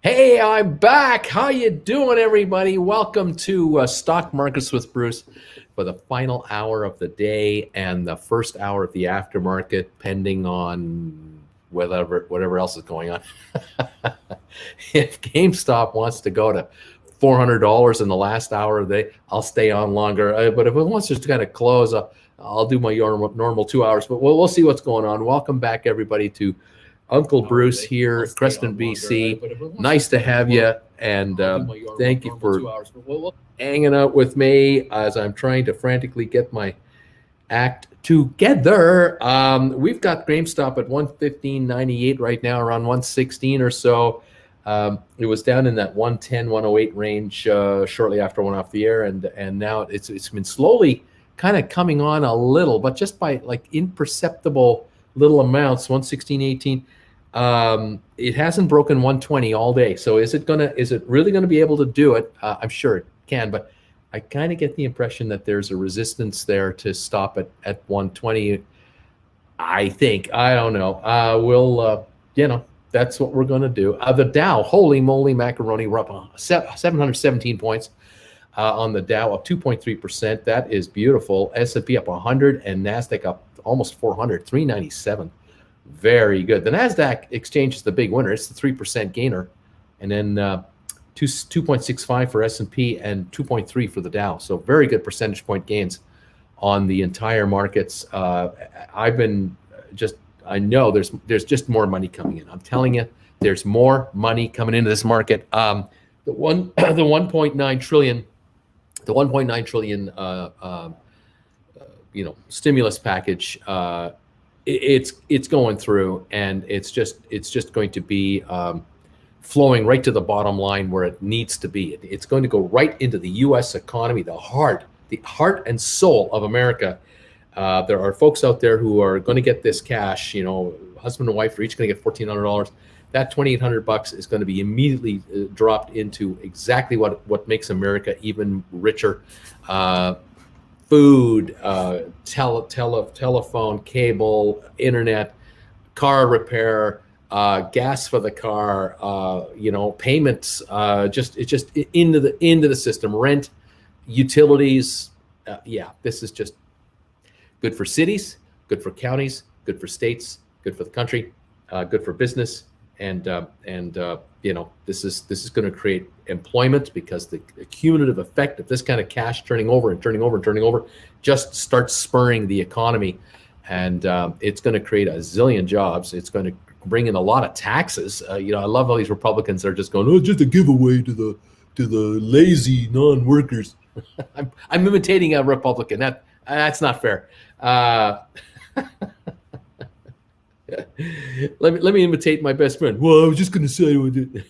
Hey, I'm back. How you doing, everybody? Welcome to Stock Markets with Bruce for the final hour of the day and the first hour of the aftermarket, pending on whatever else is going on. If GameStop wants to go to $400 in the last hour of the day, I'll stay on longer. But if it wants to kind of close, I'll do my normal 2 hours. But we'll see what's going on. Welcome back, everybody, to Uncle Bruce here, Creston BC. Nice to have you, and thank you for hanging out with me as I'm trying to frantically get my act together. We've got GameStop at 115.98 right now, around 116 or so. It was down in that 110, 108 range shortly after I went off the air, and now it's been slowly kind of coming on a little, but just by like imperceptible little amounts, 116.18. It hasn't broken 120 all day. So is it really gonna be able to do it? I'm sure it can, but I kind of get the impression that there's a resistance there to stop it at 120. I think. I don't know. That's what we're gonna do. The Dow, holy moly macaroni, we're up 717 points on the Dow, up 2.3%. That is beautiful. S&P up 100 and NASDAQ up almost 400, 397. Very good. The NASDAQ exchange is the big winner. It's the 3% gainer. And then 2.65 for S&P and 2.3 for the Dow. So very good percentage point gains on the entire markets. I know there's just more money coming in. I'm telling you, there's more money coming into this market. The 1.9 trillion, stimulus package, it's going through, and it's just going to be flowing right to the bottom line where it needs to be. It's going to go right into the U.S. economy, the heart and soul of America. There are folks out there who are going to get this cash. Husband and wife are each going to get $1,400. That $2,800 is going to be immediately dropped into exactly what makes America even richer. Food, telephone, cable, internet, car repair, gas for the car, payments, it's just into the system, rent, utilities. This is just good for cities, good for counties, good for states, good for the country, good for business, and this is going to create employment, because the cumulative effect of this kind of cash turning over just starts spurring the economy, and it's going to create a zillion jobs. It's going to bring in a lot of taxes. I love all these Republicans that are just going, oh, just a giveaway to the lazy non-workers. I'm imitating a Republican. That's not fair. Let me imitate my best friend. Well, I was just going to say I would do.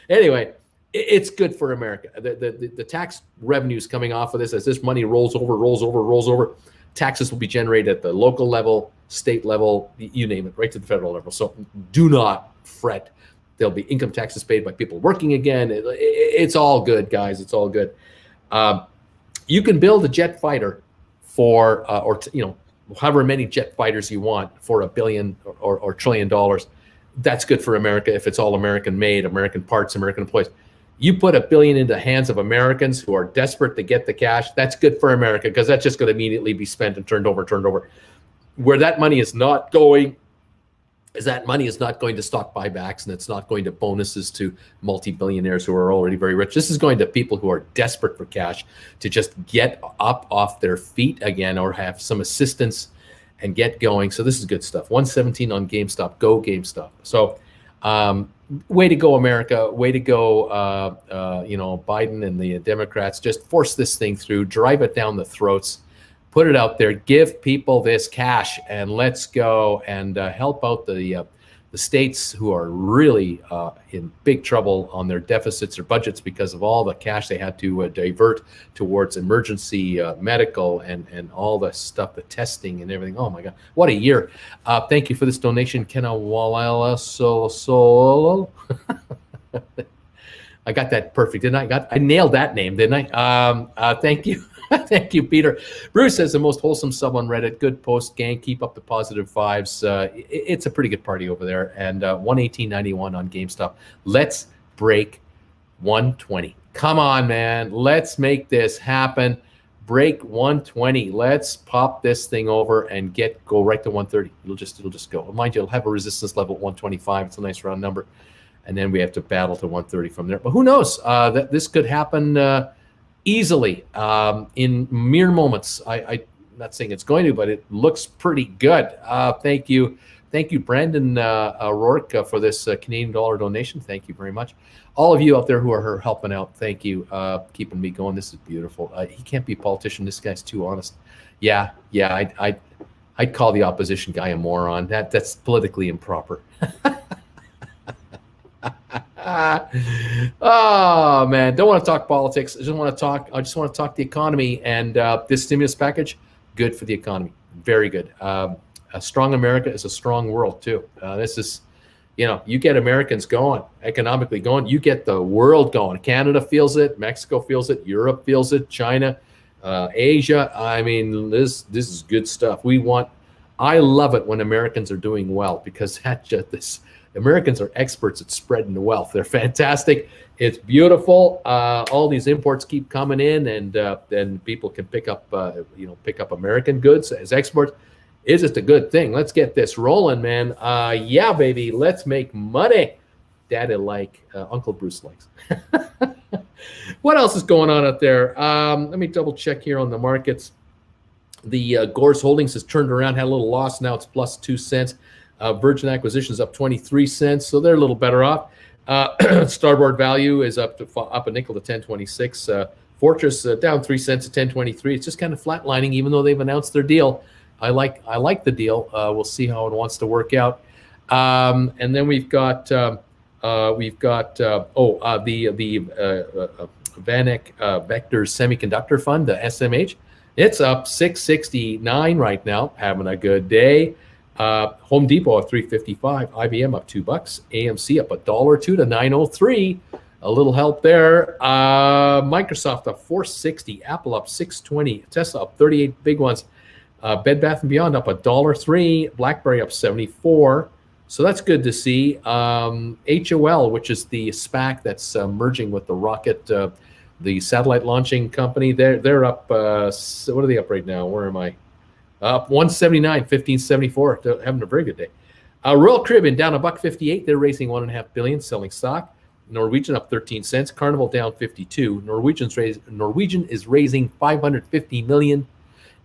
Anyway, it's good for America. The tax revenues coming off of this, as this money rolls over, taxes will be generated at the local level, state level, you name it, right to the federal level. So do not fret. There'll be income taxes paid by people working again. It's all good, guys. It's all good. You can build a jet fighter for, however many jet fighters you want for $1 billion or $1 trillion. That's good for America if it's all American made, American parts, American employees. You put $1 billion into the hands of Americans who are desperate to get the cash. That's good for America, because that's just going to immediately be spent and turned over. Where that money is not going is that money is not going to stock buybacks, and it's not going to bonuses to multi-billionaires who are already very rich. This is going to people who are desperate for cash to just get up off their feet again, or have some assistance and get going. So this is good stuff. 117 on GameStop. Go GameStop. So way to go, America. Way to go, Biden and the Democrats. Just force this thing through. Drive it down the throats. Put it out there. Give people this cash, and let's go and help out the states who are really in big trouble on their deficits or budgets because of all the cash they had to divert towards emergency medical and all the stuff, the testing and everything. Oh my God, what a year. Thank you for this donation, Kenawala Solo. I got that perfect, didn't I? I nailed that name, didn't I? Thank you. Thank you, Peter. Bruce says the most wholesome sub on Reddit. Good post, gang. Keep up the positive vibes. It's a pretty good party over there. And 118.91 on GameStop. Let's break 120. Come on, man. Let's make this happen. Break 120. Let's pop this thing over and go right to 130. It'll just go. Mind you, it'll have a resistance level at 125. It's a nice round number. And then we have to battle to 130 from there. But who knows? That this could happen easily in mere moments. I'm not saying it's going to, but it looks pretty good. Thank you, Brandon Rourke, for this Canadian dollar donation. Thank you very much. All of you out there who are helping out, thank you, keeping me going. This is beautiful. He can't be a politician. This guy's too honest. Yeah. I'd call the opposition guy a moron. That's politically improper. Oh man, don't want to talk politics. I just want to talk the economy, and this stimulus package, good for the economy, very good. A strong America is a strong world too. This is, you get Americans going, economically going, you get the world going. Canada feels it, Mexico feels it, Europe feels it, China, Asia. I mean, this is good stuff. I love it when Americans are doing well, because Americans are experts at spreading the wealth. They're fantastic. It's beautiful. All these imports keep coming in, and then people can pick up American goods as exports. It's just a good thing. Let's get this rolling, man. Yeah, baby. Let's make money. Daddy Uncle Bruce likes. What else is going on out there? Let me double check here on the markets. The Gores Holdings has turned around, had a little loss. Now it's plus 2 cents. Virgin Acquisitions up 23 cents, so they're a little better off. Starboard Value is up a nickel to 10.26. Fortress down 3 cents to 10.23. It's just kind of flatlining, even though they've announced their deal. I like the deal. We'll see how it wants to work out. And then we've got the Vanek Vector Semiconductor Fund, the SMH. It's up 669 right now, having a good day. Home Depot at 355, IBM up $2, AMC up $1.02 to 903. A little help there. Microsoft up 460, Apple up 620, Tesla up 38, big ones. Bed Bath & Beyond up $1.03, BlackBerry up 74. So that's good to see. HOL, which is the SPAC that's merging with the Rocket, the satellite launching company, they're up. What are they up right now? Where am I? Up 179, 1574. They're having a very good day. Royal Caribbean down $1.58. They're raising $1.5 billion, selling stock. Norwegian up 13 cents. Carnival down 52. Norwegian is raising $550 million,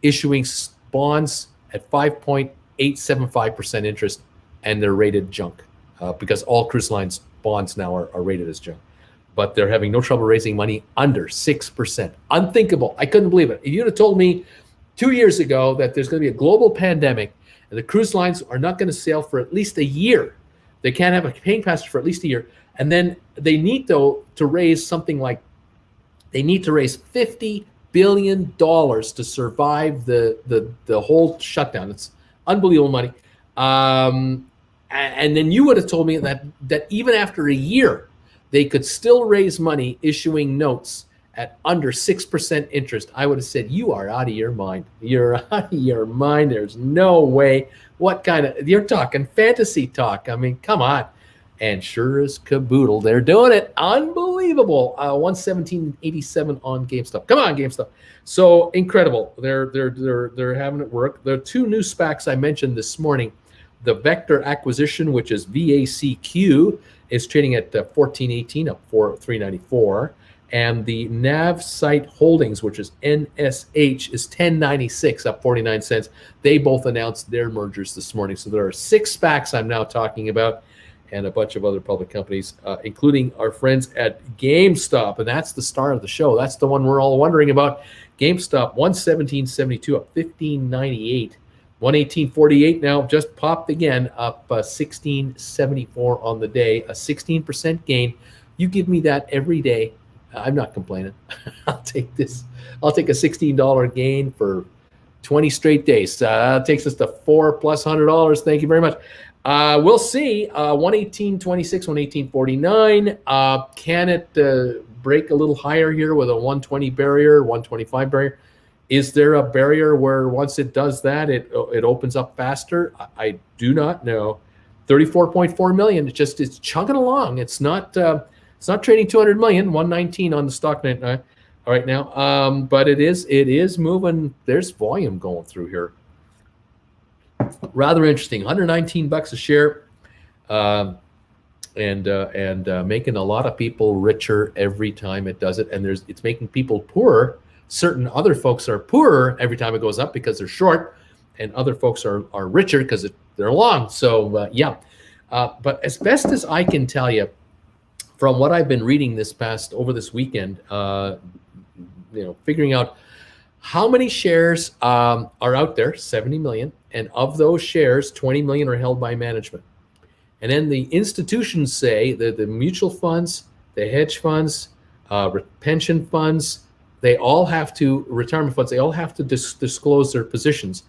issuing bonds at 5.875% interest, and they're rated junk because all cruise lines bonds now are rated as junk. But they're having no trouble raising money under 6%. Unthinkable. I couldn't believe it. If you'd have told me 2 years ago that there's going to be a global pandemic and the cruise lines are not going to sail for at least a year, they can't have a paying passenger for at least a year, and then they need to raise something like, they need to raise $50 billion to survive the whole shutdown. It's unbelievable money. And then you would have told me that even after a year, they could still raise money issuing notes at under 6% interest. I would have said, you are out of your mind. You're out of your mind. There's no way. What kind of, you're talking fantasy talk. I mean, come on. And sure as caboodle, they're doing it. Unbelievable. 117.87 on GameStop. Come on, GameStop. So incredible. They're having it work. There are two new SPACs I mentioned this morning. The Vector Acquisition, which is VACQ, is trading at 14.18, up 394. And the Nav Site Holdings, which is NSH, is 10.96, up 49 cents. They both announced their mergers this morning. So there are 6 SPACs I'm now talking about, and a bunch of other public companies, including our friends at GameStop. And that's the star of the show. That's the one we're all wondering about. GameStop, 117.72, up 15.98. 118.48 now, just popped again, up 16.74 on the day, a 16% gain. You give me that every day. I'm not complaining. I'll take this. I'll take a $16 gain for 20 straight days. That takes us to $400+. Thank you very much. We'll see. 118.26, 118.49. Can it break a little higher here with a 120 barrier, 125 barrier? Is there a barrier where once it does that, it opens up faster? I do not know. 34.4 million. It's chugging along. It's not trading 200 million. 119 on the stock right now. But it is moving. There's volume going through here. Rather interesting. $119 a share, and making a lot of people richer every time it does it. And it's making people poorer. Certain other folks are poorer every time it goes up because they're short, and other folks are richer because they're long. So yeah. But as best as I can tell you, from what I've been reading over this weekend, figuring out how many shares are out there, 70 million, and of those shares, 20 million are held by management. And then the institutions say that the mutual funds, the hedge funds, pension funds, retirement funds, they all have to disclose their positions.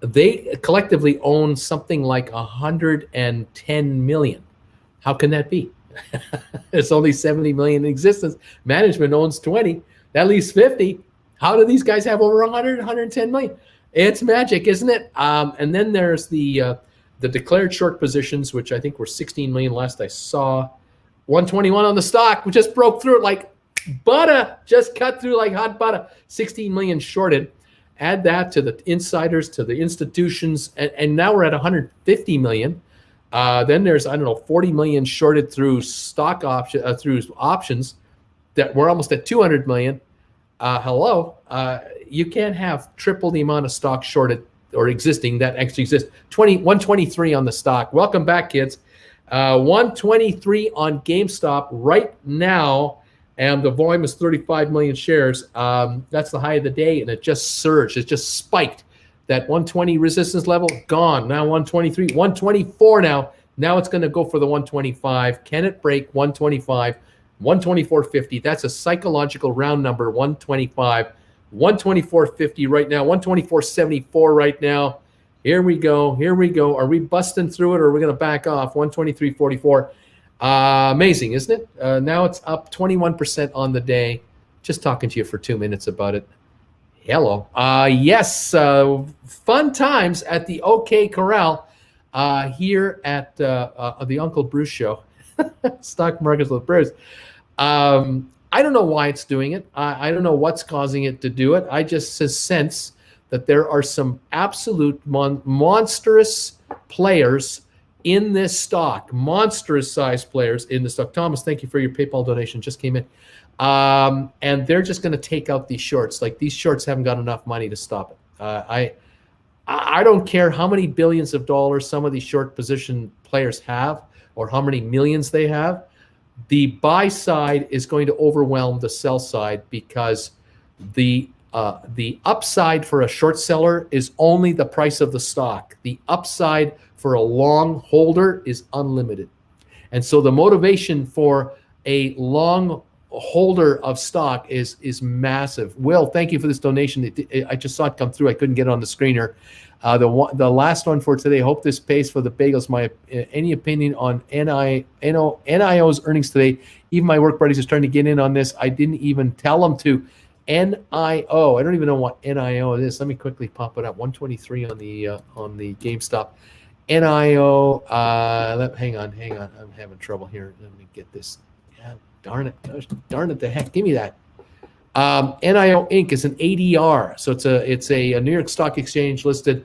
They collectively own something like 110 million. How can that be? There's only 70 million in existence. Management owns 20. That leaves 50. How do these guys have over 100, 110 million? It's magic, isn't it? And then there's the declared short positions, which I think were 16 million last I saw. 121 on the stock. We just broke through it like butter. Just cut through like hot butter. 16 million shorted. Add that to the insiders, to the institutions, and now we're at 150 million. Then there's 40 million shorted through stock through options. That we're almost at 200 million. Hello, you can't have triple the amount of stock shorted or existing that actually exists. 123 on the stock. Welcome back, kids. 123 on GameStop right now. And the volume is 35 million shares. That's the high of the day, and it just surged. It just spiked. That 120 resistance level, gone. Now 123, 124 now. Now it's going to go for the 125. Can it break 125? 124.50. That's a psychological round number, 125. 124.50 right now. 124.74 right now. Here we go. Here we go. Are we busting through it, or are we going to back off? 123.44. Amazing, isn't it? Now it's up 21% on the day. Just talking to you for 2 minutes about it. Hello. Yes, fun times at the OK Corral here at the Uncle Bruce Show. Stock markets with Bruce. I don't know why it's doing it. I don't know what's causing it to do it. I just sense that there are some absolute monstrous players in this stock, monstrous size players in the stock. Thomas, thank you for your PayPal donation. Just came in. And they're just going to take out these shorts. Like, these shorts haven't got enough money to stop it. I don't care how many billions of dollars some of these short position players have or how many millions they have. The buy side is going to overwhelm the sell side because the upside for a short seller is only the price of the stock. The upside for a long holder is unlimited. And so the motivation for a long holder of stock is massive. Will, thank you for this donation. I just saw it come through. I couldn't get it on the screen here. The last one for today. Hope this pays for the bagels. Any opinion on NIO's earnings today? Even my work buddies are starting to get in on this. I didn't even tell them to. NIO. I don't even know what NIO is. Let me quickly pop it up. 123 on the GameStop. NIO. Hang on. I'm having trouble here. Let me get this. Yeah, darn it. The heck. Give me that. NIO Inc. is an ADR, so it's a New York Stock Exchange listed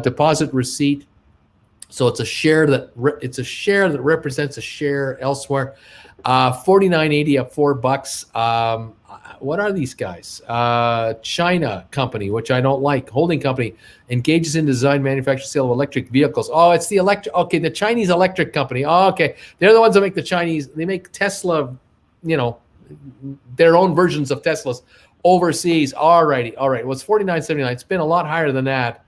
deposit receipt. So it's a share that represents a share elsewhere. 49.80 up $4. What are these guys? China company, which I don't like. Holding company engages in design, manufacture, sale of electric vehicles. Oh, it's the electric. Okay, the Chinese electric company. Oh, okay, they're the ones that make the Chinese. They make Tesla. Their own versions of Teslas overseas. All right. Well, it's 49.79. It's been a lot higher than that.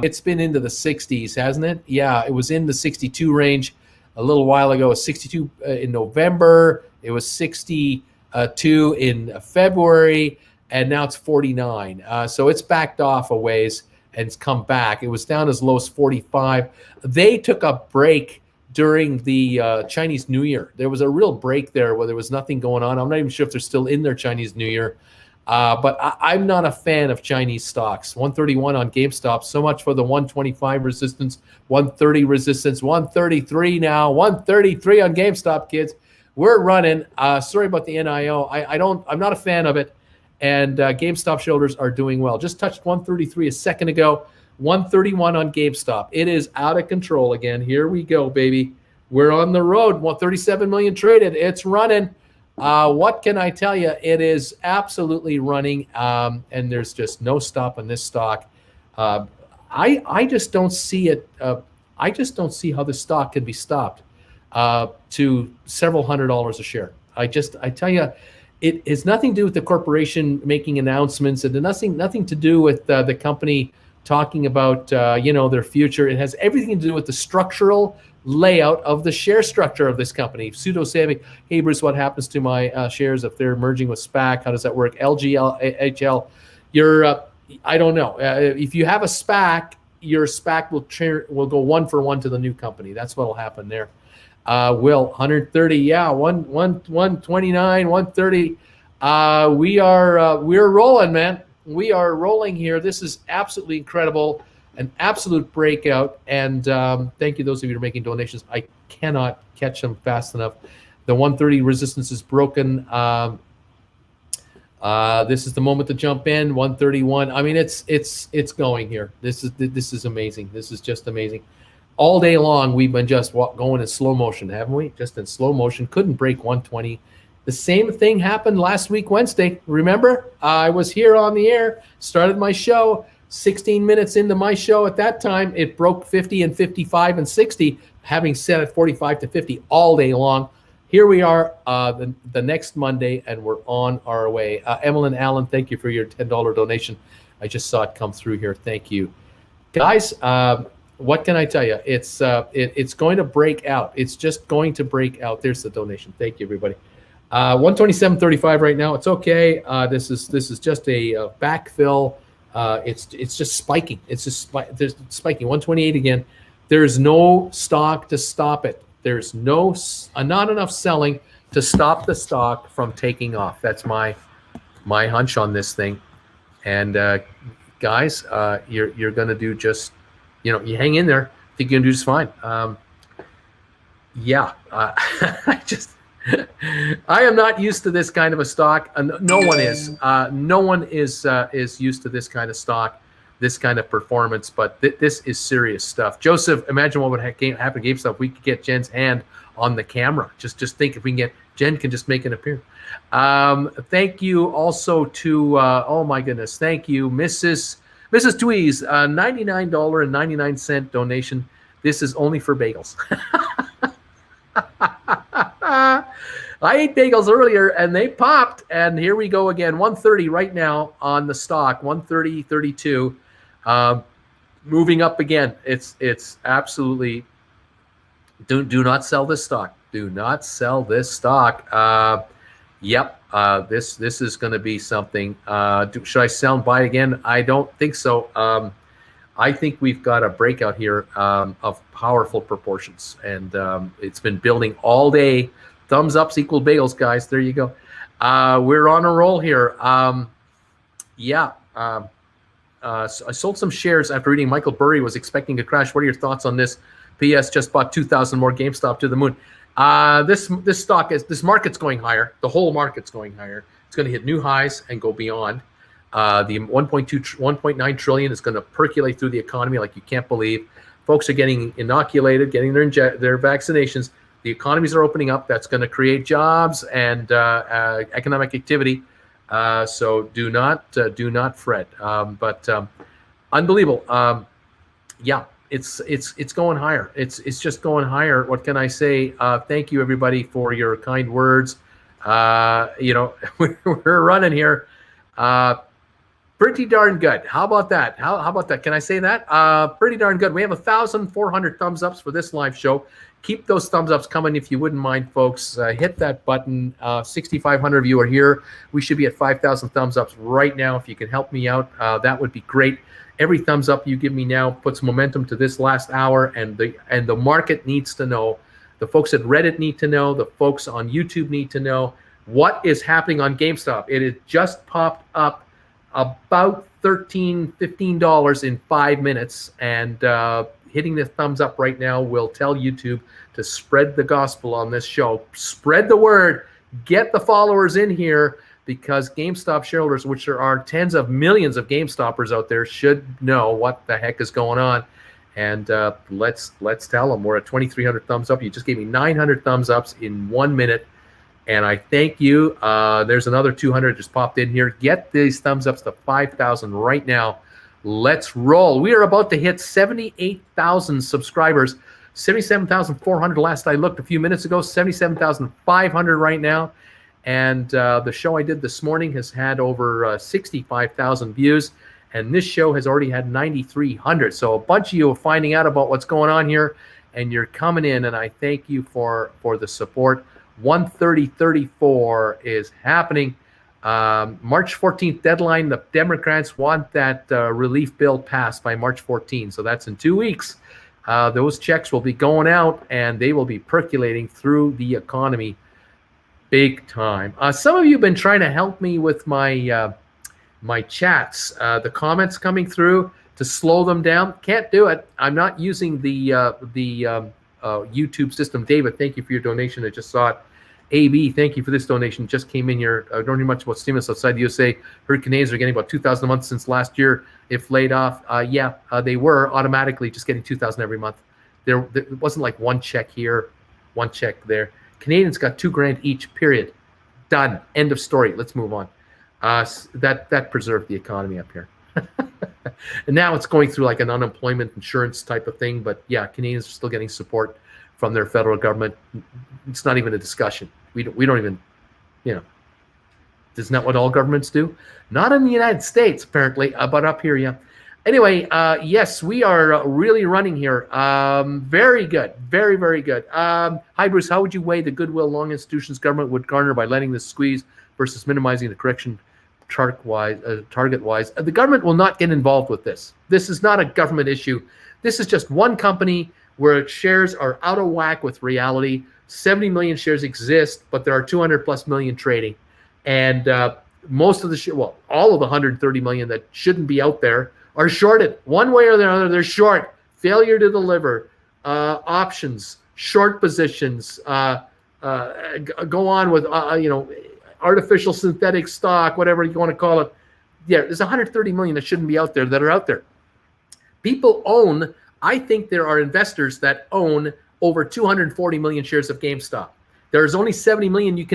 It's been into the 60s, hasn't it? Yeah, it was in the 62 range a little while ago. It was 62 in November. It was 62 in February, and now it's 49. So it's backed off a ways and it's come back. It was down as low as 45. They took a break during the Chinese New Year. There was a real break there where there was nothing going on. I'm not even sure if they're still in their Chinese New Year. But I'm not a fan of Chinese stocks. 131 on GameStop. So much for the 125 resistance, 130 resistance, 133 now, 133 on GameStop, kids. We're running. Sorry about the NIO. I'm not a fan of it. And GameStop shareholders are doing well. Just touched 133 a second ago. 131 on GameStop. It is out of control again. Here we go, baby. We're on the road. 137 million traded. It's running. What can I tell you? It is absolutely running, and there's just no stop on this stock. I just don't see it. I just don't see how the stock can be stopped to several $100s a share. I tell you, it has nothing to do with the corporation making announcements, and nothing to do with the company talking about their future. It has everything to do with the structural layout of the share structure of this company. Pseudo saying, hey Bruce, what happens to my shares if they're merging with SPAC? How does that work? LGHL, I don't know. If you have a SPAC, your SPAC will go 1-for-1 to the new company. That's what will happen there. Will 130, yeah, 129, 130. We're rolling, man. We are rolling here. This is absolutely incredible. An absolute breakout, and thank you those of you who are making donations. I cannot catch them fast enough. The 130 resistance is broken. This is the moment to jump in. 131. I mean, it's going here. This is amazing. This is just amazing. All day long we've been just going in slow motion, haven't we? Just in slow motion. Couldn't break 120. The same thing happened last week Wednesday. Remember, I was here on the air, started my show. 16 minutes into my show at that time, it broke 50 and 55 and 60, having set at 45 to 50 all day long. Here we are the next Monday, and we're on our way. Emmeline Allen, thank you for your $10 donation. I just saw it come through here. Thank you. Guys, what can I tell you? It's going to break out. It's just going to break out. There's the donation. Thank you, everybody. 127.35 right now. It's okay. This is just a backfill. It's just spiking. It's just spiking. 128 again. There's no stock to stop it. There's not enough selling to stop the stock from taking off. That's my hunch on this thing. And guys, you're gonna do just, you hang in there. I think you're gonna do just fine. I am not used to this kind of a stock. No one is. No one is used to this kind of stock, this kind of performance. But this is serious stuff. Joseph, imagine what would happen to GameStop if we could get Jen's hand on the camera. Just think if we can get Jen can just make an appearance. Thank you also to oh my goodness, thank you, Mrs. Tweez, $99.99 donation. This is only for bagels. I ate bagels earlier and they popped, and here we go again. 130 right now on the stock. 130.32, moving up again. It's absolutely do not sell this stock. Do not sell this stock. This is going to be something. Should I sell and buy again? I don't think so. I think we've got a breakout here of powerful proportions, and it's been building all day. Thumbs ups equal bagels, guys. There you go. We're on a roll here. So I sold some shares after reading Michael Burry was expecting a crash. What are your thoughts on this? P.S. Just bought 2,000 more GameStop to the moon. This market's going higher. The whole market's going higher. It's going to hit new highs and go beyond. The 1.9 trillion is going to percolate through the economy like you can't believe. Folks are getting inoculated, getting their vaccinations. The economies are opening up. That's going to create jobs and economic activity. So do not fret. But unbelievable. It's going higher. It's just going higher. What can I say? Thank you everybody for your kind words. We're running here. Pretty darn good. How about that? How about that? Can I say that? Pretty darn good. We have 1,400 thumbs ups for this live show. Keep those thumbs ups coming if you wouldn't mind, folks. Hit that button. 6,500 of you are here. We should be at 5,000 thumbs ups right now. If you can help me out, that would be great. Every thumbs up you give me now puts momentum to this last hour, and the market needs to know. The folks at Reddit need to know. The folks on YouTube need to know. what is happening on GameStop. It has just popped up about $13, $15 in 5 minutes, and hitting the thumbs up right now will tell YouTube to spread the gospel on this show. Spread the word. Get the followers in here, because GameStop shareholders, which there are tens of millions of GameStoppers out there, should know what the heck is going on. And let's tell them. We're at 2,300 thumbs up. You just gave me 900 thumbs ups in 1 minute, and I thank you. There's another 200 just popped in here. Get these thumbs ups to 5,000 right now. Let's roll. We are about to hit 78,000 subscribers. 77,400 last I looked a few minutes ago. 77,500 right now. And the show I did this morning has had over 65,000 views. And this show has already had 9,300. So a bunch of you are finding out about what's going on here, and you're coming in, and I thank you for the support. 130.34 is happening. March 14th deadline. The Democrats want that relief bill passed by March 14th. So that's in 2 weeks. Those checks will be going out, and they will be percolating through the economy big time. Some of you have been trying to help me with my my chats, the comments coming through, to slow them down. Can't do it. I'm not using the YouTube system. David, thank you for your donation. I just saw it. AB, thank you for this donation. Just came in here. I don't know much about stimulus outside the USA. Heard Canadians are getting about 2,000 a month since last year. If laid off, they were automatically just getting 2,000 every month. There wasn't like one check here, one check there. Canadians got $2,000 each. Period. Done. End of story. Let's move on. That preserved the economy up here. And now it's going through like an unemployment insurance type of thing. But yeah, Canadians are still getting support from their federal government. It's not even a discussion. We don't even, isn't that what all governments do? Not in the United States, apparently, but up here, yeah. Anyway, yes, we are really running here. Very good. Very, very good. Hi, Bruce. How would you weigh the goodwill long institutions government would garner by letting this squeeze versus minimizing the correction target-wise? The government will not get involved with this. This is not a government issue. This is just one company where shares are out of whack with reality. 70 million shares exist, but there are 200 plus million trading. And most of the all of the 130 million that shouldn't be out there are shorted. One way or the other, they're short. Failure to deliver, options, short positions, go on with, artificial synthetic stock, whatever you want to call it. Yeah, there's 130 million that shouldn't be out there that are out there. People own, I think there are investors that own over 240 million shares of GameStop. There's only 70 million you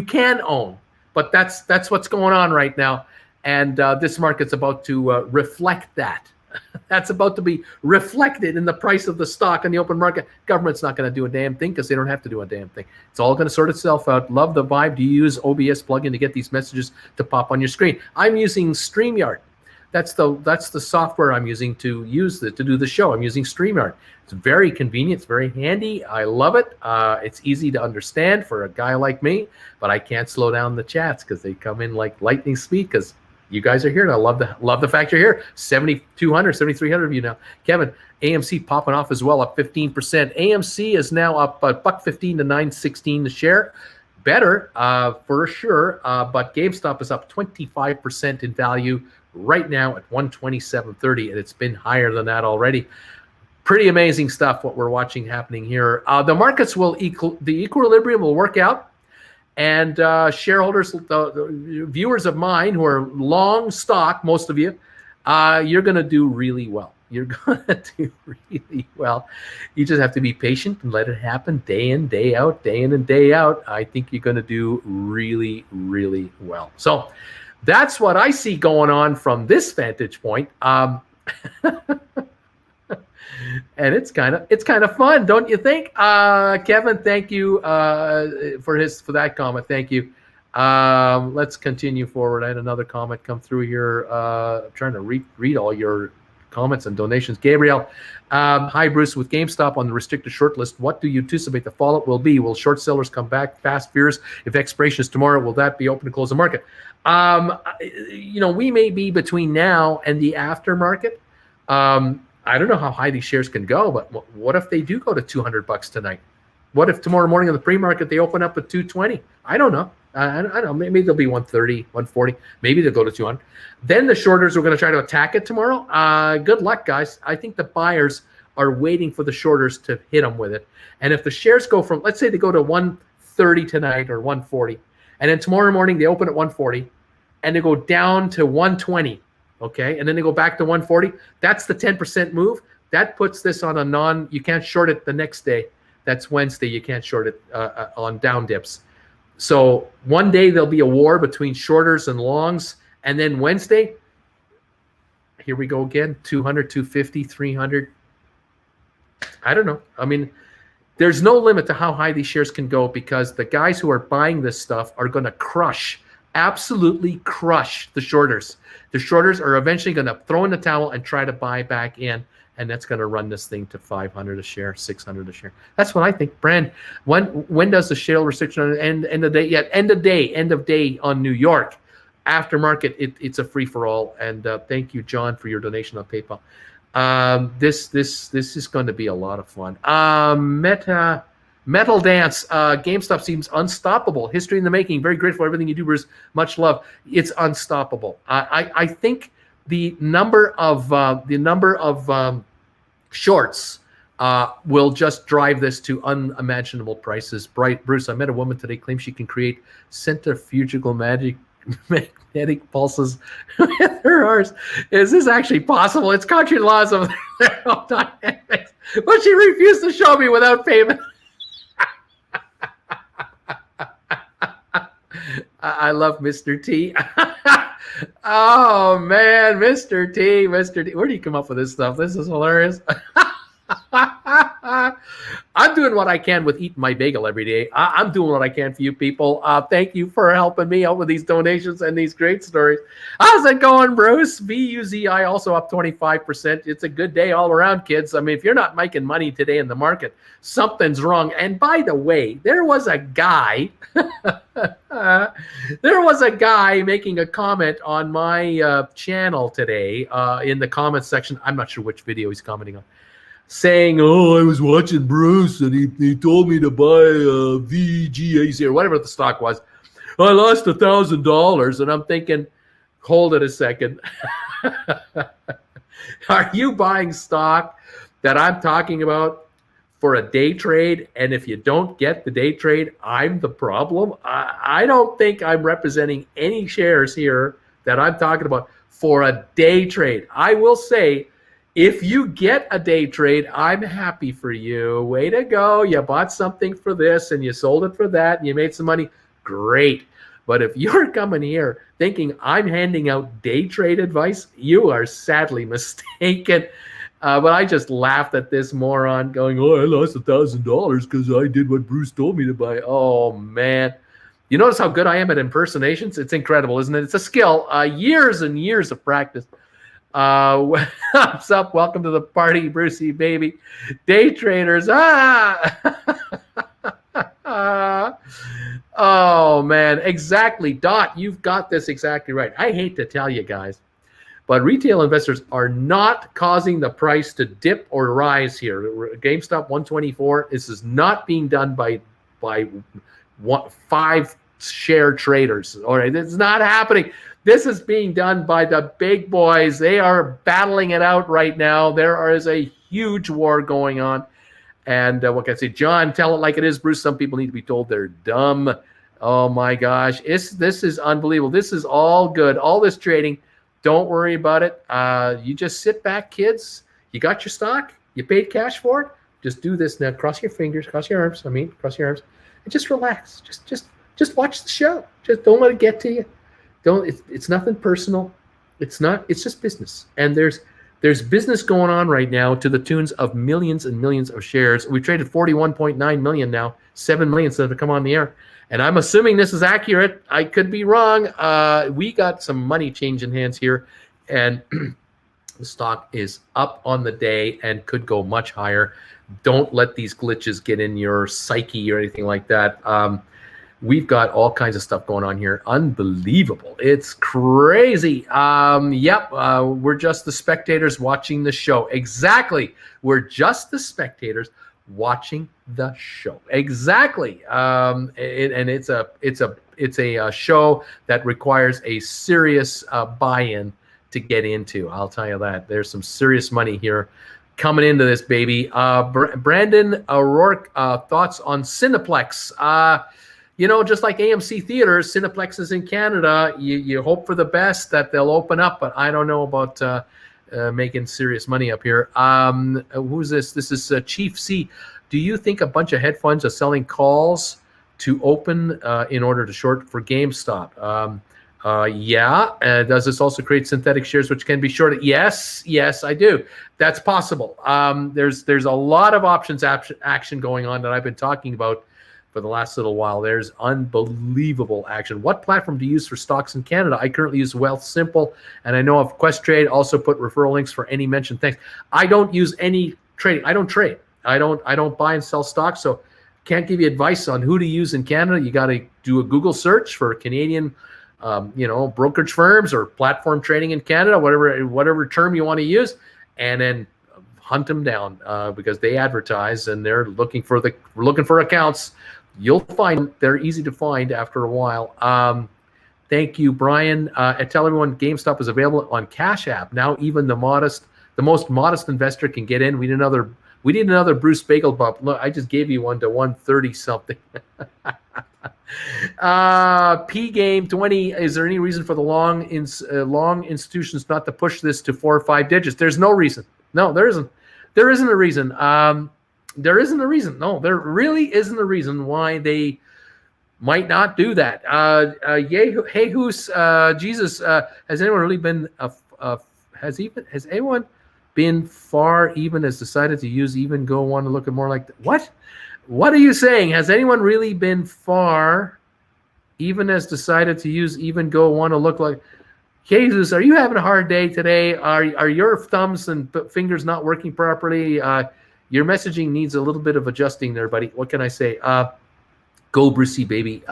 can own, but that's what's going on right now. And this market's about to reflect that. That's about to be reflected in the price of the stock in the open market. Government's not going to do a damn thing because they don't have to do a damn thing. It's all going to sort itself out. Love the vibe. Do you use OBS plugin to get these messages to pop on your screen? I'm using StreamYard. That's the software I'm using to do the show. I'm using StreamYard. It's very convenient. It's very handy. I love it. It's easy to understand for a guy like me, but I can't slow down the chats because they come in like lightning speed because you guys are here, and I love the fact you're here. 7,200, 7,300 of you now. Kevin, AMC popping off as well, up 15%. AMC is now up $1.15 to $9.16 a share. Better for sure, but GameStop is up 25% in value right now at $127.30, and it's been higher than that already. Pretty amazing stuff what we're watching happening here. The markets the equilibrium will work out. And shareholders, viewers of mine who are long stock, most of you, you're going to do really well. You're going to do really well. You just have to be patient and let it happen day in, day out, day in and day out. I think you're going to do really, really well. So that's what I see going on from this vantage point. And it's kind of fun, don't you think? Kevin, thank you for that comment. Thank you. Let's continue forward. I had another comment come through here. I'm trying to read all your comments and donations. Gabriel, hi Bruce. With GameStop on the restricted short list, what do you anticipate the fallout will be? Will short sellers come back fast? Fears if expiration is tomorrow, will that be open to close the market? We may be between now and the aftermarket. I don't know how high these shares can go, but what if they do go to $200 tonight? What if tomorrow morning in the pre-market they open up at 220? I don't know. I don't know. Maybe they'll be 130, 140. Maybe they'll go to 200. Then the shorters are going to try to attack it tomorrow. Good luck, guys. I think the buyers are waiting for the shorters to hit them with it. And if the shares go from, let's say they go to 130 tonight or 140, and then tomorrow morning they open at 140, and they go down to 120, okay, and then they go back to 140, that's the 10% move. That puts this on a you can't short it the next day. That's Wednesday. You can't short it on down dips. So one day there'll be a war between shorters and longs, and then Wednesday, here we go again, 200, 250, 300. I don't know. I mean, there's no limit to how high these shares can go because the guys who are buying this stuff are going to absolutely crush the shorters. The shorters are eventually going to throw in the towel and try to buy back in, and that's going to run this thing to 500 a share, 600 a share. That's what I think. Brand, when does the shale restriction end of day? Yeah, end of day on New York. Aftermarket, it's a free-for-all. And thank you, John, for your donation on PayPal. This is going to be a lot of fun. Metal Dance, GameStop seems unstoppable. History in the making. Very grateful for everything you do, Bruce. Much love. It's unstoppable. I think the number of shorts will just drive this to unimaginable prices. Bruce, I met a woman today, claims she can create centrifugal magnetic pulses with her arms. Is this actually possible? It's contrary to laws of thermodynamics, but she refused to show me without payment. I love Mr. T. Oh man, Mr. T. Where do you come up with this stuff? This is hilarious. I'm doing what I can with eating my bagel every day. I'm doing what I can for you people. Thank you for helping me out with these donations and these great stories. How's it going, Bruce? VUZI also up 25%. It's a good day all around, kids. I mean, if you're not making money today in the market, something's wrong. And by the way, there was a guy making a comment on my channel today in the comments section. I'm not sure which video he's commenting on, saying, oh, I was watching Bruce and he told me to buy VGAC or whatever the stock was. I lost $1,000. And I'm thinking, hold it a second. Are you buying stock that I'm talking about for a day trade? And if you don't get the day trade, I'm the problem. I don't think I'm representing any shares here that I'm talking about for a day trade. I will say, if you get a day trade, I'm happy for you. Way to go. You bought something for this and you sold it for that and you made some money. Great. But if you're coming here thinking I'm handing out day trade advice, you are sadly mistaken. But I just laughed at this moron going, oh, I lost $1,000 because I did what Bruce told me to buy. Oh, man. You notice how good I am at impersonations? It's incredible, isn't it? It's a skill. Years and years of practice. What's up? Welcome to the party, Brucey, baby. Day traders. Oh, man. Exactly. Dot, you've got this exactly right. I hate to tell you guys, but retail investors are not causing the price to dip or rise here. GameStop 124. This is not being done by 5 share traders. All right. It's not happening. This is being done by the big boys. They are battling it out right now. There is a huge war going on. And what can I say? John, tell it like it is, Bruce. Some people need to be told they're dumb. Oh, my gosh. This is unbelievable. This is all good. All this trading, don't worry about it. You just sit back, kids. You got your stock. You paid cash for it. Just do this now. Cross your fingers. Cross your arms. Cross your arms. And just relax. Just watch the show. Just don't let it get to you. It's nothing personal. It's just business. And there's business going on right now to the tunes of millions and millions of shares. We traded 41.9 million now, 7 million since to come on the air. And I'm assuming this is accurate. I could be wrong. We got some money changing hands here, and the stock is up on the day and could go much higher. Don't let these glitches get in your psyche or anything like that. We've got all kinds of stuff going on here. Unbelievable. It's crazy. We're just the spectators watching the show. Exactly. We're just the spectators watching the show. Exactly. And it's a show that requires a serious buy-in to get into. I'll tell you that. There's some serious money here coming into this, baby. Brandon O'Rourke, thoughts on Cineplex. Just like AMC theaters, Cineplexes in Canada, you hope for the best that they'll open up, but I don't know about making serious money up here. Who's this? This is Chief C. Do you think a bunch of hedge funds are selling calls to open in order to short for GameStop? Yeah. Does this also create synthetic shares which can be shorted? Yes, I do. That's possible. There's a lot of options action going on that I've been talking about for the last little while. There's unbelievable action. What platform do you use for stocks in Canada? I currently use Wealthsimple, and I know of Questrade. Also put referral links for any mentioned things. I don't use any trading. I don't trade. I don't buy and sell stocks, so can't give you advice on who to use in Canada. You got to do a Google search for Canadian, brokerage firms or platform trading in Canada, whatever term you want to use, and then hunt them down because they advertise and they're looking for accounts. You'll find they're easy to find after a while. Thank you, Brian. Tell everyone GameStop is available on Cash App now. Even the most modest investor can get in. We need another Bruce Bagel bump. Look, I just gave you one to 130 something. P game 20. Is there any reason for the long institutions not to push this to 4 or 5 digits? There's no reason. No, there isn't. There isn't a reason. There isn't a reason. No, there really isn't a reason why they might not do that. Jesus, has anyone really been? Has anyone been far even has decided to use even go want to look at more like what? What are you saying? Has anyone really been far even has decided to use even go want to look like? Jesus, are you having a hard day today? Are your thumbs and fingers not working properly? Your messaging needs a little bit of adjusting there, buddy. What can I say? Go Brucey, baby.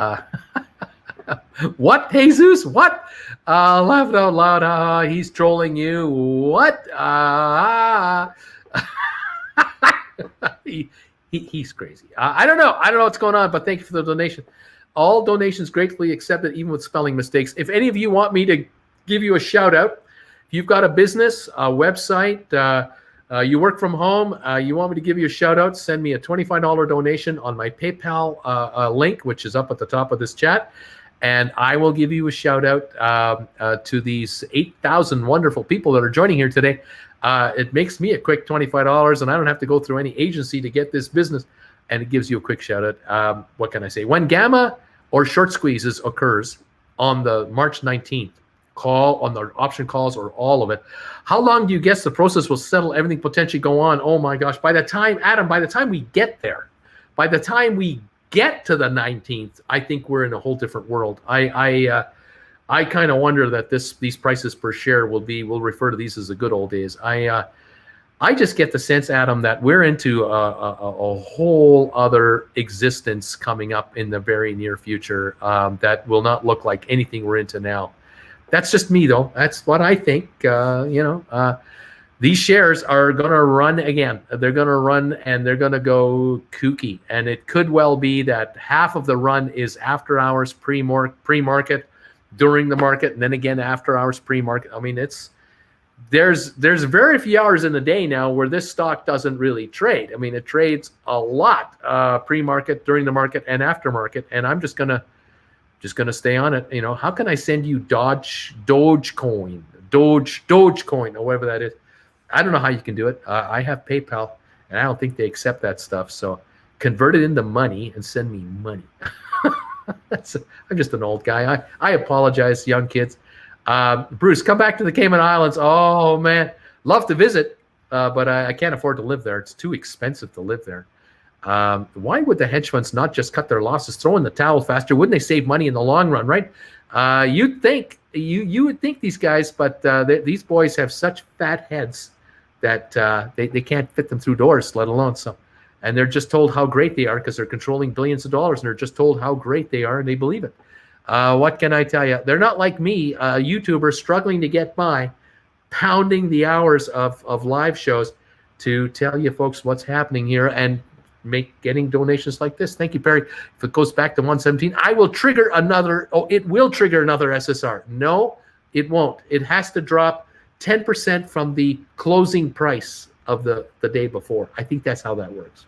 What, Jesus? What? Laughed out loud. He's trolling you. What? He's crazy. I don't know. I don't know what's going on, but thank you for the donation. All donations gratefully accepted, even with spelling mistakes. If any of you want me to give you a shout out, if you've got a business, a website, you work from home, you want me to give you a shout out, send me a $25 donation on my PayPal link, which is up at the top of this chat. And I will give you a shout out to these 8,000 wonderful people that are joining here today. It makes me a quick $25, and I don't have to go through any agency to get this business. And it gives you a quick shout out. What can I say? When gamma or short squeezes occurs on the March 19th, call on the option calls or all of it. How long do you guess the process will settle? Everything potentially go on. Oh my gosh. By the time we get there, by the time we get to the 19th, I think we're in a whole different world. I kind of wonder that these prices per share we'll refer to these as the good old days. I just get the sense, Adam, that we're into a whole other existence coming up in the very near future that will not look like anything we're into now. That's just me, though. That's what I think. These shares are going to run again. They're going to run and they're going to go kooky. And it could well be that half of the run is after hours pre-market, during the market, and then again after hours pre-market. I mean, there's very few hours in the day now where this stock doesn't really trade. I mean, it trades a lot pre-market, during the market, and after market. And I'm just gonna stay on it. How can I send you Dogecoin, or whatever that is? I don't know how you can do it. I have PayPal, and I don't think they accept that stuff. So convert it into money and send me money. I'm just an old guy. I apologize, young kids. Bruce, come back to the Cayman Islands. Oh, man. Love to visit, but I can't afford to live there. It's too expensive to live there. Why would the hedge funds not just cut their losses, throw in the towel faster? Wouldn't they save money in the long run, right? You'd think you would think these guys, but these boys have such fat heads that they can't fit them through doors, let alone some. And they're just told how great they are because they're controlling billions of dollars, and they're just told how great they are, and they believe it. What can I tell you? They're not like me, YouTubers struggling to get by, pounding the hours of live shows to tell you folks what's happening here. And getting donations like this. Thank you, Perry. If it goes back to 117, I will trigger another. Oh, it will trigger another SSR. No, it won't. It has to drop 10% from the closing price of the day before. I think that's how that works.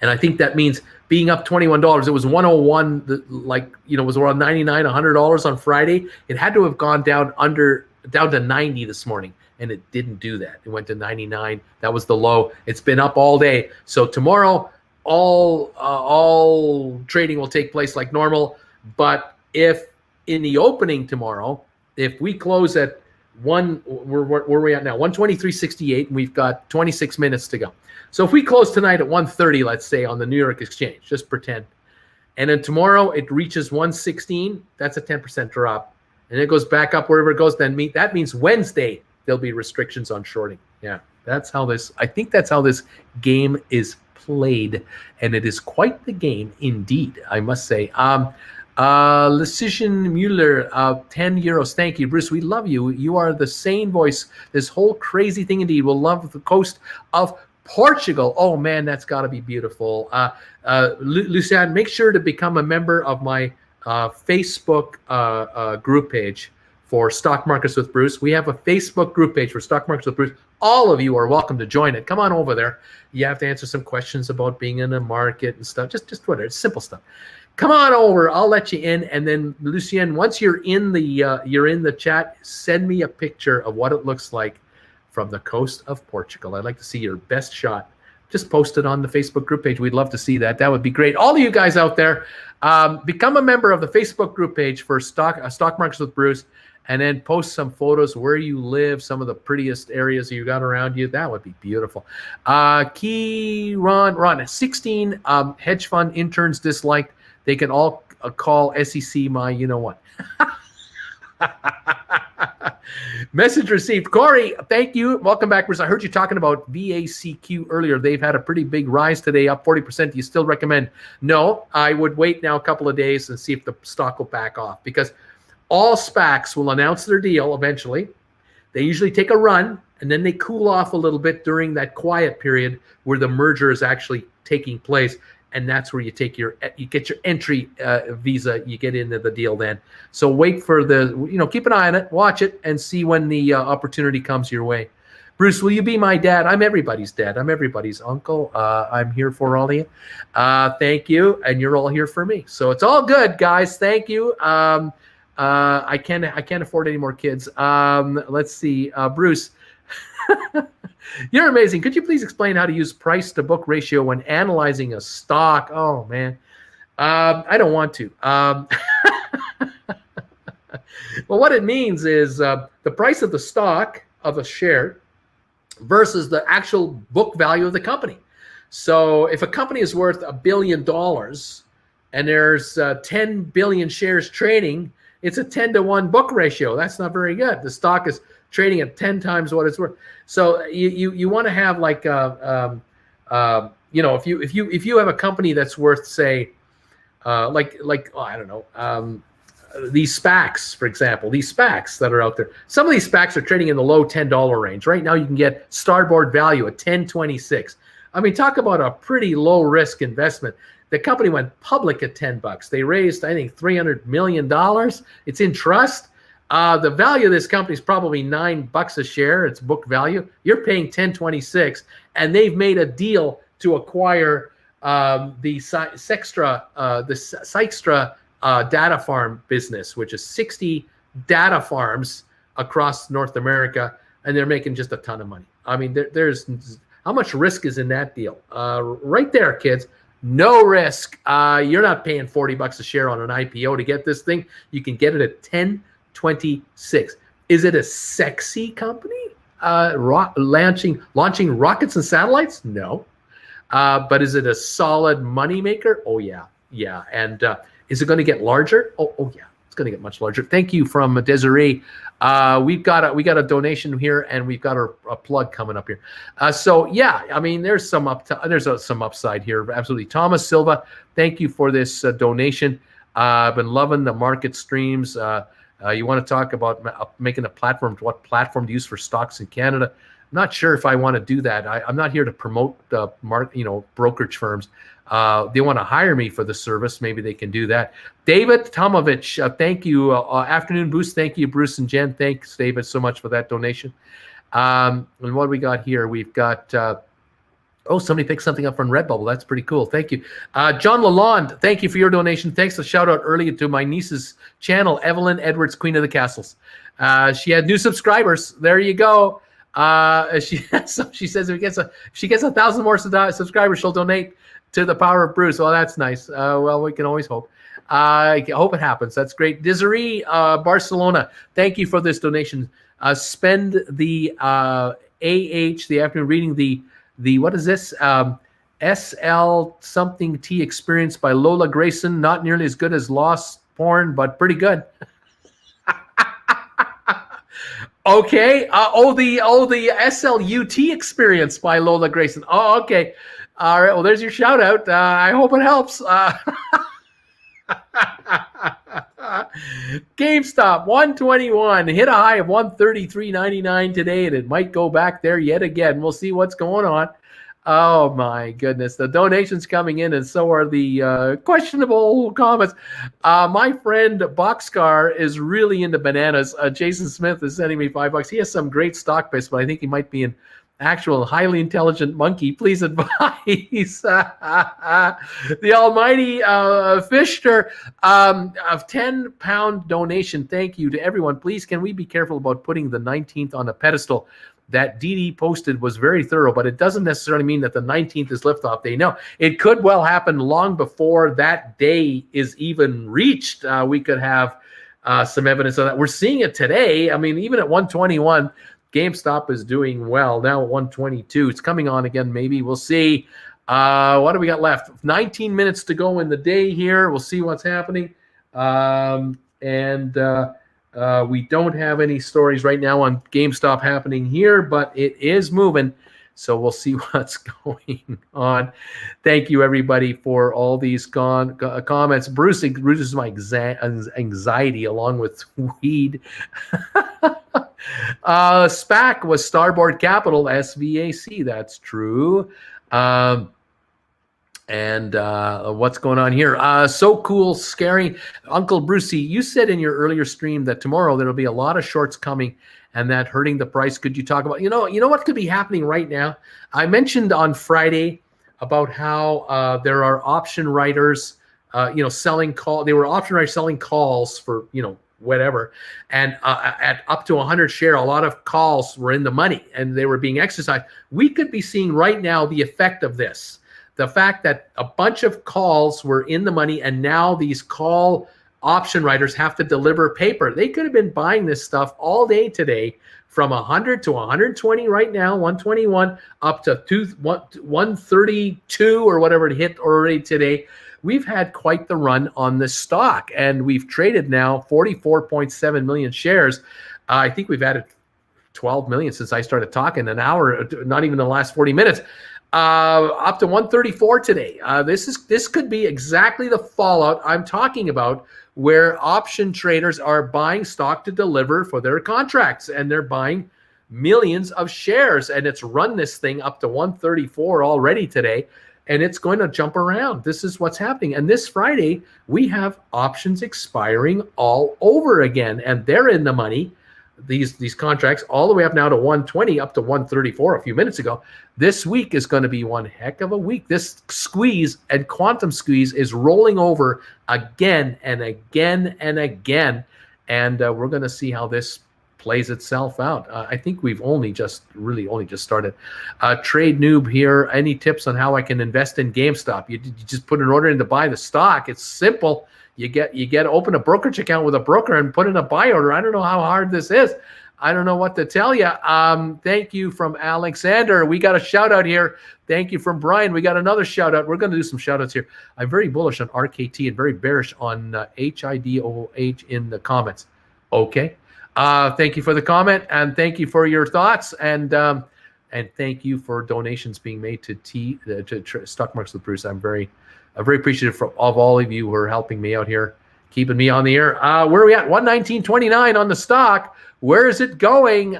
And I think that means being up $21. It was 101, it was around $99, $100 on Friday. It had to have gone down to 90 this morning, and it didn't do that. It went to 99. That was the low. It's been up all day. So tomorrow, all trading will take place like normal. But if in the opening tomorrow, if we close at where are we at now? 123.68, and we've got 26 minutes to go. So if we close tonight at 130, let's say, on the New York Exchange, just pretend, and then tomorrow it reaches 116, that's a 10% drop, and it goes back up wherever it goes, then that means Wednesday there'll be restrictions on shorting. Yeah, I think that's how this game is played, and it is quite the game indeed, I must say. Lecision Mueller, 10 euros. Thank you, Bruce. We love you. You are the sane voice. This whole crazy thing indeed. We'll love the coast of Portugal. Oh man, that's got to be beautiful. Lucian, make sure to become a member of my Facebook group page for Stock Markets with Bruce. We have a Facebook group page for Stock Markets with Bruce. All of you are welcome to join it. Come on over there. You have to answer some questions about being in a market and stuff. Just whatever. It's simple stuff. Come on over. I'll let you in. And then, Lucien, once you're in the chat, send me a picture of what it looks like from the coast of Portugal. I'd like to see your best shot. Just post it on the Facebook group page. We'd love to see that. That would be great. All of you guys out there, become a member of the Facebook group page for Stock Markets with Bruce, and then post some photos where you live, some of the prettiest areas you got around you. That would be beautiful. Ron, 16 hedge fund interns disliked. They can all call SEC my you-know-what. Message received. Corey, thank you. Welcome back, Bruce. I heard you talking about VACQ earlier. They've had a pretty big rise today, up 40%. Do you still recommend? No, I would wait now a couple of days and see if the stock will back off, because all SPACs will announce their deal eventually. They usually take a run, and then they cool off a little bit during that quiet period where the merger is actually taking place. And that's where you get your entry visa. You get into the deal then. So wait for keep an eye on it, watch it, and see when the opportunity comes your way. Bruce, will you be my dad? I'm everybody's dad. I'm everybody's uncle. I'm here for all of you. Thank you, and you're all here for me. So it's all good, guys. Thank you. I can't afford any more kids. Let's see, Bruce. You're amazing. Could you please explain how to use price to book ratio when analyzing a stock? Oh man, I don't want to. Well, what it means is the price of the stock of a share versus the actual book value of the company. So if a company is worth $1 billion and there's 10 billion shares trading, it's a 10-to-1 book ratio. That's not very good. The stock is trading at 10 times what it's worth. So you want to have like if you have a company that's worth, say, I don't know, these SPACs, for example, these SPACs that are out there. Some of these SPACs are trading in the low $10 range. Right now you can get Starboard value at $10.26. I mean, talk about a pretty low risk investment. The company went public at $10. They raised, I think, $300 million. It's in trust. The value of this company is probably $9 a share. It's book value. You're paying $10.26, and they've made a deal to acquire the Sextra data farm business, which is 60 data farms across North America, and they're making just a ton of money. I mean, there's how much risk is in that deal? Right there, kids. No risk. You're not paying $40 a share on an IPO to get this thing. You can get it at $10.26. Is it a sexy company? Launching rockets and satellites? No. But is it a solid money maker? Oh yeah. And is it going to get larger? Oh yeah. It's going to get much larger. Thank you from Desiree. We got a donation here, and we've got a plug coming up here. So yeah, I mean, there's some upside here. Absolutely. Thomas Silva, thank you for this donation. I've been loving the market streams. You want to talk about making a platform? What platform to use for stocks in Canada? not sure if I want to do that. I'm not here to promote brokerage firms. They want to hire me for the service. Maybe they can do that. David Tomovich, thank you. Afternoon boost. Thank you, Bruce and Jen. Thanks, David, so much for that donation. And what do we got here? We've got, somebody picked something up from Redbubble. That's pretty cool. Thank you. John Lalonde, thank you for your donation. Thanks for the shout out earlier to my niece's channel, Evelyn Edwards, Queen of the Castles. She had new subscribers. There you go. She says if she gets 1,000 more subscribers, she'll donate to the Power of Bruce. Well, that's nice. Well, we can always hope. I hope it happens. That's great. Desiree Barcelona, thank you for this donation. Spend the the afternoon reading the what is this? SL something T experience by Lola Grayson. Not nearly as good as Lost Porn, but pretty good. Okay. The SLUT experience by Lola Grayson. Oh, okay. All right. Well, there's your shout out. I hope it helps. GameStop 121 hit a high of 133.99 today, and it might go back there yet again. We'll see what's going on. Oh my goodness, the donations coming in, and so are the questionable comments. My friend Boxcar is really into bananas. Jason Smith is sending me $5. He has some great stock picks, but I think he might be an actual highly intelligent monkey. Please advise. The almighty Fisher of £10 donation. Thank you to everyone. Please, can we be careful about putting the 19th on a pedestal? That DD posted was very thorough, but it doesn't necessarily mean that the 19th is liftoff day. No, it could well happen long before that day is even reached. We could have some evidence of that. We're seeing it today. I mean, even at 121, GameStop is doing well. Now at 122, it's coming on again. Maybe we'll see. What do we got left? 19 minutes to go in the day here. We'll see what's happening. We don't have any stories right now on GameStop happening here, but it is moving. So we'll see what's going on. Thank you, everybody, for all these comments. Bruce reduces my anxiety along with weed. SPAC was Starboard Capital, SVAC. That's true. And what's going on here? So cool, scary. Uncle Brucey, you said in your earlier stream that tomorrow there'll be a lot of shorts coming and that hurting the price. Could you talk about, you know what could be happening right now? I mentioned on Friday about how there are option writers, selling call. They were option writers selling calls for, whatever. And at up to 100 share, a lot of calls were in the money and they were being exercised. We could be seeing right now the effect of this. The fact that a bunch of calls were in the money and now these call option writers have to deliver paper. They could have been buying this stuff all day today from 100 to 120 right now, 121 up to 132 or whatever it hit already today. We've had quite the run on this stock and we've traded now 44.7 million shares. I think we've added 12 million since I started talking, an hour, not even the last 40 minutes. Up to 134 today. This could be exactly the fallout I'm talking about, where option traders are buying stock to deliver for their contracts, and they're buying millions of shares, and it's run this thing up to 134 already today, and it's going to jump around. This is what's happening. And this Friday, we have options expiring all over again, and they're in the money. These contracts all the way up now to 120, up to 134 a few minutes ago. This week is going to be one heck of a week. This squeeze and quantum squeeze is rolling over again and again and again. And we're going to see how this plays itself out. I think we've only just started. Trade noob here. Any tips on how I can invest in GameStop? You just put an order in to buy the stock. It's simple. You get open a brokerage account with a broker and put in a buy order. I don't know how hard this is. I don't know what to tell you. Thank you from Alexander. We got a shout out here. Thank you from Brian. We got another shout out. We're going to do some shout outs here. I'm very bullish on RKT and very bearish on HIDOH in the comments. Okay. Thank you for the comment and thank you for your thoughts and thank you for donations being made to Stock Markets with Bruce. I'm very appreciative of all of you who are helping me out here, keeping me on the air. Where are we at? 119.29 on the stock. Where is it going?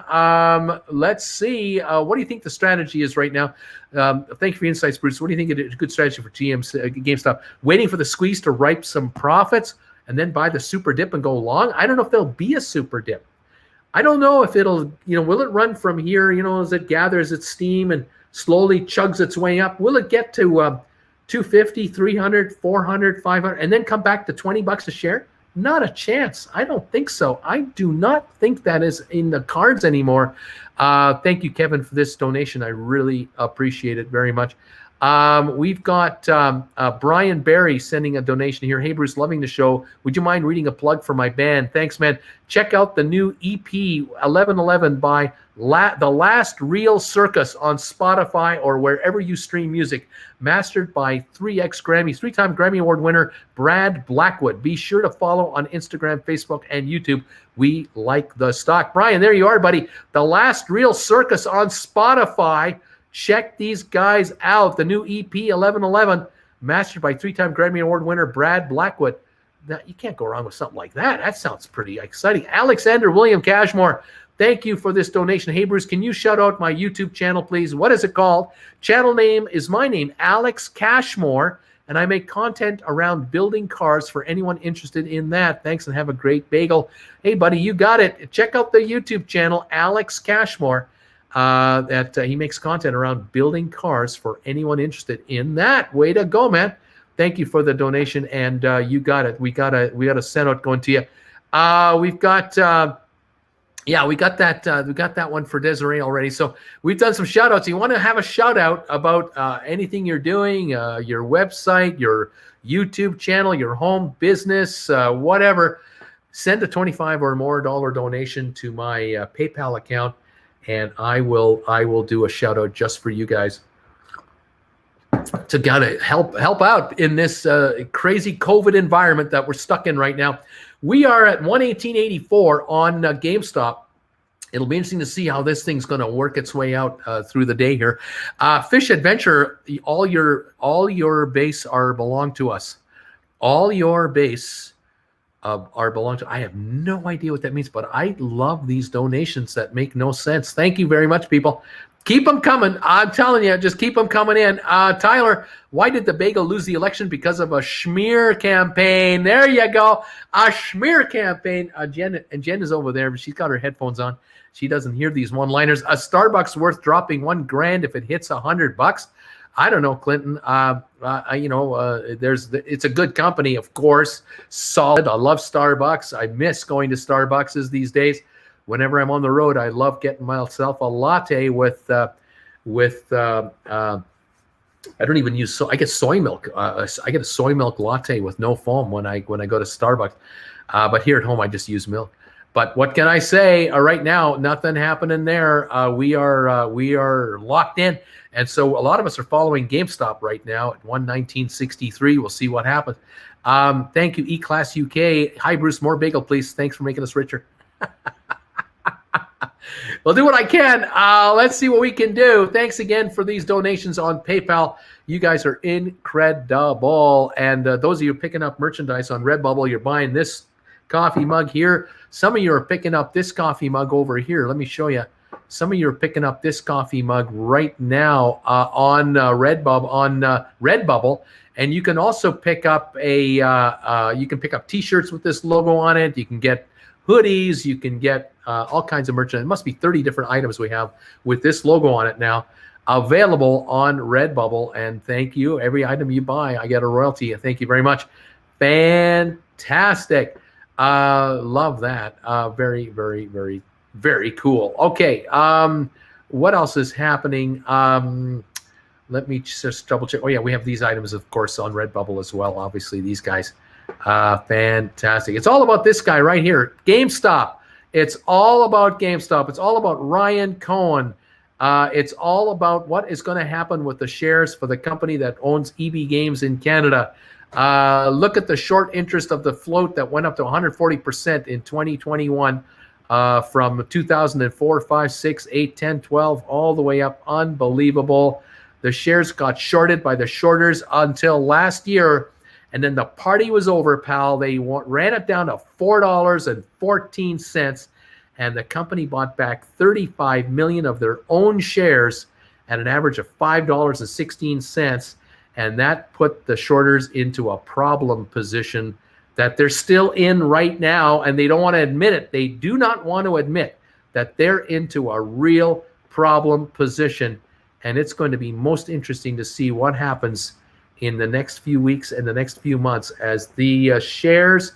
Let's see. What do you think the strategy is right now? Thank you for your insights, Bruce. What do you think is a good strategy for GameStop? Waiting for the squeeze to ripe some profits and then buy the super dip and go long? I don't know if there'll be a super dip. I don't know if it'll, will it run from here, as it gathers its steam and slowly chugs its way up? Will it get to 250, 300, 400, 500, and then come back to $20 a share? Not a chance. I don't think so. I do not think that is in the cards anymore. Thank you, Kevin, for this donation. I really appreciate it very much. We've got Brian Barry sending a donation here. Hey, Bruce, loving the show. Would you mind reading a plug for my band? Thanks, man. Check out the new EP 1111 by The Last Real Circus on Spotify or wherever you stream music. Mastered by 3-time Grammy Award winner Brad Blackwood. Be sure to follow on Instagram, Facebook, and YouTube. We like the stock. Brian, there you are, buddy. The Last Real Circus on Spotify. Check these guys out. The new EP 1111, mastered by 3-time Grammy Award winner Brad Blackwood. Now, you can't go wrong with something like that. That sounds pretty exciting. Alexander William Cashmore, thank you for this donation. Hey, Bruce, can you shout out my YouTube channel, please? What is it called? Channel name is my name, Alex Cashmore, and I make content around building cars for anyone interested in that. Thanks, and have a great bagel. Hey, buddy, you got it. Check out the YouTube channel, Alex Cashmore. He makes content around building cars for anyone interested in that. Way to go, man. Thank you for the donation, and you got it. We got a send out going to you. We got that one for Desiree already. So we've done some shout outs. You want to have a shout out about anything you're doing, your website, your YouTube channel, your home business, whatever, send a $25 or more donation to my PayPal account. And I will do a shout out just for you guys to gotta help out in this crazy COVID environment that we're stuck in right now. We are at 118.84 on GameStop. It'll be interesting to see how this thing's going to work its way out through the day here. Fish Adventure, all your base belong to us. All your base belong to. I have no idea what that means, but I love these donations that make no sense. Thank you very much, people. Keep them coming. I'm telling you, just keep them coming in. Tyler, why did the bagel lose the election? Because of a schmear campaign. There you go. A schmear campaign. Jen is over there, but she's got her headphones on. She doesn't hear these one-liners. A Starbucks worth dropping $1,000 if it hits $100. I don't know, Clinton. It's a good company, of course. Solid. I love Starbucks. I miss going to Starbucks these days. Whenever I'm on the road, I love getting myself a latte with I don't even use I get soy milk. I get a soy milk latte with no foam when I go to Starbucks. But here at home, I just use milk. But what can I say? Right now, nothing happening there. We are locked in. And so a lot of us are following GameStop right now at 119.63. We'll see what happens. Thank you, E-Class UK. Hi, Bruce. More bagel, please. Thanks for making us richer. We'll do what I can. Let's see what we can do. Thanks again for these donations on PayPal. You guys are incredible. And those of you picking up merchandise on Redbubble, you're buying this coffee mug here. Some of you are picking up this coffee mug over here. Let me show you. Some of you are picking up this coffee mug right now on Redbubble, and you can also pick up T-shirts with this logo on it. You can get hoodies. You can get all kinds of merchandise. It must be 30 different items we have with this logo on it now, available on Redbubble. And thank you. Every item you buy, I get a royalty. Thank you very much. Fantastic. Love that. Very, very, very, very cool. Okay. What else is happening? Let me just double check. Oh yeah, we have these items, of course, on Redbubble as well. Obviously, these guys. Fantastic. It's all about this guy right here, GameStop. It's all about GameStop. It's all about Ryan Cohen. It's all about what is going to happen with the shares for the company that owns EB Games in Canada. Look at the short interest of the float that went up to 140% in 2021 from 2004, 5, 6, 8, 10, 12, all the way up. Unbelievable. The shares got shorted by the shorters until last year. And then the party was over, pal. They ran it down to $4.14, and the company bought back 35 million of their own shares at an average of $5.16, and that put the shorters into a problem position that they're still in right now, and they don't want to admit it. They do not want to admit that they're into a real problem position, and it's going to be most interesting to see what happens in the next few weeks and the next few months as the shares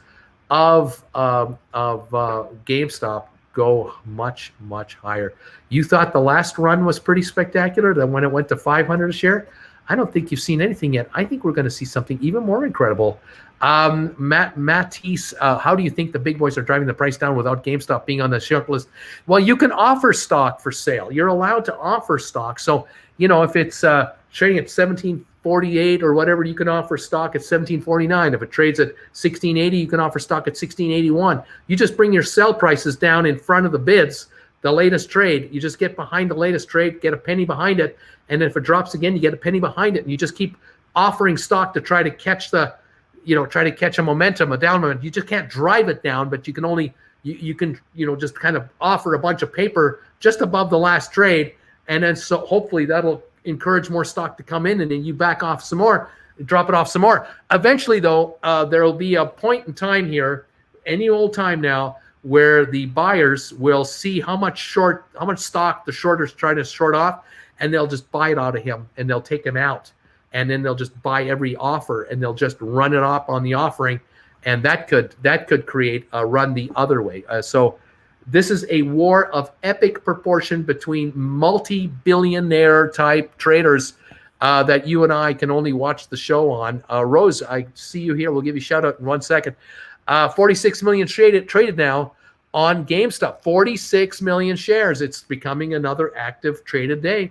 of GameStop go much, much higher. You thought the last run was pretty spectacular, that when it went to 500 a share? I don't think you've seen anything yet. I think we're going to see something even more incredible. Matisse, how do you think the big boys are driving the price down without GameStop being on the short list? Well, you can offer stock for sale. You're allowed to offer stock. So, if it's trading at 1748 or whatever, you can offer stock at 1749. If it trades at 1680, you can offer stock at 1681. You just bring your sell prices down in front of the bids, the latest trade. You just get behind the latest trade, get a penny behind it, and then if it drops again, you get a penny behind it, and you just keep offering stock to try to catch a momentum, a down momentum. You just can't drive it down, but you can only, you can just kind of offer a bunch of paper just above the last trade, and then so hopefully that'll encourage more stock to come in, and then you back off some more, drop it off some more. Eventually, though, there will be a point in time here, any old time now, where the buyers will see how much stock the shorters try to short off, and they'll just buy it out of him, and they'll take him out, and then they'll just buy every offer, and they'll just run it up on the offering, and that could create a run the other way. So this is a war of epic proportion between multi-billionaire type traders that you and I can only watch the show on. Rose, I see you here. We'll give you a shout out in 1 second. 46 million traded now on GameStop. 46 million shares. It's becoming another active traded day.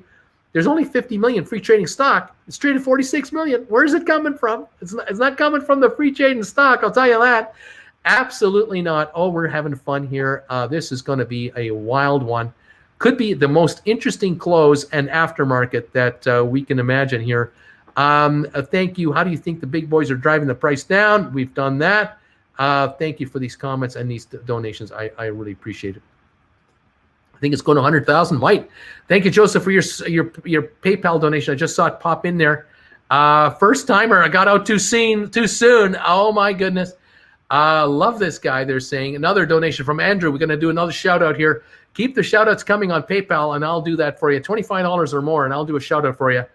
There's only 50 million free trading stock. It's traded 46 million. Where's it coming from? It's not coming from the free trading stock, I'll tell you that. Absolutely not. Oh, we're having fun here. This is going to be a wild one. Could be the most interesting close and aftermarket that we can imagine here. Thank you. How do you think the big boys are driving the price down? We've done that. Thank you for these comments and these donations. I really appreciate it. I think it's going to 100,000. White. Thank you, Joseph, for your PayPal donation. I just saw it pop in there. First timer. I got out too soon. Oh my goodness. Love this guy. They're saying another donation from Andrew. We're going to do another shout out here. Keep the shout outs coming on PayPal, and I'll do that for you. $25 or more, and I'll do a shout out for you.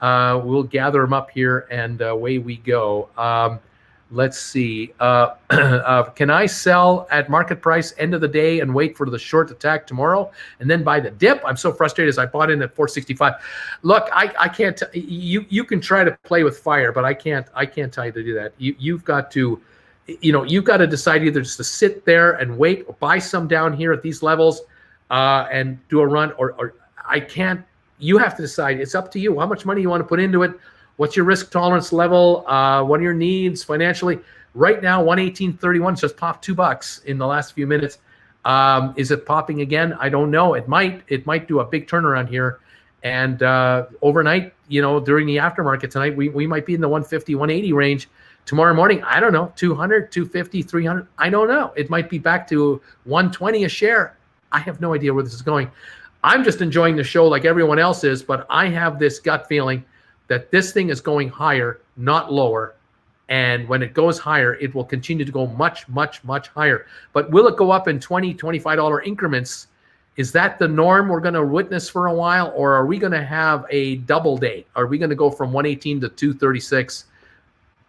We'll gather them up here, and away we go. Let's see. Can I sell at market price end of the day and wait for the short attack tomorrow and then buy the dip? I'm so frustrated as I bought in at 465. Look, I can't. You can try to play with fire, but I can't tell you to do that. You've got to. You've got to decide either just to sit there and wait or buy some down here at these levels and do a run, or I can't. You have to decide. It's up to you. How much money you want to put into it? What's your risk tolerance level? What are your needs financially? Right now, 118.31 just popped $2 in the last few minutes. Is it popping again? I don't know. It might do a big turnaround here. And overnight, during the aftermarket tonight, we might be in the 150, 180 range. Tomorrow morning, I don't know, 200, 250, 300. I don't know. It might be back to 120 a share. I have no idea where this is going. I'm just enjoying the show like everyone else is, but I have this gut feeling that this thing is going higher, not lower. And when it goes higher, it will continue to go much, much, much higher. But will it go up in $20, $25 increments? Is that the norm we're going to witness for a while? Or are we going to have a double day? Are we going to go from 118 to 236?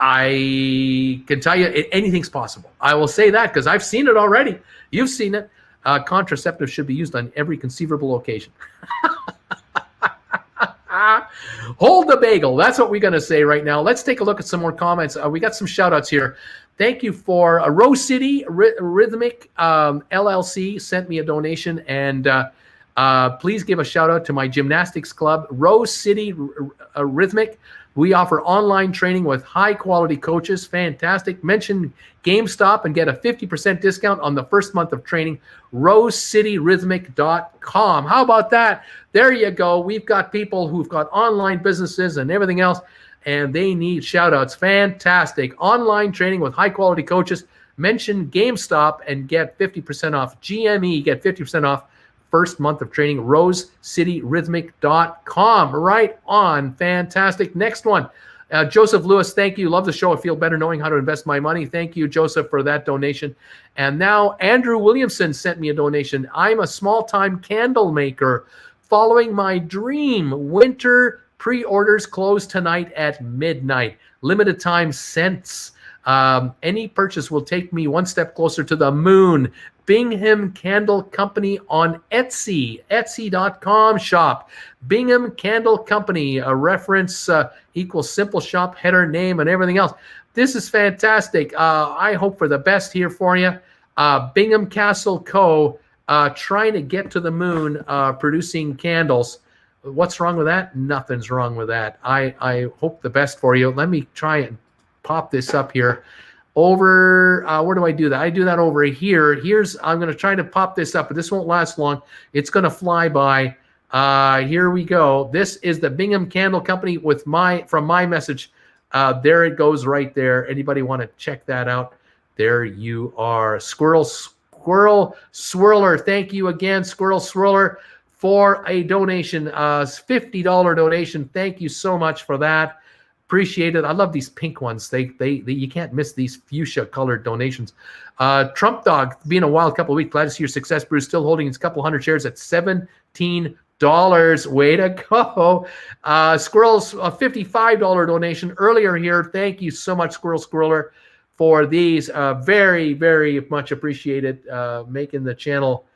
I can tell you anything's possible. I will say that because I've seen it already. You've seen it. Contraceptives should be used on every conceivable occasion. Hold the bagel. That's what we're going to say right now. Let's take a look at some more comments. We got some shout outs here. Thank you for Rose City Rhythmic LLC sent me a donation. And please give a shout out to my gymnastics club, Rose City Rhythmic. We offer online training with high-quality coaches. Fantastic. Mention GameStop and get a 50% discount on the first month of training. RoseCityRhythmic.com. How about that? There you go. We've got people who've got online businesses and everything else, and they need shout-outs. Fantastic. Online training with high-quality coaches. Mention GameStop and get 50% off. GME, get 50% off first month of training. RoseCityRhythmic.com. Right on. Fantastic. Next one. Joseph Lewis, thank you. Love the show. I feel better knowing how to invest my money. Thank you, Joseph, for that donation. And now Andrew Williamson sent me a donation. I'm a small-time candle maker following my dream. Winter pre-orders close tonight at midnight. Limited time cents. Any purchase will take me one step closer to the moon. Bingham Candle Company on Etsy, etsy.com shop. Bingham Candle Company, a reference equals simple shop, header, name, and everything else. This is fantastic. I hope for the best here for you. Bingham Castle Co. Trying to get to the moon, producing candles. What's wrong with that? Nothing's wrong with that. I hope the best for you. Let me try and pop this up here. Over, where do I do that? I do that over here. I'm going to try to pop this up, but this won't last long. It's going to fly by. Here we go. This is the Bingham Candle Company from my message. There it goes right there. Anybody want to check that out? There you are. Squirrel Swirler. Thank you again, Squirrel Swirler, for a donation, $50 donation. Thank you so much for that. Appreciate it. I love these pink ones. They you can't miss these fuchsia colored donations. Trump Dog, being a wild couple of weeks. Glad to see your success, Bruce. Still holding his couple hundred shares at $17. Way to go. Squirrels, a $55 donation earlier here. Thank you so much, Squirreler, for these. Very, very much appreciated. Making the channel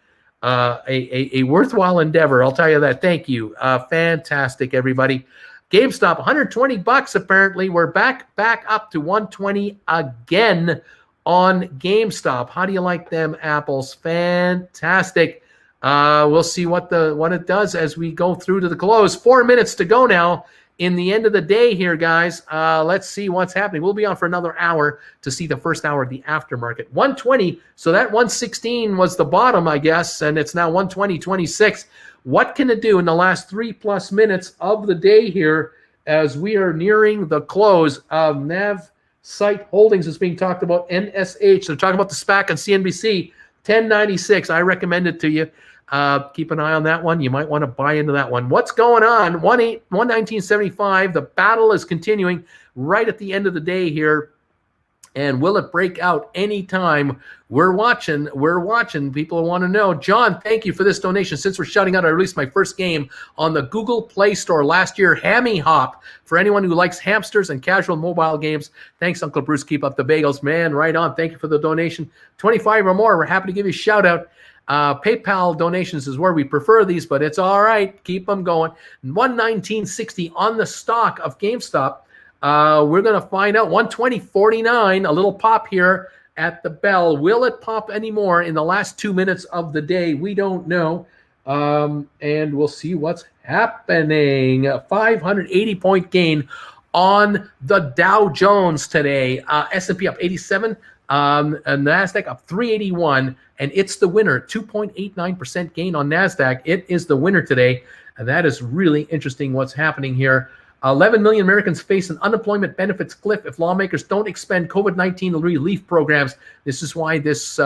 a worthwhile endeavor. I'll tell you that. Thank you. Fantastic, everybody. GameStop, $120 apparently. We're back up to 120 again on GameStop. How do you like them apples? Fantastic. We'll see what it does as we go through to the close. 4 minutes to go now in the end of the day here, guys. Let's see what's happening. We'll be on for another hour to see the first hour of the aftermarket. 120, so that 116 was the bottom, I guess, and it's now 120.26. What can it do in the last 3+ minutes of the day here as we are nearing the close of Nav Site Holdings is being talked about, NSH. They're talking about the SPAC on CNBC, 1096. I recommend it to you. Keep an eye on that one. You might want to buy into that one. What's going on? 119.75. The battle is continuing right at the end of the day here. And will it break out anytime? We're watching. People want to know. John, thank you for this donation. Since we're shouting out, I released my first game on the Google Play Store last year, Hammy Hop, for anyone who likes hamsters and casual mobile games. Thanks, Uncle Bruce. Keep up the bagels, man. Right on. Thank you for the donation. 25 or more. We're happy to give you a shout out. PayPal donations is where we prefer these, but it's all right. Keep them going. 119.60 on the stock of GameStop. We're going to find out. 120.49, a little pop here at the bell. Will it pop anymore in the last 2 minutes of the day? We don't know. And we'll see what's happening. A 580-point gain on the Dow Jones today. S&P up 87, and NASDAQ up 381, and it's the winner. 2.89% gain on NASDAQ. It is the winner today, and that is really interesting what's happening here. 11 million Americans face an unemployment benefits cliff if lawmakers don't expend COVID-19 relief programs. This is why this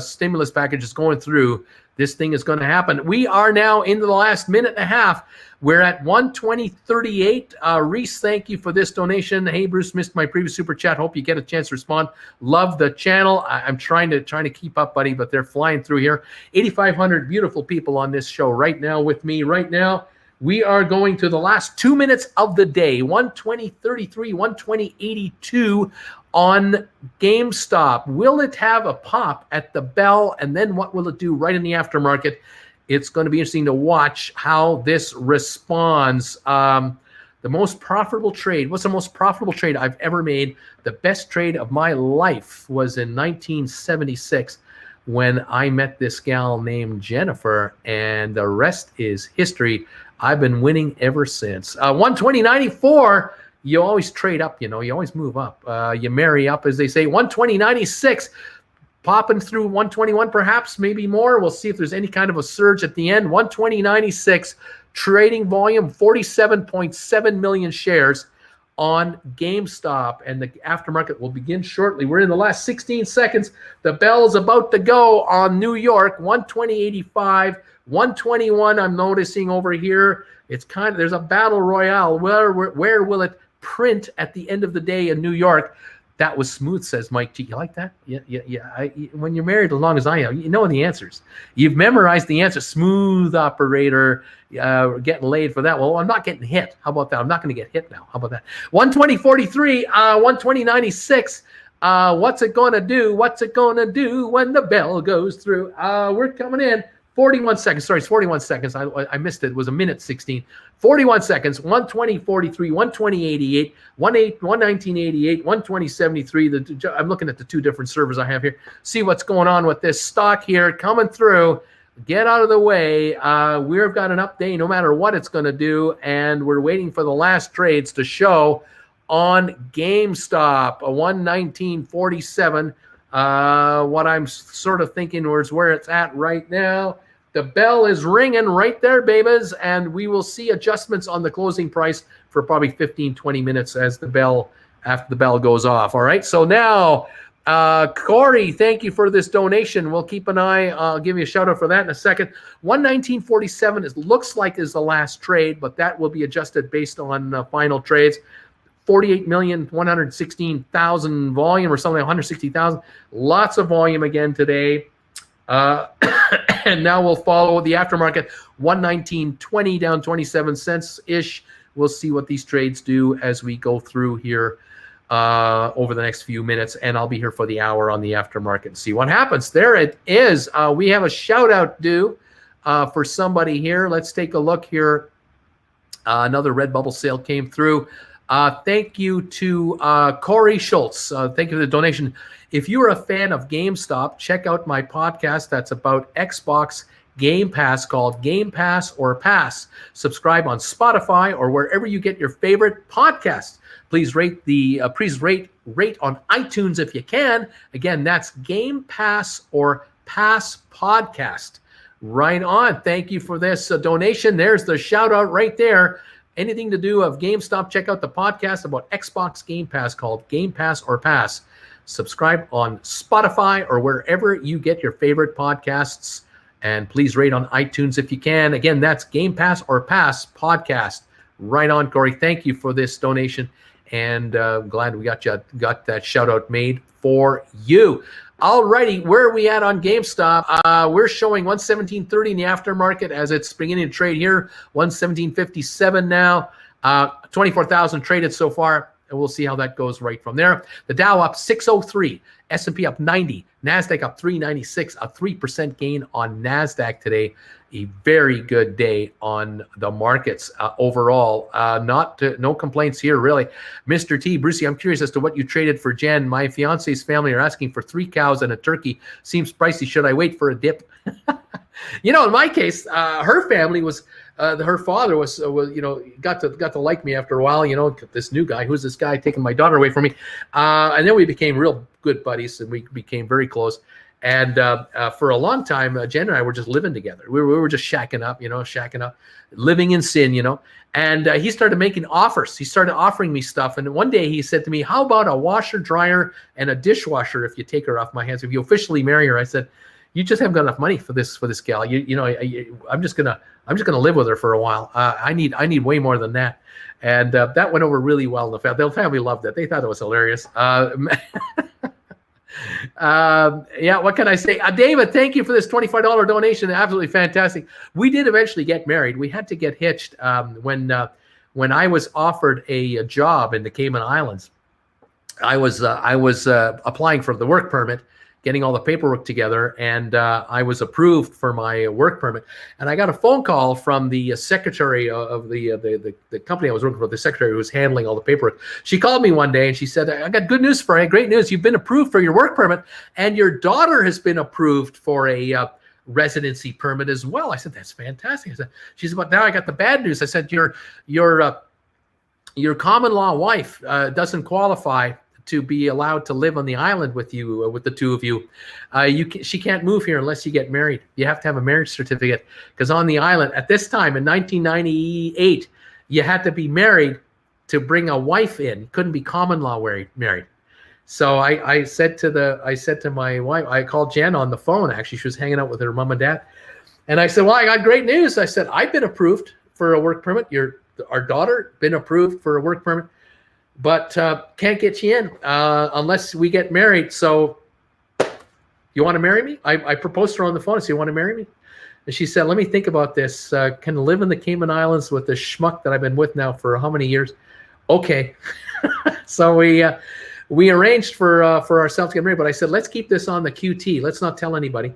stimulus package is going through. This thing is going to happen. We are now into the last minute and a half. We're at 120.38. Reese, thank you for this donation. Hey, Bruce, missed my previous super chat. Hope you get a chance to respond. Love the channel. I'm trying to keep up, buddy, but they're flying through here. 8,500 beautiful people on this show right now with me right now. We are going to the last 2 minutes of the day, 120.33, 120.82 on GameStop. Will it have a pop at the bell? And then what will it do right in the aftermarket? It's going to be interesting to watch how this responds. The most profitable trade. What's the most profitable trade I've ever made? The best trade of my life was in 1976 when I met this gal named Jennifer, and the rest is history. I've been winning ever since. 120.94, you always trade up, you always move up. You marry up, as they say. 120.96, popping through 121 perhaps, maybe more. We'll see if there's any kind of a surge at the end. 120.96, trading volume, 47.7 million shares on GameStop, and the aftermarket will begin shortly. We're in the last 16 seconds. The bell's about to go on New York, 120.85, 121. I'm noticing over here. It's kind of, there's a battle royale. Where will it print at the end of the day in New York? That was smooth, says Mike G. You like that? Yeah. When you're married as long as I am, you know the answers. You've memorized the answer. Smooth operator, getting laid for that. Well, I'm not getting hit. How about that? I'm not going to get hit now. How about that? 120.43, 120.96. What's it going to do? What's it going to do when the bell goes through? We're coming in. 41 seconds. Sorry, it's 41 seconds. I missed it. It was a minute 16. 41 seconds. 120.43, 120.88, 119.88, 120.73. I'm looking at the two different servers I have here. See what's going on with this stock here coming through. Get out of the way. We've got an update no matter what it's going to do, and we're waiting for the last trades to show on GameStop. A 119.47. What I'm sort of thinking is where it's at right now. The bell is ringing right there, babies, and we will see adjustments on the closing price for probably 15, 20 minutes after the bell goes off. All right, so now, Corey, thank you for this donation. We'll keep an eye. I'll give you a shout out for that in a second. 119.47 looks like is the last trade, but that will be adjusted based on final trades. 48,116,000 volume or something, 160,000. Lots of volume again today. And now we'll follow the aftermarket, 119.20 down 27 cents ish. We'll see what these trades do as we go through here over the next few minutes, and I'll be here for the hour on the aftermarket and see what happens. There it is. We have a shout out due for somebody here. Let's take a look here. Another Redbubble sale came through. Thank you to Corey Schultz. Thank you for the donation. If you're a fan of GameStop, check out my podcast that's about Xbox Game Pass called Game Pass or Pass. Subscribe on Spotify or wherever you get your favorite podcasts. Please rate rate on iTunes if you can. Again, that's Game Pass or Pass podcast. Right on. Thank you for this donation. There's the shout out right there. Anything to do of GameStop, check out the podcast about Xbox Game Pass called Game Pass or Pass. Subscribe on Spotify or wherever you get your favorite podcasts. And please rate on iTunes if you can. Again, that's Game Pass or Pass podcast. Right on, Corey. Thank you for this donation. And glad we got that shout out made for you. Alrighty, where are we at on GameStop? We're showing 117.30 in the aftermarket as it's beginning to trade here. 117.57 now. 24,000 traded so far, and we'll see how that goes right from there. The Dow up 603, S&P up 90, NASDAQ up 396, a 3% gain on NASDAQ today. A very good day on the markets overall. No complaints here, really. Mr. T, Brucey, I'm curious as to what you traded for Jen. My fiance's family are asking for 3 cows and a turkey. Seems pricey. Should I wait for a dip? In my case, her family was, her father was got to like me after a while. This new guy, who's this guy taking my daughter away from me, and then we became real good buddies, and we became very close. And for a long time, Jen and I were just living together. We were just shacking up, living in sin, And he started making offers. He started offering me stuff. And one day he said to me, "How about a washer, dryer, and a dishwasher if you take her off my hands? If you officially marry her?" I said, "You just haven't got enough money for this gal. I'm just gonna live with her for a while. I need way more than that." And that went over really well in the family. The family loved it. They thought it was hilarious. What can I say? David, thank you for this $25 donation. Absolutely fantastic. We did eventually get married. We had to get hitched when I was offered a job in the Cayman Islands. I was applying for the work permit, getting all the paperwork together, and I was approved for my work permit. And I got a phone call from the secretary of the company I was working for, the secretary who was handling all the paperwork. She called me one day and she said, "I got good news for you, great news. You've been approved for your work permit, and your daughter has been approved for a residency permit as well." I said, "That's fantastic." She said, "But now I got the bad news." I said, your common law wife doesn't qualify to be allowed to live on the island with you, with the two of you. She can't move here unless you get married. You have to have a marriage certificate, because on the island at this time in 1998, you had to be married to bring a wife in. Couldn't be common law married. So I said to my wife, I called Jen on the phone. Actually, she was hanging out with her mom and dad, and I said, well, I got great news. I said, I've been approved for a work permit. Our daughter been approved for a work permit, but can't get you in unless we get married. So you want to marry me? I proposed to her on the phone. I said, you want to marry me? And she said, let me think about this. Can live in the Cayman Islands with this schmuck that I've been with now for how many years? Okay. So we arranged for ourselves to get married, but I said, let's keep this on the QT. Let's not tell anybody,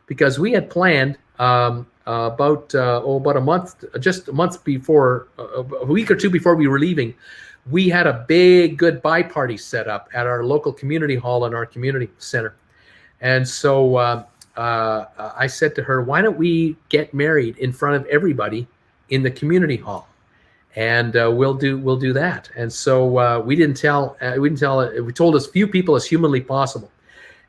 because we had planned about a month, just a month before, a week or two before we were leaving, we had a big goodbye party set up at our local community hall in our community center. And so I said to her, why don't we get married in front of everybody in the community hall? And we'll do that. And so we didn't tell. We told as few people as humanly possible.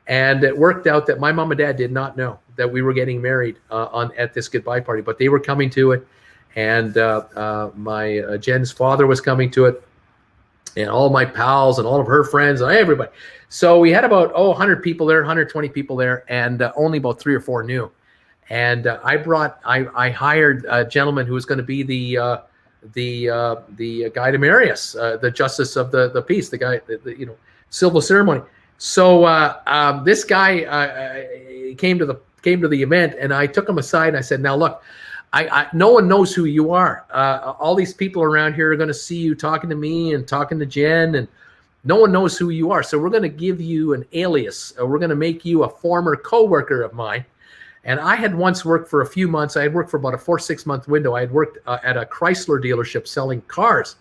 And it worked out that my mom and dad did not know that we were getting married at this goodbye party, but they were coming to it, and my Jen's father was coming to it, and all my pals and all of her friends and everybody. So we had about 100 people there, 120 people there, and only about 3 or 4 knew. And I hired a gentleman who was going to be the guy to marry us, the justice of the peace, the guy, the civil ceremony. So this guy came to the event, and I took him aside and I said, now look, no one knows who you are. All these people around here are going to see you talking to me and talking to Jen, and no one knows who you are. So we're going to give you an alias. We're going to make you a former coworker of mine. And I had once worked for a few months. I had worked for about a 4-6 month window. I had worked at a Chrysler dealership selling cars,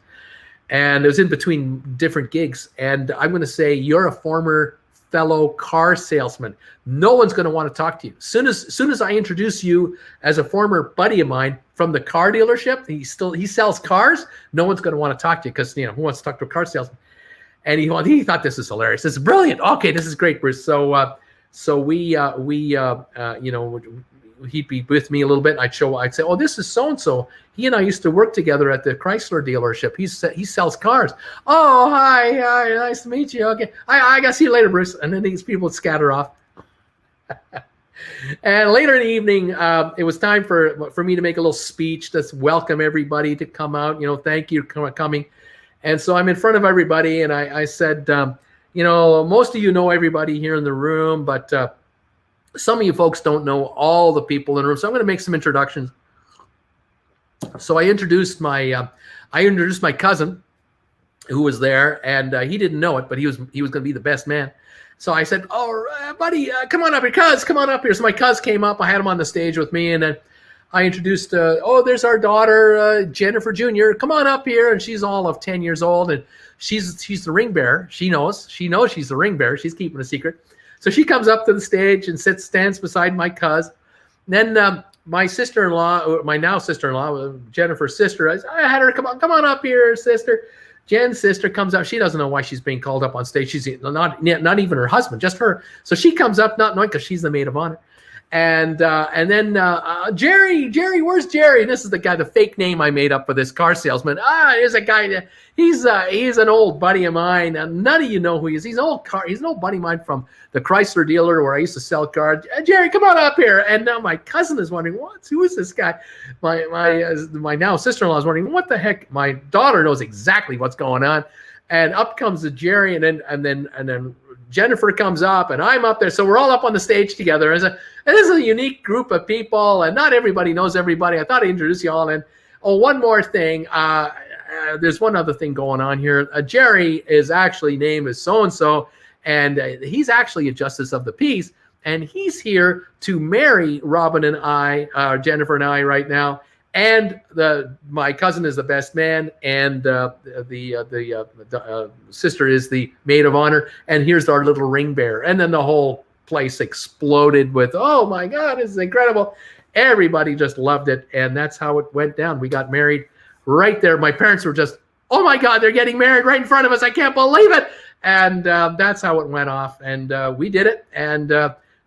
and it was in between different gigs. And I'm going to say, you're a former fellow car salesman. No one's going to want to talk to you. Soon as I introduce you as a former buddy of mine from the car dealership, he sells cars. No one's going to want to talk to you, because who wants to talk to a car salesman? And he thought this is hilarious. This is brilliant. Okay, this is great, Bruce. So we he'd be with me a little bit. I'd say, oh, this is so-and-so. He and I used to work together at the Chrysler dealership. He sells cars. Oh, hi, nice to meet you. Okay, I got to see you later, Bruce. And then these people would scatter off. And later in the evening, it was time for me to make a little speech to welcome everybody to come out. Thank you for coming. And so I'm in front of everybody, and I said, most of you know everybody here in the room, but some of you folks don't know all the people in the room. So I'm going to make some introductions. So I introduced my cousin, who was there, and he didn't know it, but he was going to be the best man. So I said, "Oh, buddy, come on up here, cuz, come on up here." So my cuz came up. I had him on the stage with me, and then I introduced, there's our daughter, Jennifer Jr. Come on up here, and she's all of 10 years old, and she's the ring bearer. She knows she's the ring bearer. She's keeping a secret. So she comes up to the stage and stands beside my cuz. Then my sister-in-law, my now sister-in-law, Jennifer's sister, I had her come on up here, sister. Jen's sister comes up. She doesn't know why she's being called up on stage. She's not even her husband, just her. So she comes up, not knowing, because she's the maid of honor. And then Jerry, where's Jerry? And this is the guy, the fake name I made up for this car salesman. Here's a guy. He's an old buddy of mine. None of you know who he is. He's an old buddy of mine from the Chrysler dealer where I used to sell cars. Jerry, come on up here. And now my cousin is wondering, who is this guy? My now sister-in-law is wondering, what the heck? My daughter knows exactly what's going on. And up comes the Jerry, and then Jennifer comes up, and I'm up there. So we're all up on the stage together. And this is a unique group of people, and not everybody knows everybody. I thought I'd introduce you all. And one more thing. There's one other thing going on here. Jerry is actually named as so-and-so, and he's actually a justice of the peace, and he's here to marry Robin and I, Jennifer and I, right now. And my cousin is the best man, and the sister is the maid of honor. And here's our little ring bearer. And then the whole place exploded with, oh my God, this is incredible. Everybody just loved it, and that's how it went down. We got married right there. My parents were just, oh my God, they're getting married right in front of us. I can't believe it. And that's how it went off. And we did it. And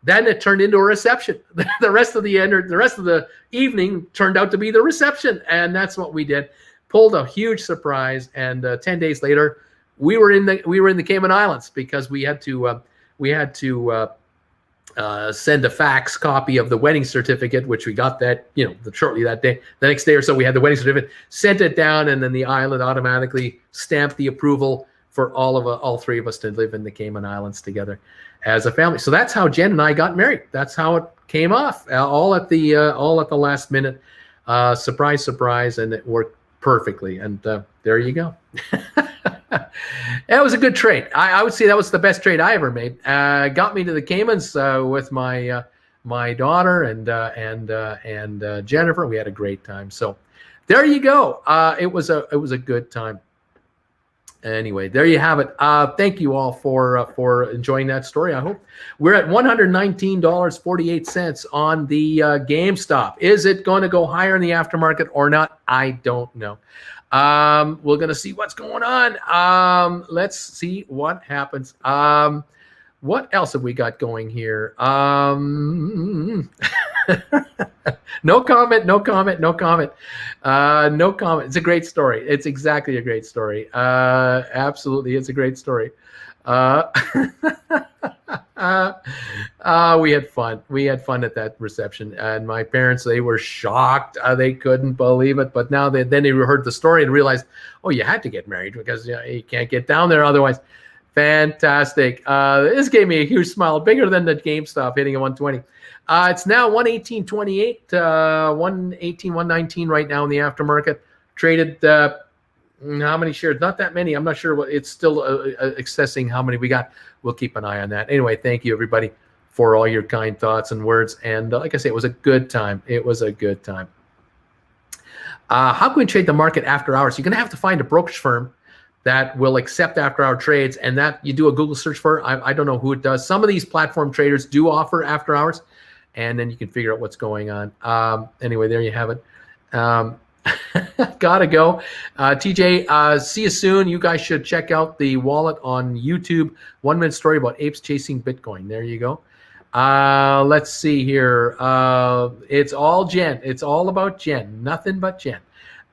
then it turned into a reception. The rest of the evening turned out to be the reception, and that's what we did. pulled a huge surprise, and 10 days later, we were in the Cayman Islands because we had to send a fax copy of the wedding certificate, which we got that, shortly that day. The next day or so, we had the wedding certificate, sent it down, and then the island automatically stamped the approval for all three of us to live in the Cayman Islands together as a family. So that's how Jen and I got married. That's how it came off, all at the last minute. Surprise, surprise, and it worked perfectly. And there you go. It was a good trade. I would say that was the best trade I ever made. Got me to the Caymans with my daughter and Jennifer. We had a great time. So there you go. It was a good time. Anyway, there you have it. Thank you all for enjoying that story. I hope we're at $119.48 on the GameStop. Is it going to go higher in the aftermarket or not? I don't know. We're going to see what's going on. Let's see what happens. What else have we got going here? No comment. No comment. It's a great story. It's exactly a great story. Absolutely. It's a great story. We had fun. We had fun at that reception, and my parents, they were shocked. They couldn't believe it. But now then they heard the story and realized, oh, you had to get married because you can't get down there otherwise. Fantastic. This gave me a huge smile, bigger than the GameStop hitting a 120. It's now 118.28, 119 right now in the aftermarket. Traded how many shares? Not that many. I'm not sure what it's still accessing how many we got. We'll keep an eye on that. Anyway, thank you everybody for all your kind thoughts and words. And like I say, it was a good time. It was a good time. How can we trade the market after hours? You're going to have to find a brokerage firm that will accept after-hour trades, and that you do a Google search for. I don't know who it does. Some of these platform traders do offer after hours, and then you can figure out what's going on. Anyway, there you have it. Gotta go. TJ, see you soon. You guys should check out the wallet on YouTube. 1 minute story about apes chasing Bitcoin. There you go. Let's see here. It's all Jen. It's all about Jen. Nothing but Jen.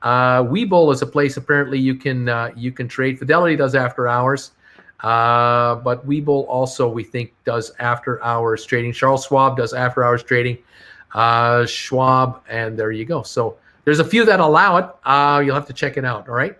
Webull is a place apparently you can trade. Fidelity does after hours, but Webull also we think does after hours trading. Charles Schwab does after hours trading. Schwab, and there you go. So there's a few that allow it. You'll have to check it out. All right.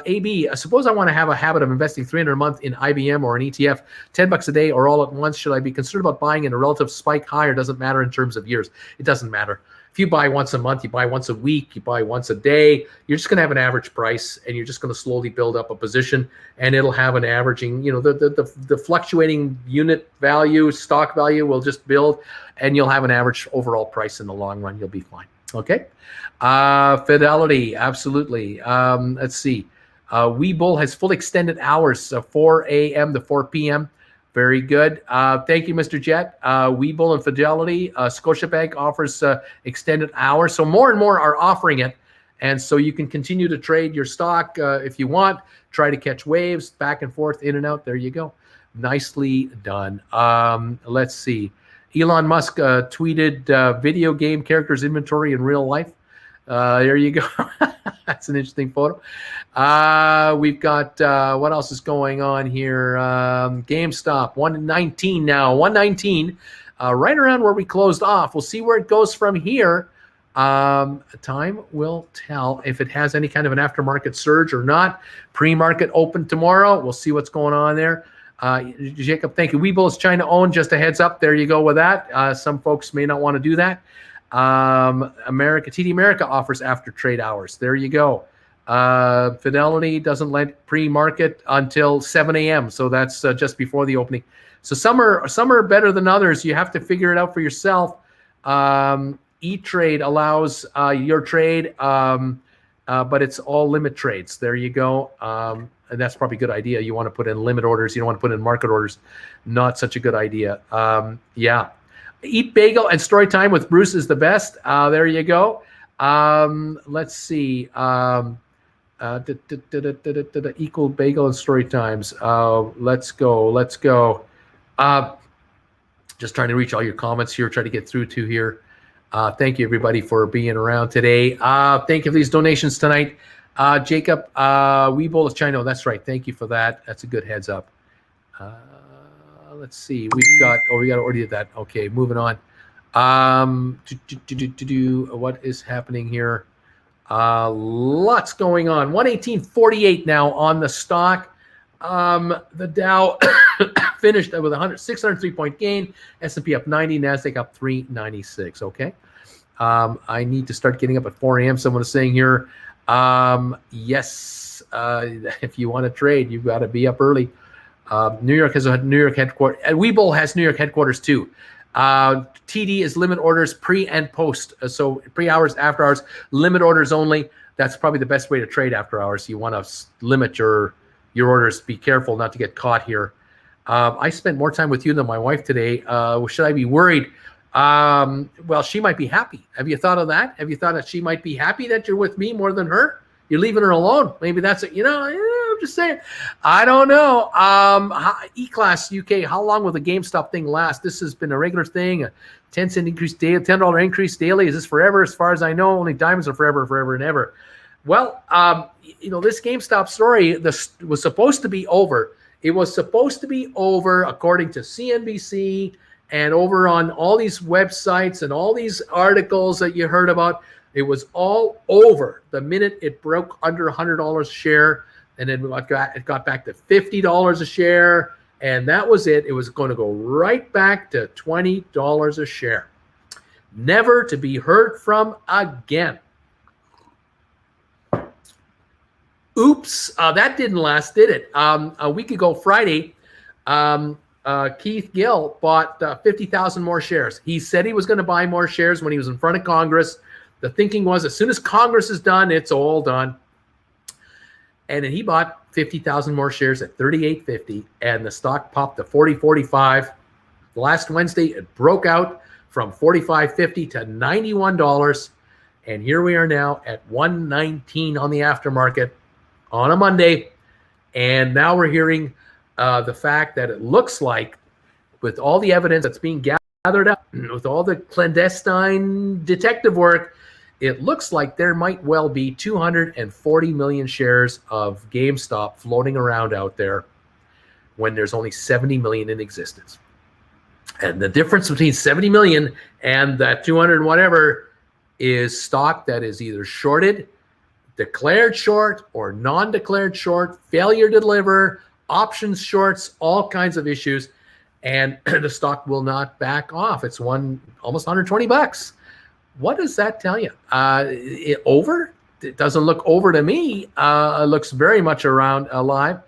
AB, suppose I want to have a habit of investing $300 a month in IBM or an ETF, $10 a day or all at once. Should I be concerned about buying in a relative spike high, or does it matter in terms of years? It doesn't matter. If you buy once a month, you buy once a week, you buy once a day, you're just going to have an average price, and you're just going to slowly build up a position, and it'll have an averaging, the fluctuating unit value, stock value will just build, and you'll have an average overall price in the long run. You'll be fine. Okay. Fidelity, absolutely. Let's see. Webull has full extended hours, 4 a.m. to 4 p.m. Very good. Thank you, Mr. Jet. Webull and Fidelity. Scotiabank offers extended hours. So more and more are offering it. And so you can continue to trade your stock if you want. Try to catch waves back and forth, in and out. There you go. Nicely done. Let's see. Elon Musk tweeted video game characters inventory in real life. There you go. That's an interesting photo. We've got, what else is going on here? GameStop, 119 now. 119, right around where we closed off. We'll see where it goes from here. Time will tell if it has any kind of an aftermarket surge or not. Pre-market open tomorrow. We'll see what's going on there. Jacob, thank you. Webull is China owned. Just a heads up. There you go with that. Some folks may not want to do that. TD America offers after trade hours. There you go. Fidelity doesn't let pre-market until 7 a.m. So that's just before the opening. So some are better than others. You have to figure it out for yourself. E-Trade allows your trade, but it's all limit trades. There you go. And that's probably a good idea. You want to put in limit orders. You don't want to put in market orders. Not such a good idea. Yeah. Eat Bagel and Story Time with Bruce is the best. There you go. Let's see. Equal Bagel and Story Times. Let's go. Just trying to reach all your comments here. Try to get through to here. Thank you, everybody, for being around today. Thank you for these donations tonight. Jacob, Weeble is China. That's right. Thank you for that. That's a good heads up. Let's see. We've got, we got already did that. Okay, moving on. What is happening here? Lots going on. 118.48 now on the stock. The Dow finished with 603-point gain. S&P up 90. NASDAQ up 396. Okay. I need to start getting up at 4 a.m. Someone is saying here, yes, if you want to trade, you've got to be up early. New York has a New York headquarters. Webull has New York headquarters too. TD is limit orders pre and post. So pre-hours, after hours, limit orders only. That's probably the best way to trade after hours. You want to limit your orders. Be careful not to get caught here. I spent more time with you than my wife today. Should I be worried? Well, she might be happy. Have you thought of that? Have you thought that she might be happy that you're with me more than her? You're leaving her alone. Maybe that's it. I'm just saying. I don't know. E-Class UK, how long will the GameStop thing last? This has been a regular thing. A 10-cent increase daily, $10 increase daily. Is this forever? As far as I know, only diamonds are forever and ever. Well, this GameStop story was supposed to be over. It was supposed to be over, according to CNBC and over on all these websites and all these articles that you heard about. It was all over the minute it broke under $100 a share, and then it got back to $50 a share, and that was it. It was going to go right back to $20 a share, never to be heard from again. Oops, that didn't last, did it? A week ago, Friday, Keith Gill bought 50,000 more shares. He said he was going to buy more shares when he was in front of Congress. The thinking was as soon as Congress is done, it's all done. And then he bought 50,000 more shares at $38.50, and the stock popped to $40.45. Last Wednesday, it broke out from $45.50 to $91. And here we are now at $119 on the aftermarket on a Monday. And now we're hearing the fact that it looks like, with all the evidence that's being gathered up, with all the clandestine detective work, it looks like there might well be 240 million shares of GameStop floating around out there when there's only 70 million in existence. And the difference between 70 million and that 200 and whatever is stock that is either shorted, declared short, or non-declared short, failure to deliver, options shorts, all kinds of issues. And the stock will not back off. It's almost $120. What does that tell you? Over? It doesn't look over to me. It looks very much around alive.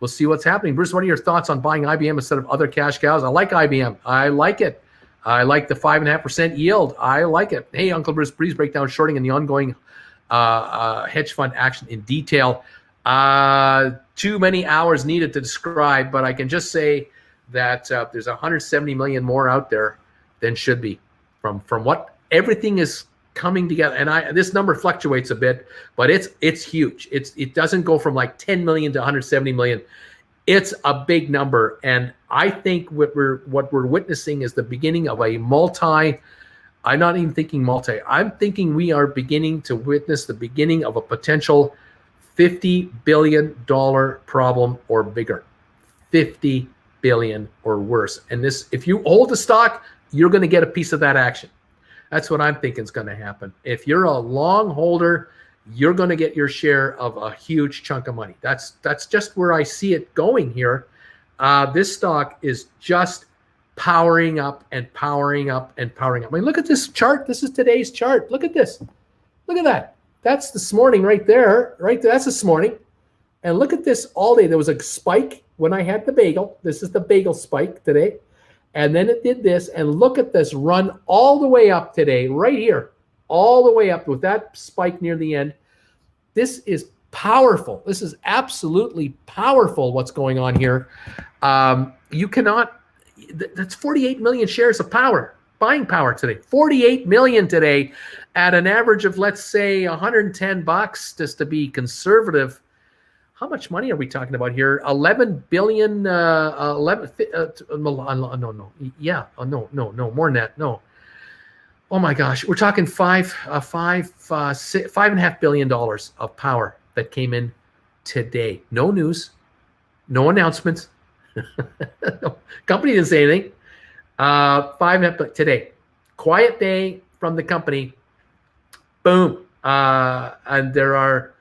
We'll see what's happening. Bruce, what are your thoughts on buying IBM instead of other cash cows? I like IBM. I like it. I like the 5.5% yield. I like it. Hey, Uncle Bruce, please break down shorting and the ongoing hedge fund action in detail. Too many hours needed to describe, but I can just say that there's 170 million more out there than should be from what everything is coming together. And this number fluctuates a bit, but it's huge. It doesn't go from like 10 million to 170 million. It's a big number. And I think what we're witnessing is the beginning of a I'm not even thinking I'm thinking we are beginning to witness the beginning of a potential $50 billion problem or bigger. 50 billion or worse. And this, if you hold the stock, you're going to get a piece of that action. That's what I'm thinking is going to happen. If you're a long holder, you're going to get your share of a huge chunk of money. That's just where I see it going here. This stock is just powering up and powering up and powering up. I mean, look at this chart. This is today's chart. Look at this. Look at that. That's this morning right there. Right there. That's this morning. And look at this all day. There was a spike when I had the bagel. This is the bagel spike today. And then it did this. And look at this run all the way up today, right here, all the way up with that spike near the end. This is powerful. This is absolutely powerful what's going on here. You cannot, that's 48 million shares of buying power today. 48 million today at an average of, let's say, $110 just to be conservative. How much money are we talking about here? 11 billion, no, more than that. No. Oh my gosh, we're talking $5.5 billion of power that came in today. No news, no announcements. No, company didn't say anything. 5.5 today. Quiet day from the company. Boom. And there are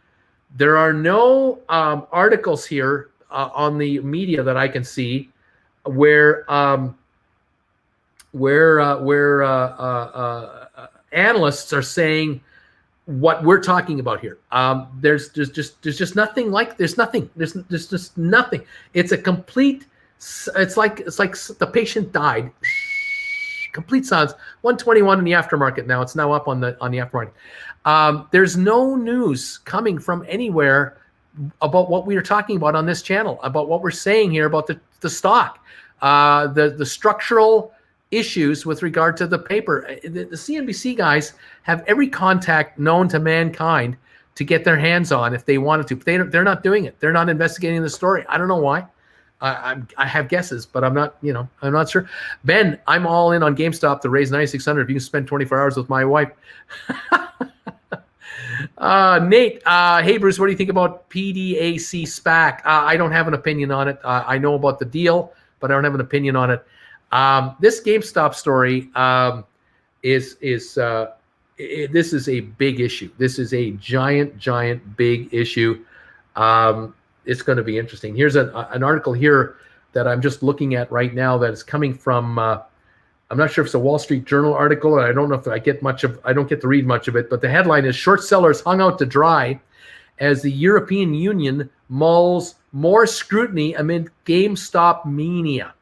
no articles here on the media that I can see where analysts are saying what we're talking about here. There's just nothing like there's just nothing. It's a complete. It's like the patient died. Complete silence. 121 in the aftermarket now. It's now up on the aftermarket. There's no news coming from anywhere about what we are talking about on this channel, about what we're saying here about the stock, the structural issues with regard to the paper. The CNBC guys have every contact known to mankind to get their hands on if they wanted to. But they're not doing it. They're not investigating the story. I don't know why. I have guesses, but I'm not sure. Ben, I'm all in on GameStop to raise 9,600 if you can spend 24 hours with my wife. Nate, hey Bruce, what do you think about PDAC SPAC? I don't have an opinion on it. I know about the deal, but I don't have an opinion on it. This GameStop story this is a big issue. This is a giant big issue. It's going to be interesting. Here's an article here that I'm just looking at right now that is coming from. I'm not sure if it's a Wall Street Journal article, and I don't know if I don't get to read much of it. But the headline is: "Short sellers hung out to dry as the European Union mulls more scrutiny amid GameStop mania."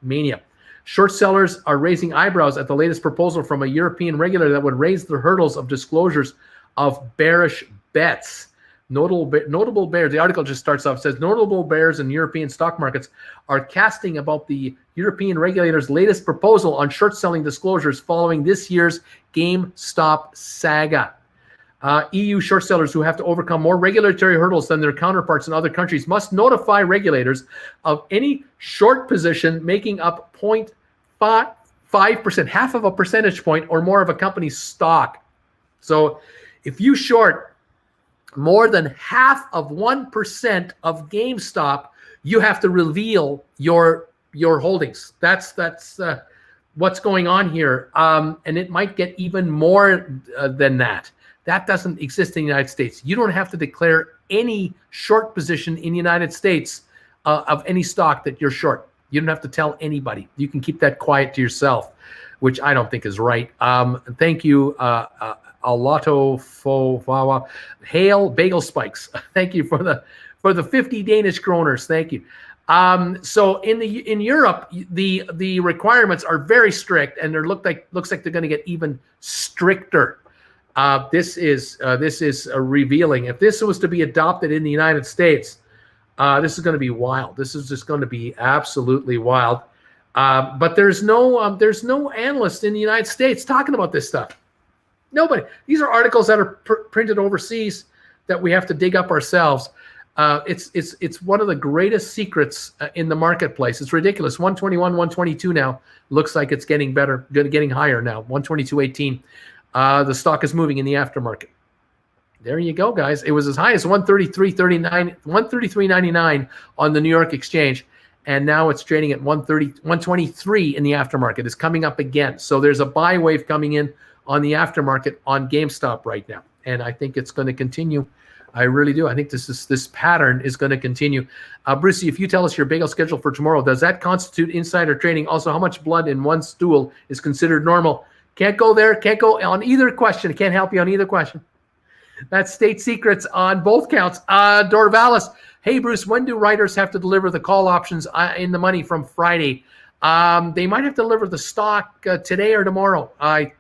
Short sellers are raising eyebrows at the latest proposal from a European regulator that would raise the hurdles of disclosures of bearish bets. Notable bears, the article just starts off, says notable bears in European stock markets are casting about the European regulator's latest proposal on short selling disclosures following this year's GameStop saga. EU short sellers who have to overcome more regulatory hurdles than their counterparts in other countries must notify regulators of any short position making up 0.5%, half of a percentage point or more of a company's stock. So if you short more than half of 1% of GameStop, you have to reveal your holdings. That's what's going on here. And it might get even more than that. That doesn't exist in the United States. You don't have to declare any short position in the United States of any stock that you're short. You don't have to tell anybody. You can keep that quiet to yourself, which I don't think is right. Thank you, Alato Fowawa. Hail Bagel Spikes. Thank you for the 50 Danish kroners. Thank you. So in Europe, the requirements are very strict, and looks like they're going to get even stricter. This is revealing. If this was to be adopted in the United States, this is going to be wild. This is just going to be absolutely wild. But there's no analyst in the United States talking about this stuff. Nobody. These are articles that are printed overseas that we have to dig up ourselves. It's one of the greatest secrets in the marketplace. It's ridiculous. 121, 122 now. Looks like it's getting better, getting higher now. 122.18. The stock is moving in the aftermarket. There you go, guys. It was as high as 133.39, 133.99 on the New York Exchange, and now it's trading at 123 in the aftermarket. It's coming up again. So there's a buy wave coming in on the aftermarket on GameStop right now, and I think it's going to continue. I really do. I think this pattern is going to continue. Brucey, if you tell us your bagel schedule for tomorrow, does that constitute insider trading? Also, how much blood in one stool is considered normal? Can't go there. Can't go on either question. Can't help you on either question. That's state secrets on both counts. Dorvalis, hey, Bruce, when do writers have to deliver the call options in the money from Friday? They might have to deliver the stock today or tomorrow.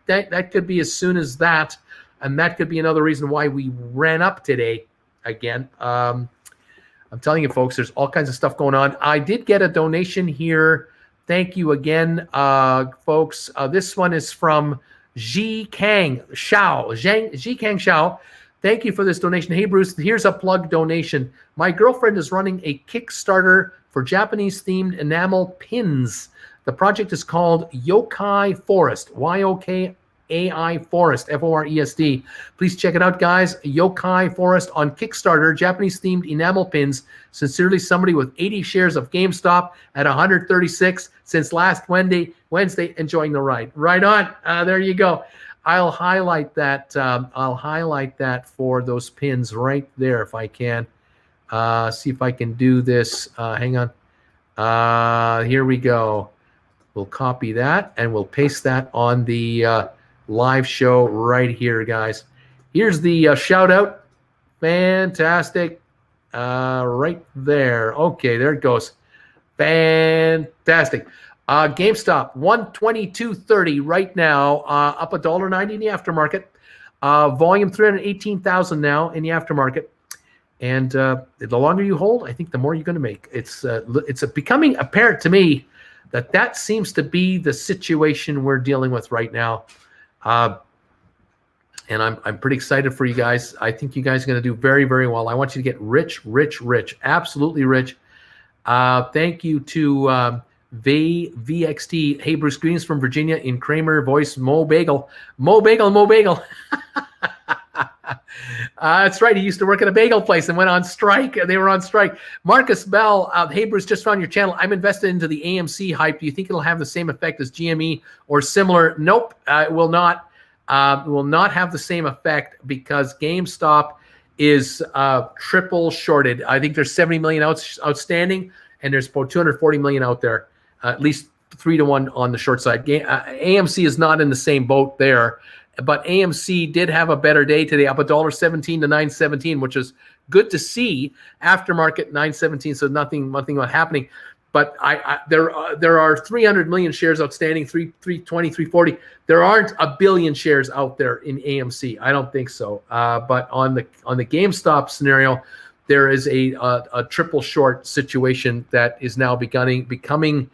That could be as soon as that. And that could be another reason why we ran up today again. I'm telling you, folks, there's all kinds of stuff going on. I did get a donation here. Thank you again, folks. This one is from Ji Kang Xiao. Thank you for this donation. Hey, Bruce, here's a plug donation. My girlfriend is running a Kickstarter for Japanese-themed enamel pins. The project is called Yokai Forest, Y-O-K AI Forest, Forest. Please check it out, guys. Yokai Forest on Kickstarter, Japanese-themed enamel pins. Sincerely, somebody with 80 shares of GameStop at 136 since last Wednesday, enjoying the ride. Right on. There you go. I'll highlight that. I'll highlight that for those pins right there if I can. See if I can do this. Hang on. Here we go. We'll copy that and we'll paste that on the live show right here, guys. Here's the shout out. Fantastic. Right there. Okay, there it goes. Fantastic. GameStop 122.30 right now, up $1.90 in the aftermarket. Volume 318,000 now in the aftermarket. And the longer you hold, I think the more you're going to make. It's becoming apparent to me that seems to be the situation we're dealing with right now. And I'm pretty excited for you guys. I think you guys are going to do very, very well. I want you to get rich, absolutely rich. Thank you to VXT. Hey, Bruce, greetings from Virginia in Kramer voice. Mo Bagel. That's right. He used to work at a bagel place and went on strike. They were on strike. Marcus Bell. Hey, Bruce, just found your channel. I'm invested into the AMC hype. Do you think it'll have the same effect as GME or similar? Nope, it will not. It will not have the same effect because GameStop is triple shorted. I think there's 70 million outstanding, and there's about 240 million out there, at least 3-1 on the short side. AMC is not in the same boat there, but AMC did have a better day today, up $1.17 to $9.17, which is good to see. Aftermarket $9.17, so nothing happening. But there are 300 million shares outstanding, 320, 340. There aren't a billion shares out there in AMC. I don't think so. But on the GameStop scenario, there is a triple short situation that is now becoming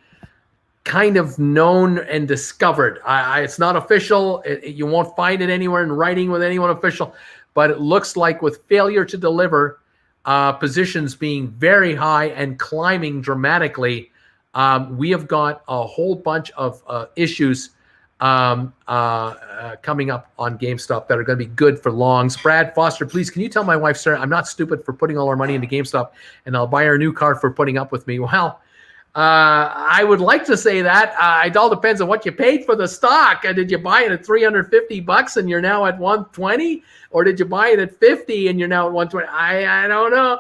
kind of known and discovered. It's not official. You won't find it anywhere in writing with anyone official. But it looks like with failure to deliver, positions being very high and climbing dramatically, we have got a whole bunch of issues coming up on GameStop that are going to be good for longs. Brad Foster, please, can you tell my wife, Sarah, I'm not stupid for putting all our money into GameStop, and I'll buy her a new car for putting up with me. Well, I would like to say that. It all depends on what you paid for the stock. Did you buy it at $350 and you're now at 120, or did you buy it at 50 and you're now at 120? I don't know.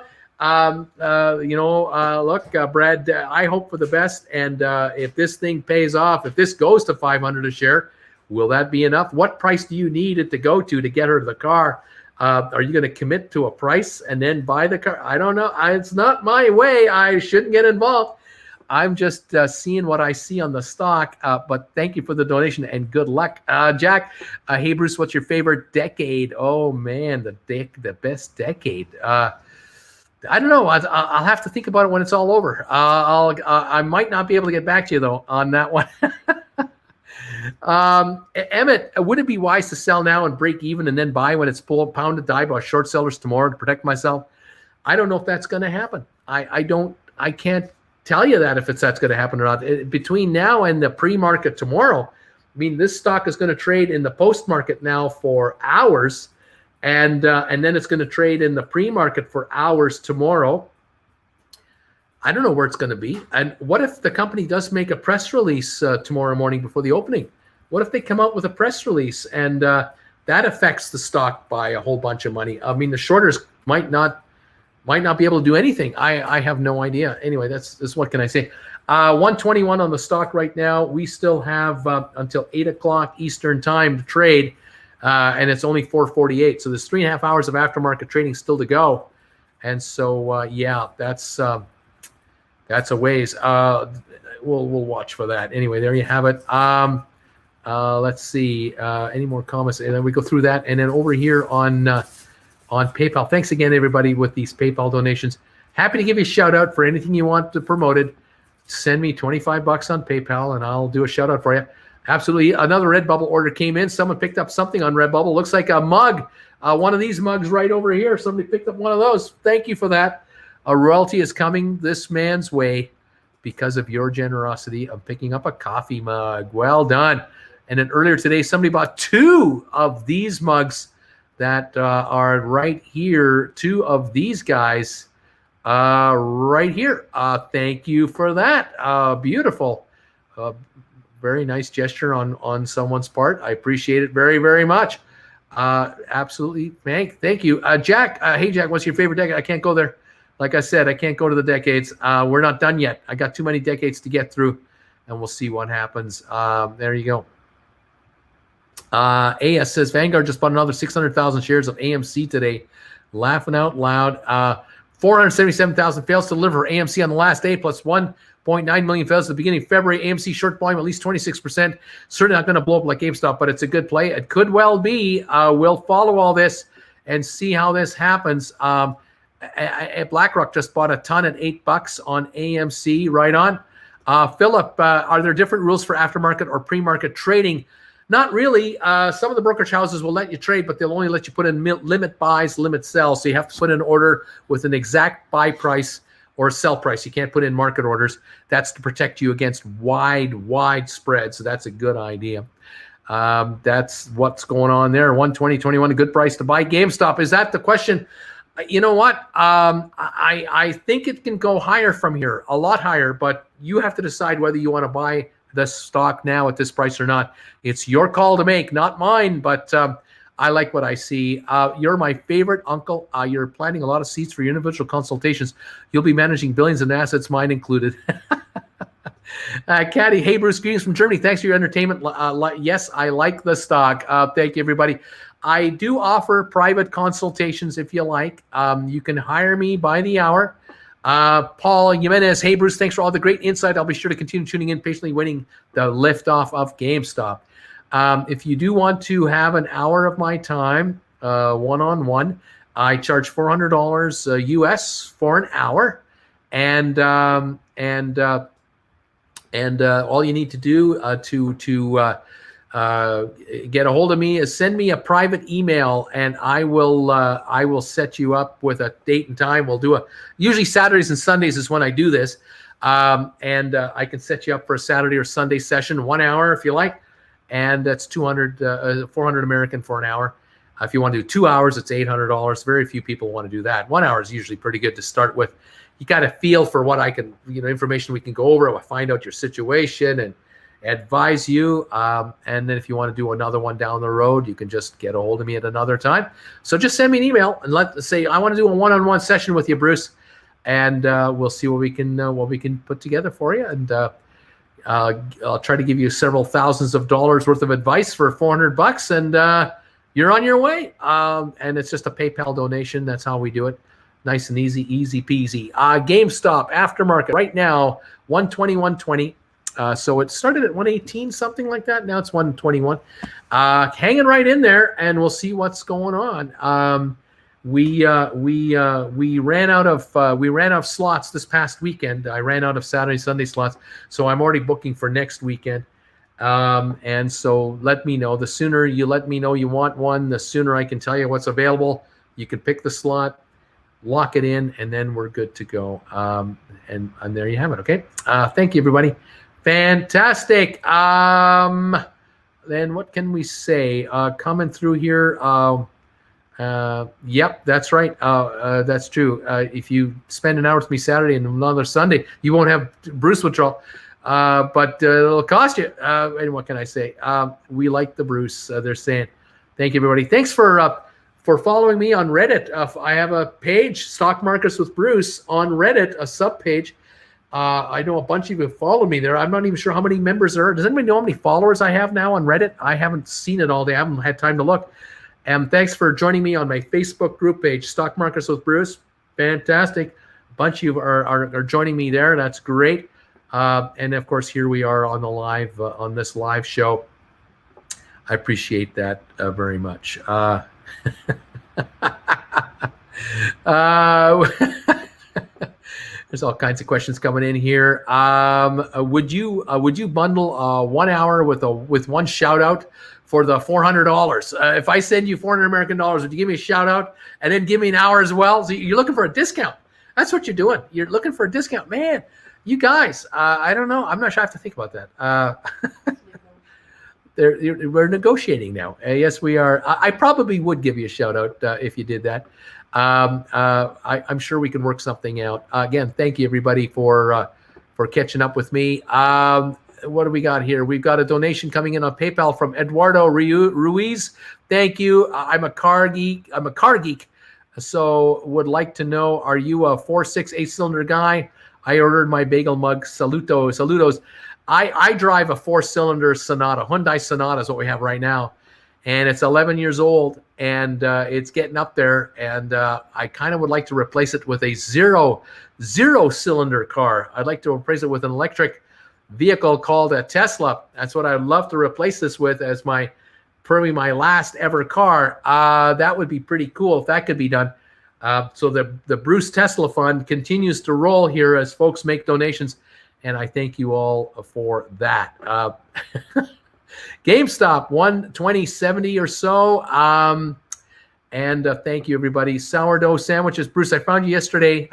Look, Brad, I hope for the best. And if this thing pays off, if this goes to 500 a share, will that be enough? What price do you need it to go to get her to the car? Are you going to commit to a price and then buy the car? I don't know. It's not my way. I shouldn't get involved. I'm just seeing what I see on the stock, but thank you for the donation and good luck. Jack, hey, Bruce, what's your favorite decade? Oh, man, the best decade. I don't know. I'll have to think about it when it's all over. I might not be able to get back to you, though, on that one. Emmett, would it be wise to sell now and break even and then buy when it's pounded die by short sellers tomorrow to protect myself? I don't know if that's going to happen. I can't tell you that if that's going to happen or not. Between now and the pre-market tomorrow, I mean, this stock is going to trade in the post-market now for hours, and then it's going to trade in the pre-market for hours tomorrow. I don't know where it's going to be. And what if the company does make a press release tomorrow morning before the opening? What if they come out with a press release and that affects the stock by a whole bunch of money? I mean, the shorters might not be able to do anything. I have no idea. Anyway, that's what can I say. 121 on the stock right now. We still have until 8 o'clock Eastern time to trade, and it's only 4:48. So there's 3.5 hours of aftermarket trading still to go. And so, yeah, that's a ways. We'll watch for that. Anyway, there you have it. Let's see. Any more comments? And then we go through that. And then over here on PayPal. Thanks again, everybody, with these PayPal donations. Happy to give you a shout out for anything you want to promote it. Send me $25 on PayPal and I'll do a shout out for you. Absolutely. Another Redbubble order came in. Someone picked up something on Redbubble. Looks like a mug. One of these mugs right over here. Somebody picked up one of those. Thank you for that. A royalty is coming this man's way because of your generosity of picking up a coffee mug. Well done. And then earlier today, somebody bought 2 of these mugs that are right here. 2 of these guys right here. Thank you for that. Beautiful. Very nice gesture on someone's part. I appreciate it very, very much. Absolutely. Thank you. Jack, hey, Jack, what's your favorite decade? I can't go there. Like I said, I can't go to the decades. We're not done yet. I got too many decades to get through, and we'll see what happens. There you go. AS says, Vanguard just bought another 600,000 shares of AMC today. Laughing out loud. 477,000 fails to deliver AMC on the last day, plus 1.9 million fails at the beginning of February. AMC short volume at least 26%. Certainly not going to blow up like GameStop, but it's a good play. It could well be. We'll follow all this and see how this happens. BlackRock just bought a ton at $8 on AMC. Right on. Philip, are there different rules for aftermarket or pre-market trading? Not really. Some of the brokerage houses will let you trade, but they'll only let you put in limit buys, limit sells. So you have to put in an order with an exact buy price or sell price. You can't put in market orders. That's to protect you against wide spread. So that's a good idea. That's what's going on there. 120.21, a good price to buy. GameStop, is that the question? You know what? I think it can go higher from here, a lot higher, but you have to decide whether you want to buy the stock now at this price or not. It's your call to make, not mine, but I like what I see. You're my favorite, Uncle. You're planting a lot of seeds for your individual consultations. You'll be managing billions in assets, mine included. Caddy, hey, Bruce, greetings from Germany. Thanks for your entertainment. Yes, I like the stock. Thank you, everybody. I do offer private consultations if you like. You can hire me by the hour. Paul Jimenez, hey, Bruce, thanks for all the great insight. I'll be sure to continue tuning in, patiently waiting the liftoff of GameStop. If you do want to have an hour of my time, one-on-one, I charge $400 US for an hour. And all you need to do to get a hold of me is send me a private email, and I will set you up with a date and time. We'll do usually Saturdays and Sundays is when I do this, and I can set you up for a Saturday or Sunday session, 1 hour if you like, and that's 400 American for an hour. If you want to do 2 hours, it's $800. Very few people want to do that. 1 hour is usually pretty good to start with. You got to feel for what I can, information we can go over. I'll find out your situation and advise you. And then if you want to do another one down the road, you can just get a hold of me at another time. So just send me an email and let's say, I want to do a one-on-one session with you, Bruce. And we'll see what we can put together for you. And I'll try to give you several thousands of dollars worth of advice for $400, and you're on your way. And it's just a PayPal donation. That's how we do it. Nice and easy peasy. GameStop aftermarket right now, 120. So it started at 118, something like that. Now it's 121. Hanging right in there, and we'll see what's going on. We ran out of slots this past weekend. I ran out of Saturday, Sunday slots, so I'm already booking for next weekend. And so let me know. The sooner you let me know you want one, the sooner I can tell you what's available. You can pick the slot, lock it in, and then we're good to go. And there you have it. Okay. Thank you, everybody. Fantastic. Then what can we say? Coming through here. Yep, that's right. That's true. If you spend an hour with me Saturday and another Sunday, you won't have Bruce withdrawal. But it'll cost you. And what can I say? We like the Bruce. They're saying, thank you, everybody. Thanks for following me on Reddit. I have a page, Stock Markets with Bruce, on Reddit, a sub page. I know a bunch of you have followed me there. I'm not even sure how many members there are. Does anybody know how many followers I have now on Reddit? I haven't seen it all day. I haven't had time to look. And thanks for joining me on my Facebook group page, Stock Markets with Bruce. Fantastic. A bunch of you are joining me there. That's great. And of course, here we are on the live on this live show. I appreciate that very much. There's all kinds of questions coming in here. Would you bundle 1 hour with one shout out for the $400? If I send you $400 American dollars, would you give me a shout out and then give me an hour as well? So you're looking for a discount. That's what you're doing. You're looking for a discount, man. You guys, I don't know. I'm not sure. I have to think about that. we're negotiating now. Yes, we are. I probably would give you a shout out if you did that. I'm sure we can work something out. Again, thank you everybody for catching up with me. What do we got here? We've got a donation coming in on PayPal from Eduardo Ruiz. Thank you. I'm a car geek. So would like to know, are you a 4.6 8-cylinder guy? I ordered my bagel mug. Saludos. I drive a 4-cylinder Sonata. Hyundai Sonata is what we have right now. And it's 11 years old, and it's getting up there. And I kind of would like to replace it with a zero-cylinder car. I'd like to replace it with an electric vehicle called a Tesla. That's what I'd love to replace this with as probably my last ever car. That would be pretty cool if that could be done. So the Bruce Tesla Fund continues to roll here as folks make donations, and I thank you all for that. GameStop 120.70 or so. And thank you, everybody. Sourdough sandwiches. Bruce, I found out yesterday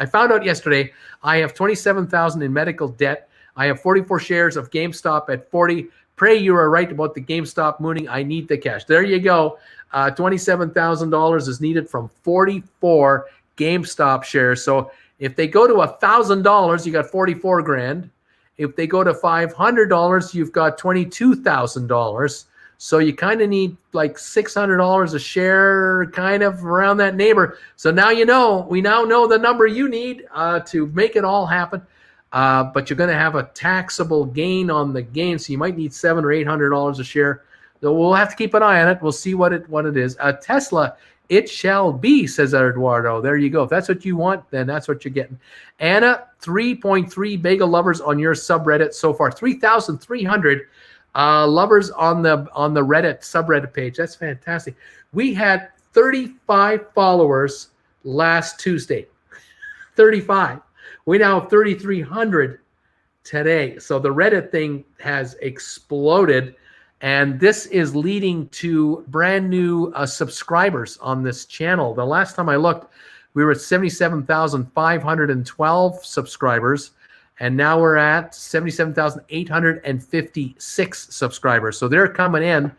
I have $27,000 in medical debt. I have 44 shares of GameStop at 40. Pray you are right about the GameStop mooning. I need the cash. There you go. $27,000 is needed from 44 GameStop shares. So if they go to $1,000, you got 44 grand. If they go to $500, you've got $22,000. So you kind of need like $600 a share, kind of around that neighbor. So now we now know the number you need to make it all happen. But you're going to have a taxable gain on the gain, so you might need $700 or $800 a share. So we'll have to keep an eye on it. We'll see what it is. Tesla, it shall be, says Eduardo. There you go. If that's what you want, then that's what you're getting. Anna, 3.3 bagel lovers on your subreddit so far. 3,300 lovers on the Reddit subreddit page. That's fantastic. We had 35 followers last Tuesday. 35. We now have 3,300 today. So the Reddit thing has exploded. And this is leading to brand new subscribers on this channel. The last time I looked, we were at 77,512 subscribers. And now we're at 77,856 subscribers. So they're coming in,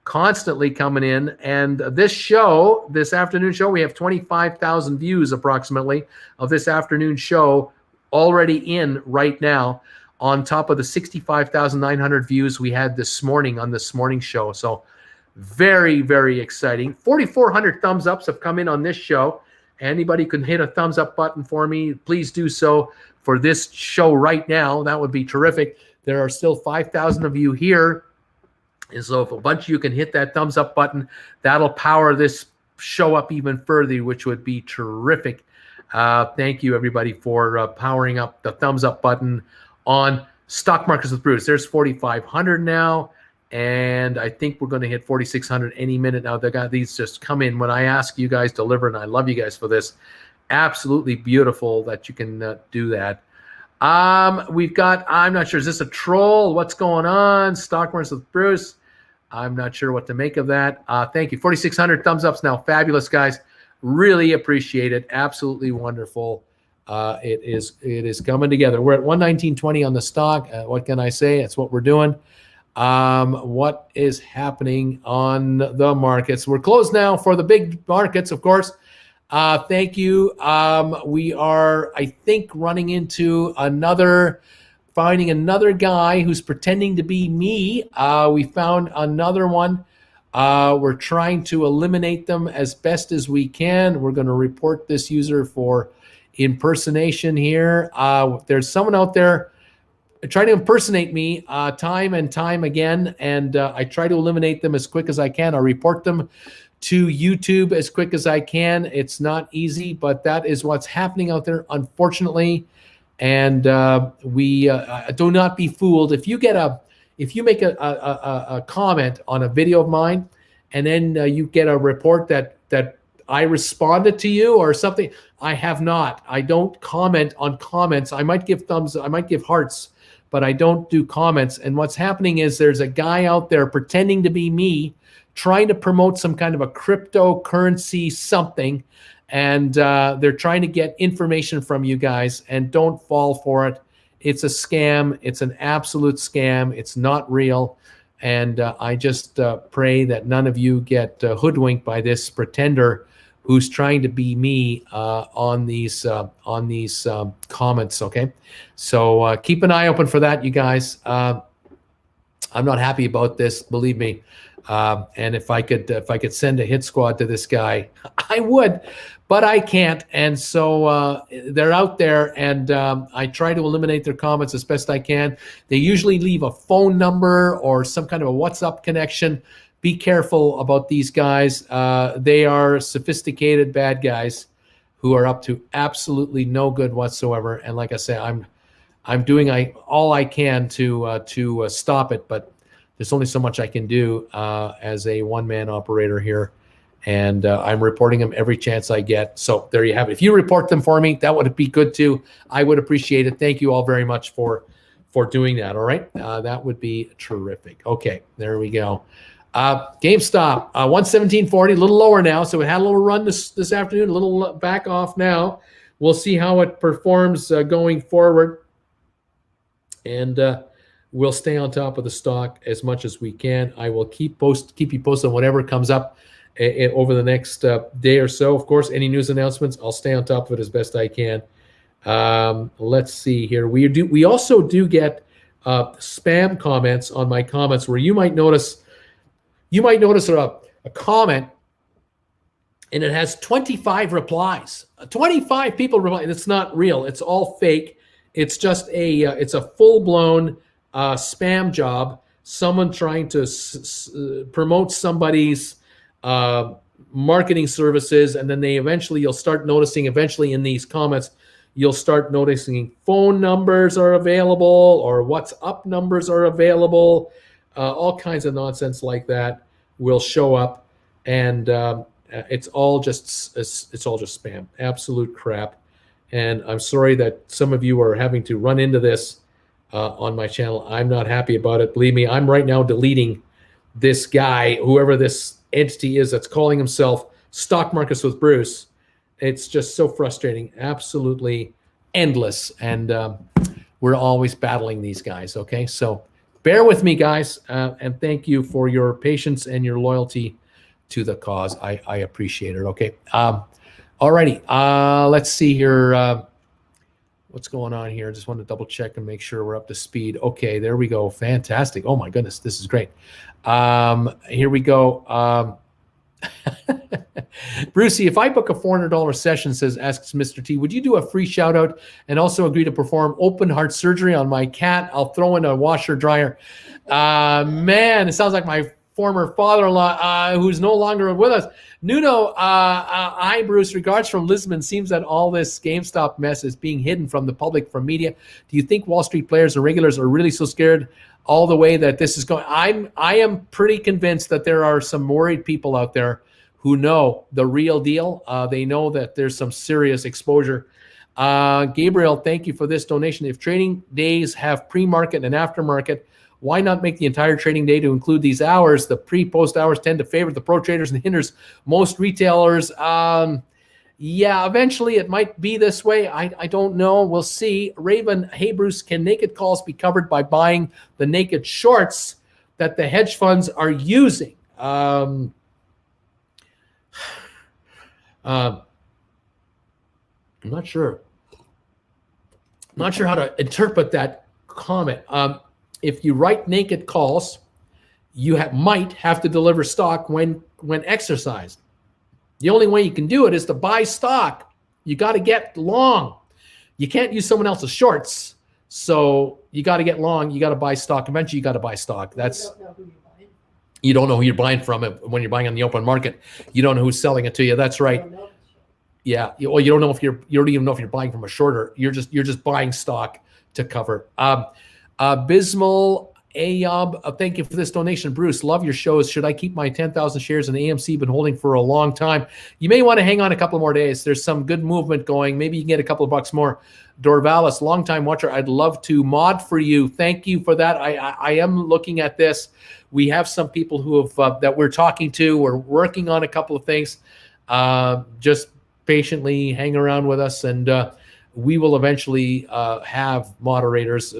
constantly coming in. And this afternoon show, we have 25,000 views approximately of this afternoon show already in right now, on top of the 65,900 views we had this morning on this morning show. So very, very exciting. 4,400 thumbs ups have come in on this show. Anybody can hit a thumbs up button for me, please do so for this show right now. That would be terrific. There are still 5,000 of you here. And so if a bunch of you can hit that thumbs up button, that'll power this show up even further, which would be terrific. Thank you, everybody, for powering up the thumbs up button on Stock Markets with Bruce. There's 4,500 now, and I think we're going to hit 4,600 any minute now. They got these just come in when I ask you guys to deliver, and I love you guys for this. Absolutely beautiful that you can do that. We've got, I'm not sure, is this a troll? What's going on? Stock Markets with Bruce. I'm not sure what to make of that. Thank you. 4,600 thumbs ups now. Fabulous, guys. Really appreciate it. Absolutely wonderful. It is coming together. We're at 119.20 on the stock. What can I say? It's what we're doing. What is happening on the markets? We're closed now for the big markets, of course. Thank you. We are, I think, running into finding another guy who's pretending to be me. We found another one. We're trying to eliminate them as best as we can. We're going to report this user for impersonation here. There's someone out there trying to impersonate me time and time again, and I try to eliminate them as quick as I can. I report them to YouTube as quick as I can. It's not easy, but that is what's happening out there, unfortunately. And we do not be fooled. If you make a comment on a video of mine, and then you get a report that I responded to you or something, I have not. I don't comment on comments. I might give hearts, but I don't do comments. And what's happening is there's a guy out there pretending to be me, trying to promote some kind of a cryptocurrency something, and they're trying to get information from you guys, and don't fall for it. It's a scam. It's an absolute scam. It's not real. And I just pray that none of you get hoodwinked by this pretender who's trying to be me on these comments. Okay, so keep an eye open for that, you guys. I'm not happy about this, believe me. And if I could send a hit squad to this guy, I would, but I can't. And so they're out there, and I try to eliminate their comments as best I can. They usually leave a phone number or some kind of a WhatsApp connection. Be careful about these guys. They are sophisticated bad guys who are up to absolutely no good whatsoever. And like I say, I'm doing all I can to stop it, but there's only so much I can do as a one-man operator here, and I'm reporting them every chance I get. So there you have it. If you report them for me, that would be good too. I would appreciate it. Thank you all very much for doing that. All right, that would be terrific. Okay, there we go. GameStop 117.40, a little lower now, so it had a little run this afternoon, a little back off now. We'll see how it performs going forward. And we'll stay on top of the stock as much as we can. I will keep you posted on whatever comes up over the next day or so. Of course, any news announcements, I'll stay on top of it as best I can. Let's see here. We also do get spam comments on my comments where you might notice a comment and it has 25 replies. 25 people reply, and it's not real. It's all fake. It's just it's a full-blown spam job. Someone trying to promote somebody's marketing services, and then you'll start noticing in these comments, you'll start noticing phone numbers are available or WhatsApp numbers are available. All kinds of nonsense like that will show up, and it's all just spam, absolute crap. And I'm sorry that some of you are having to run into this on my channel. I'm not happy about it. Believe me, I'm right now deleting this guy, whoever this entity is that's calling himself Stock Markets with Bruce. It's just so frustrating, absolutely endless. And we're always battling these guys, okay? So bear with me, guys, and thank you for your patience and your loyalty to the cause. I appreciate it, okay? Alrighty, let's see here. What's going on here? Just want to double check and make sure we're up to speed. Okay, there we go. Fantastic. Oh my goodness, this is great. Here we go. Brucey, if I book a $400 session, asks Mr. T, would you do a free shout out and also agree to perform open heart surgery on my cat? I'll throw in a washer dryer. Man, it sounds like my former father-in-law who's no longer with us. Nuno, hi, Bruce. Regards from Lisbon. Seems that all this GameStop mess is being hidden from the public, from media. Do you think Wall Street players and regulars are really so scared all the way that this is going? I am pretty convinced that there are some worried people out there who know the real deal. They know that there's some serious exposure. Gabriel, thank you for this donation. If trading days have pre-market and aftermarket, why not make the entire trading day to include these hours? The pre-post hours tend to favor the pro traders and hinders most retailers. Yeah, eventually it might be this way. I don't know. We'll see. Raven, hey, Bruce, can naked calls be covered by buying the naked shorts that the hedge funds are using? I'm not sure. I'm not sure how to interpret that comment. If you write naked calls, you might have to deliver stock when exercised. The only way you can do it is to buy stock. You got to get long. You can't use someone else's shorts. So you got to get long. You got to buy stock. Eventually, you got to buy stock. You don't know who you're buying from when you're buying on the open market. You don't know who's selling it to you. That's right. Yeah. Well, you don't know you don't even know if you're buying from a shorter. You're just buying stock to cover. Bismal Ayab, thank you for this donation. Bruce, love your shows. Should I keep my 10,000 shares in AMC? Been holding for a long time. You may want to hang on a couple more days. There's some good movement going. Maybe you can get a couple of bucks more. Dorvalis, longtime watcher. I'd love to mod for you. Thank you for that. I am looking at this. We have some people who have that we're talking to. We're working on a couple of things. Just patiently hang around with us, and we will eventually have moderators.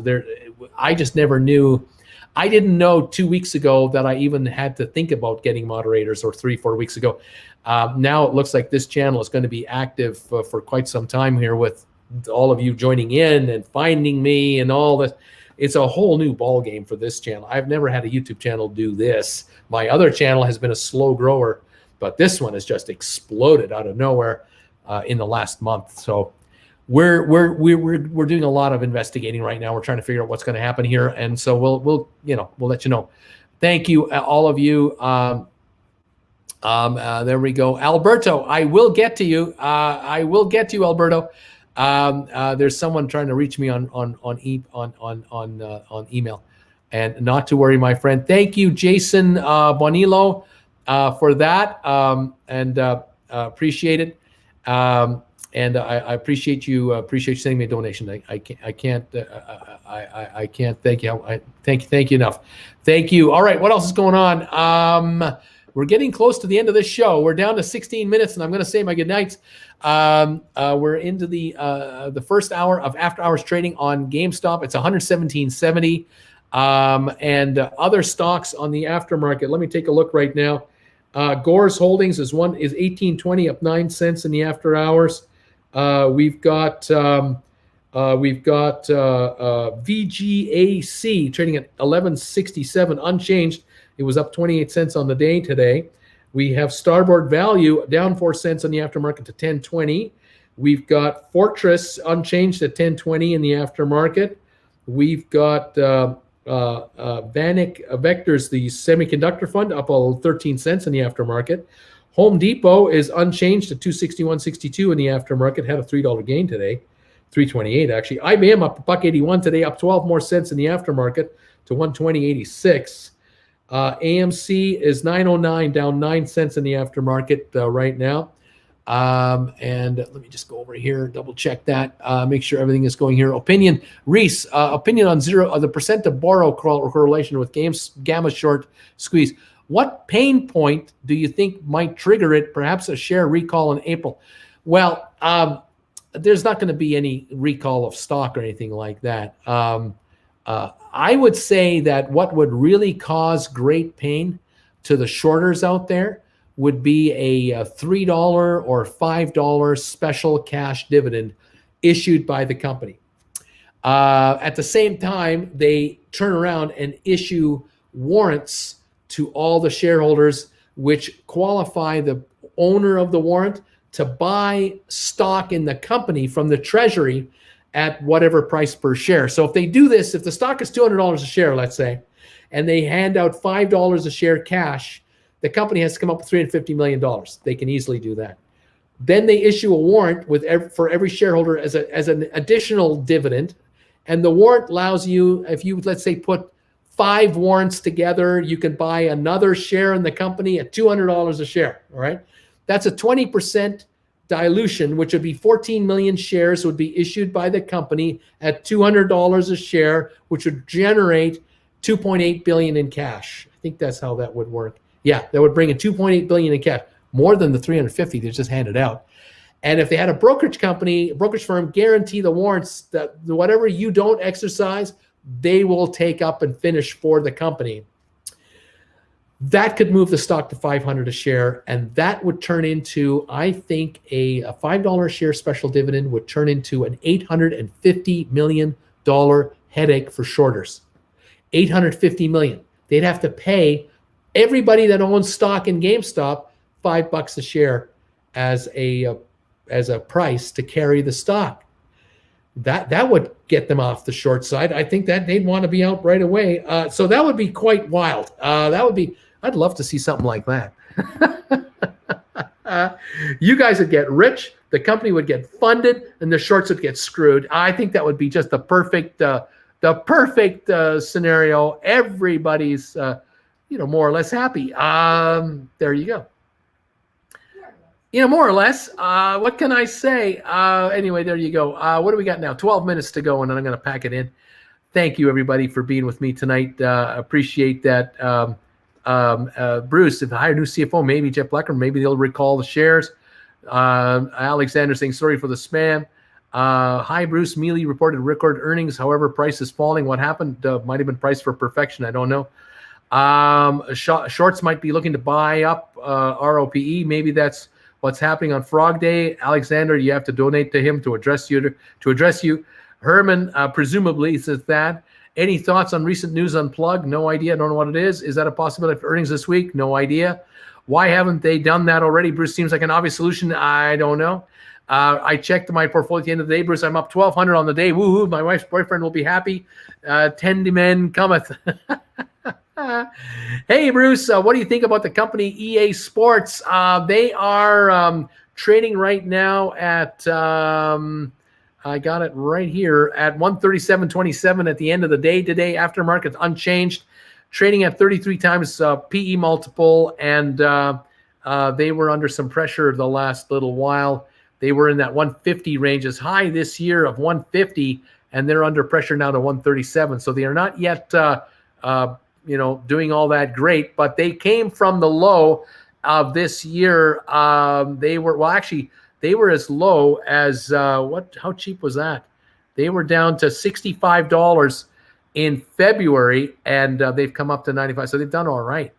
I just never knew. I didn't know 2 weeks ago that I even had to think about getting moderators, or 3-4 weeks ago. Now it looks like this channel is going to be active for quite some time here, with all of you joining in and finding me and all this. It's a whole new ball game for this channel. I've never had a YouTube channel do this. My other channel has been a slow grower, but this one has just exploded out of nowhere in the last month. So we're doing a lot of investigating right now. We're trying to figure out what's going to happen here, and so we'll let you know. Thank you, all of you. There we go, Alberto. I will get to you. I will get to you, Alberto. There's someone trying to reach me on email, and not to worry, my friend. Thank you, Jason Bonillo, for that, and appreciate it. And I appreciate you sending me a donation. I can't thank you. Thank you enough. Thank you. All right, what else is going on? We're getting close to the end of this show. We're down to 16 minutes, and I'm going to say my good nights. We're into the first hour of after hours trading on GameStop. It's 117.70, and other stocks on the aftermarket. Let me take a look right now. Gore's Holdings is 18.20, up 9 cents in the after hours. We've got VGAC trading at 11.67, unchanged. It was up 28 cents on the day today. We have Starboard Value down 4 cents on the aftermarket to 10.20. We've got Fortress unchanged at 10.20 in the aftermarket. We've got Vanek Vectors, the semiconductor fund, up 13 cents in the aftermarket. Home Depot is unchanged at 261.62 in the aftermarket. Had a $3 gain today, 3.28 actually. IBM up $1.81 today, up 12 more cents in the aftermarket to 120.86. AMC is 9.09, down 9 cents in the aftermarket right now. And let me just go over here, double check that, make sure everything is going here. Opinion, Reese, opinion on the percent to borrow correlation with gamma short squeeze. What pain point do you think might trigger it? Perhaps a share recall in April. Well, there's not going to be any recall of stock or anything like that. I would say that what would really cause great pain to the shorters out there would be a $3 or $5 special cash dividend issued by the company. At the same time, they turn around and issue warrants to all the shareholders, which qualify the owner of the warrant to buy stock in the company from the treasury at whatever price per share. So if they do this, if the stock is $200 a share, let's say, and they hand out $5 a share cash, the company has to come up with $350 million. They can easily do that. Then they issue a warrant for every shareholder as an additional dividend. And the warrant allows you, if you, let's say, put 5 warrants together, you can buy another share in the company at $200 a share, all right? That's a 20% dilution, which would be 14 million shares would be issued by the company at $200 a share, which would generate $2.8 billion in cash. I think that's how that would work. Yeah, that would bring in $2.8 billion in cash, more than the 350 they just handed out. And if they had a brokerage firm guarantee the warrants that whatever you don't exercise, they will take up and finish for the company. That could move the stock to $500 a share, and that would turn into, I think, a $5 a share special dividend would turn into an $850 million headache for shorters. $850 million. They'd have to pay everybody that owns stock in GameStop $5 a share as a price to carry the stock. That would get them off the short side. I think that they'd want to be out right away. So that would be quite wild. I'd love to see something like that. You guys would get rich, the company would get funded, and the shorts would get screwed. I think that would be just the perfect scenario. Everybody's more or less happy. There you go. More or less. What can I say? Anyway, there you go. What do we got now? 12 minutes to go, and then I'm going to pack it in. Thank you, everybody, for being with me tonight. Appreciate that. Bruce, if I hire a new CFO, maybe Jeff Blecker, maybe they'll recall the shares. Alexander saying sorry for the spam. Hi, Bruce. Mealy reported record earnings. However, price is falling. What happened? Might have been priced for perfection. I don't know. Shorts might be looking to buy up ROPE. Maybe that's what's happening on Frog Day. Alexander, you have to donate to him to address you. Herman, presumably, says that. Any thoughts on recent news unplugged? No idea. Don't know what it is. Is that a possibility for earnings this week? No idea. Why haven't they done that already? Bruce, seems like an obvious solution. I don't know. I checked my portfolio at the end of the day, Bruce. I'm up 1,200 on the day. Woohoo! My wife's boyfriend will be happy. 10 men cometh. Hey, Bruce. What do you think about the company EA Sports? They are trading right now at. I got it right here at 137.27 at the end of the day today. Aftermarket unchanged, trading at 33 times PE multiple, and they were under some pressure the last little while. They were in that 150 range, as high this year of 150, and they're under pressure now to 137. So they are not yet, doing all that great, but they came from the low of this year. They were as low as how cheap was that? They were down to $65 in February, and they've come up to 95. So they've done all right.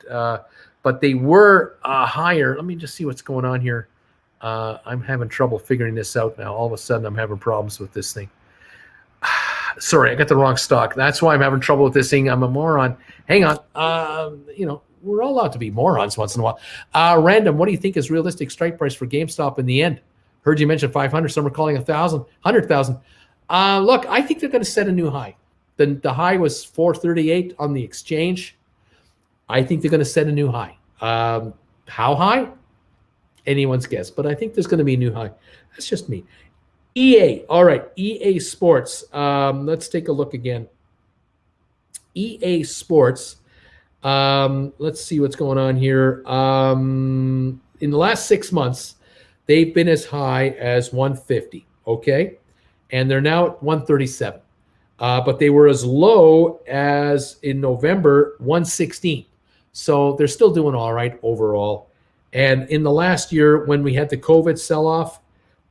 But they were higher. Let me just see what's going on here. I'm having trouble figuring this out now. All of a sudden, I'm having problems with this thing. Sorry, I got the wrong stock. That's why I'm having trouble with this thing. I'm a moron. Hang on. We're all allowed to be morons once in a while. Random, what do you think is realistic strike price for GameStop in the end? Heard you mention 500. Some are calling 1,000, 100,000. Look, I think they're going to set a new high. The high was 438 on the exchange. I think they're going to set a new high. How high? Anyone's guess, but I think there's going to be a new high. That's just me. EA, all right, EA Sports. Let's take a look again. EA Sports. Let's see what's going on here. In the last 6 months, they've been as high as 150, okay? And they're now at 137. But they were as low as in November, 116. So they're still doing all right overall. And in the last year, when we had the COVID sell-off,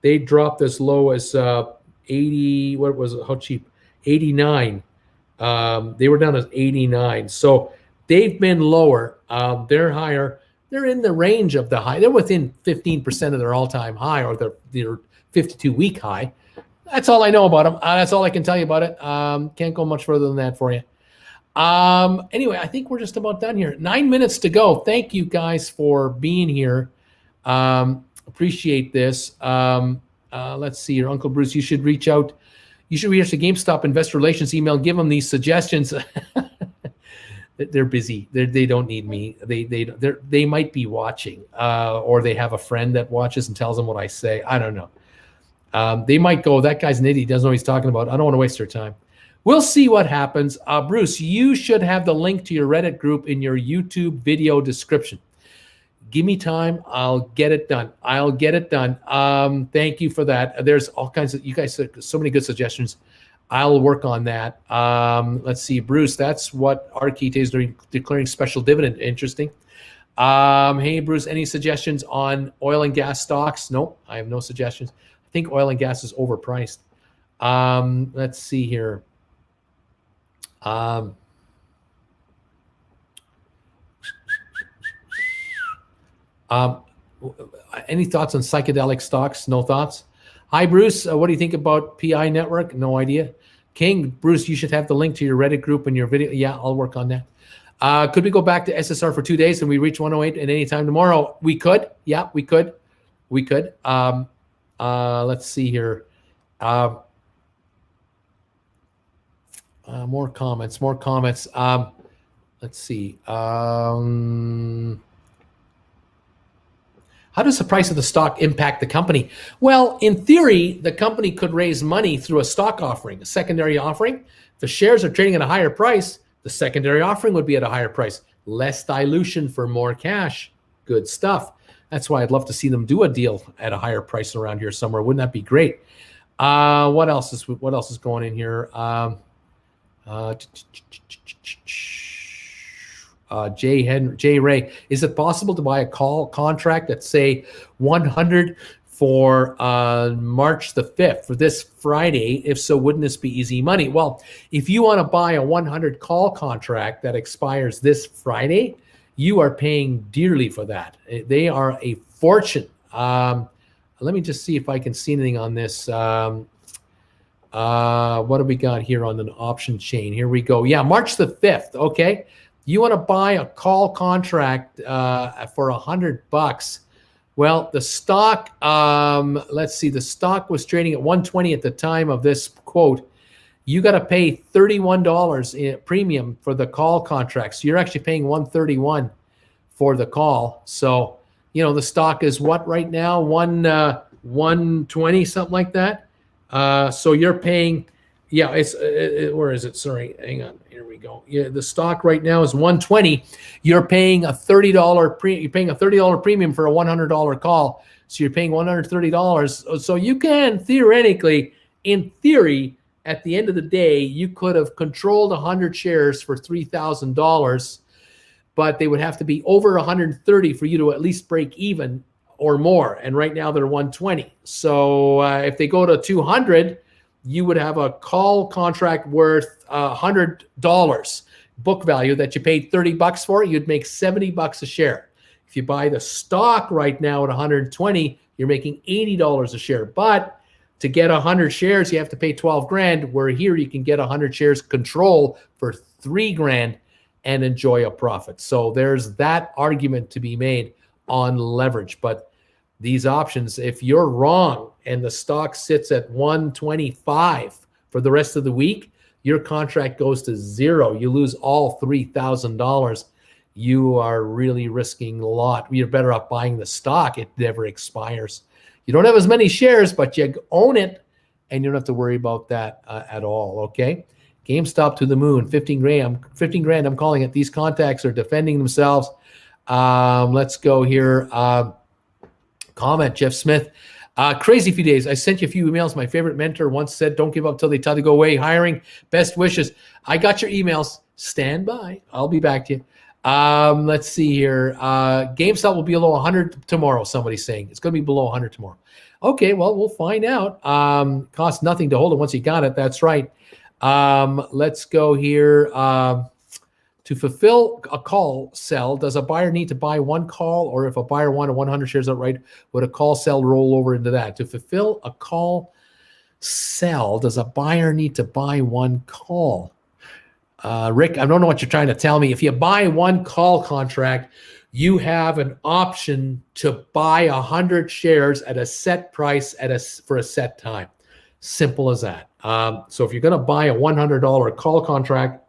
they dropped as low as 80. What was it? How cheap? 89. They were down as 89. So they've been lower. They're higher. They're in the range of the high. They're within 15% of their all-time high, or their 52-week high. That's all I know about them. That's all I can tell you about it. Can't go much further than that for you. Anyway, I think we're just about done here. 9 minutes to go. Thank you guys for being here. Appreciate this. Let's see here. Uncle Bruce, you should reach out. You should reach out to GameStop Investor Relations email. Give them these suggestions. They're busy. They don't need me. They might be watching, or they have a friend that watches and tells them what I say. I don't know. They might go, that guy's an idiot. He doesn't know what he's talking about. I don't want to waste their time. We'll see what happens. Bruce, you should have the link to your Reddit group in your YouTube video description. Give me time. I'll get it done. Thank you for that. There's all kinds of, you guys, so many good suggestions. I'll work on that. Let's see, Bruce, that's what Arcade is doing, declaring special dividend. Interesting. Hey, Bruce, any suggestions on oil and gas stocks? No, I have no suggestions. I think oil and gas is overpriced. Let's see here. Any thoughts on psychedelic stocks? No thoughts. Hi, Bruce. What do you think about PI Network? No idea. King, Bruce, you should have the link to your Reddit group in your video. Yeah, I'll work on that. Could we go back to SSR for 2 days and we reach 108 at any time tomorrow? We could. Yeah, we could. Let's see here. More comments. Let's see. How does the price of the stock impact the company? Well, in theory, the company could raise money through a stock offering, a secondary offering. If the shares are trading at a higher price, the secondary offering would be at a higher price. Less dilution for more cash. Good stuff. That's why I'd love to see them do a deal at a higher price around here somewhere. Wouldn't that be great? What else is going in here? Jay Ray, is it possible to buy a call contract at say 100 for March the 5th, for this Friday. If so, wouldn't this be easy money? Well, if you want to buy a 100 call contract that expires this Friday, you are paying dearly for that. They are a fortune. Let me just see if I can see anything on this. What do we got here on the option chain? Here we go. Yeah, March the 5th. Okay. You want to buy a call contract for $100. Well, the stock, let's see, the stock was trading at 120 at the time of this quote. You got to pay $31 in premium for the call contract. So you're actually paying $131 for the call. So, the stock is what right now? 120, something like that. So you're paying, where is it? Sorry, hang on. Here we go. Yeah, the stock right now is 120. You're paying a $30 premium for a $100 call. So you're paying $130. So you can theoretically, in theory, at the end of the day, you could have controlled 100 shares for $3,000, but they would have to be over 130 for you to at least break even or more. And right now they're 120. So if they go to 200, you would have a call contract worth $100 book value that you paid $30 for. You'd make $70 a share. If you buy the stock right now at 120, you're making $80 a share. But to get 100 shares, you have to pay 12 grand, where here you can get 100 shares control for 3 grand and enjoy a profit. So there's that argument to be made on leverage. But these options, if you're wrong and the stock sits at 125 for the rest of the week, your contract goes to zero. You lose all $3,000. You are really risking a lot. You're better off buying the stock. It never expires. You don't have as many shares, but you own it, and you don't have to worry about that at all, okay? GameStop to the moon, 15 grand, I'm calling it. These contacts are defending themselves. Let's go here. Comment, Jeff Smith. Crazy few days. I sent you a few emails. My favorite mentor once said, don't give up till they tell you to go away. Hiring, best wishes. I got your emails. Stand by. I'll be back to you. Let's see here. GameStop will be below 100 tomorrow, somebody's saying. It's going to be below 100 tomorrow. Okay, well, we'll find out. Costs nothing to hold it once you got it. That's right. Let's go here. To fulfill a call sell, does a buyer need to buy one call, or if a buyer wanted 100 shares outright, would a call sell roll over into that? To fulfill a call sell, does a buyer need to buy one call? Rick, I don't know what you're trying to tell me. If you buy one call contract, you have an option to buy 100 shares at a set price for a set time. Simple as that. So if you're going to buy a $100 call contract,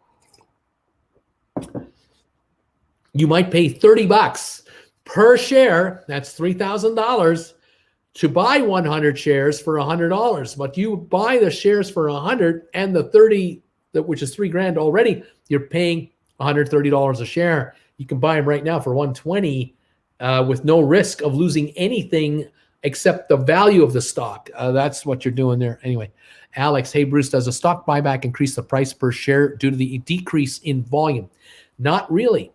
you might pay $30 per share. That's $3,000 to buy 100 shares for $100. But you buy the shares for 100 and the 30, which is 3 grand already, you're paying $130 a share. You can buy them right now for 120 with no risk of losing anything except the value of the stock. That's what you're doing there. Anyway, Alex, hey, Bruce, does a stock buyback increase the price per share due to the decrease in volume? Not really.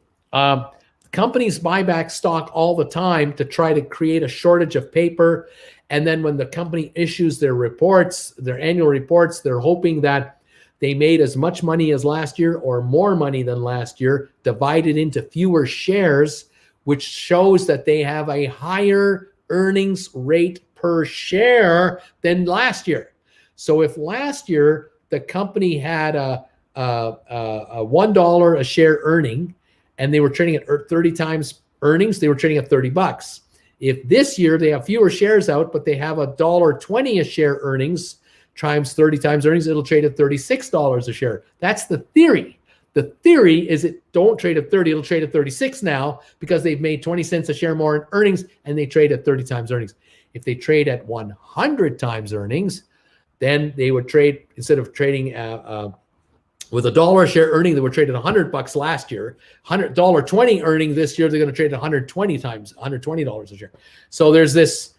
Companies buy back stock all the time to try to create a shortage of paper. And then when the company issues their reports, their annual reports, they're hoping that they made as much money as last year or more money than last year, divided into fewer shares, which shows that they have a higher earnings rate per share than last year. So if last year the company had a $1 a share earning and they were trading at 30 times earnings, they were trading at $30. If this year they have fewer shares out, but they have $1.20 a share earnings times 30 times earnings, it'll trade at $36 a share. That's the theory. The theory is it don't trade at 30, it'll trade at 36 now because they've made 20 cents a share more in earnings and they trade at 30 times earnings. If they trade at 100 times earnings, then they would trade, instead of trading with $1 a share earning, they were trading $100 last year, $100.20 earning this year, they're going to trade 120 times, $120 a share. So there's this,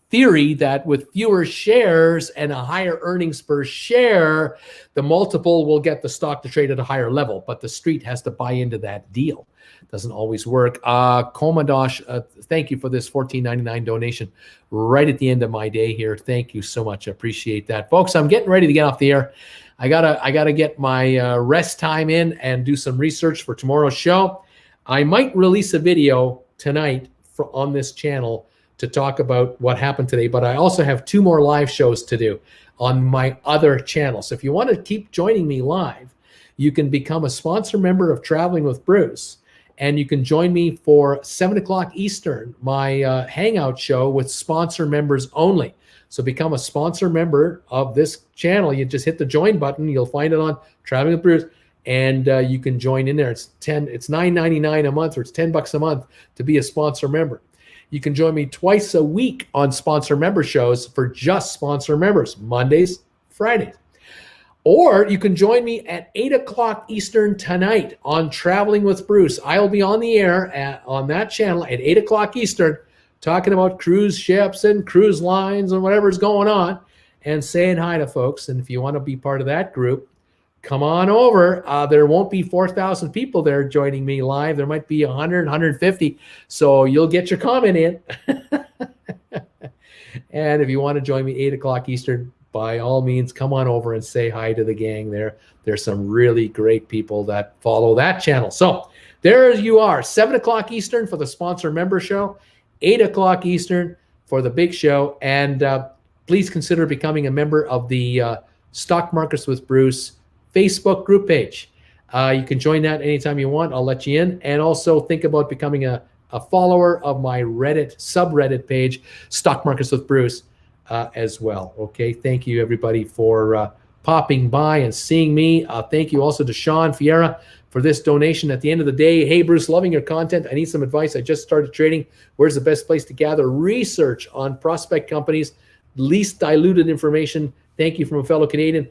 theory that with fewer shares and a higher earnings per share, the multiple will get the stock to trade at a higher level, but the street has to buy into that deal. Doesn't always work. Komadosh, thank you for this $14.99 donation right at the end of my day here. Thank you so much. I appreciate that. Folks, I'm getting ready to get off the air. I gotta get my rest time in and do some research for tomorrow's show. I might release a video tonight on this channel to talk about what happened today, but I also have 2 more live shows to do on my other channel. So if you want to keep joining me live, you can become a sponsor member of Traveling with Bruce, and you can join me for 7 o'clock Eastern, my hangout show with sponsor members only. So become a sponsor member of this channel. You just hit the join button. You'll find it on Traveling with Bruce, and you can join in there. It's $9.99 a month, or it's $10 a month to be a sponsor member. You can join me twice a week on sponsor member shows for just sponsor members, Mondays, Fridays. Or you can join me at 8 o'clock Eastern tonight on Traveling with Bruce. I'll be on the air on that channel at 8 o'clock Eastern talking about cruise ships and cruise lines and whatever's going on and saying hi to folks. And if you want to be part of that group, come on over. There won't be 4,000 people there joining me live. There might be 100, 150. So you'll get your comment in. And if you want to join me 8 o'clock Eastern, by all means, come on over and say hi to the gang there. There's some really great people that follow that channel. So there you are, 7 o'clock Eastern for the sponsor member show, 8 o'clock Eastern for the big show. And please consider becoming a member of the Stock Markets with Bruce Facebook group page. You can join that anytime you want. I'll let you in. And also think about becoming a follower of my Reddit subreddit page, Stock Markets with Bruce, as well. Okay, thank you everybody for popping by and seeing me. Thank you also to Sean Fiera for this donation at the end of the day. Hey Bruce, loving your content. I need some advice. I just started trading. Where's the best place to gather research on prospect companies? Least diluted information. Thank you from a fellow Canadian.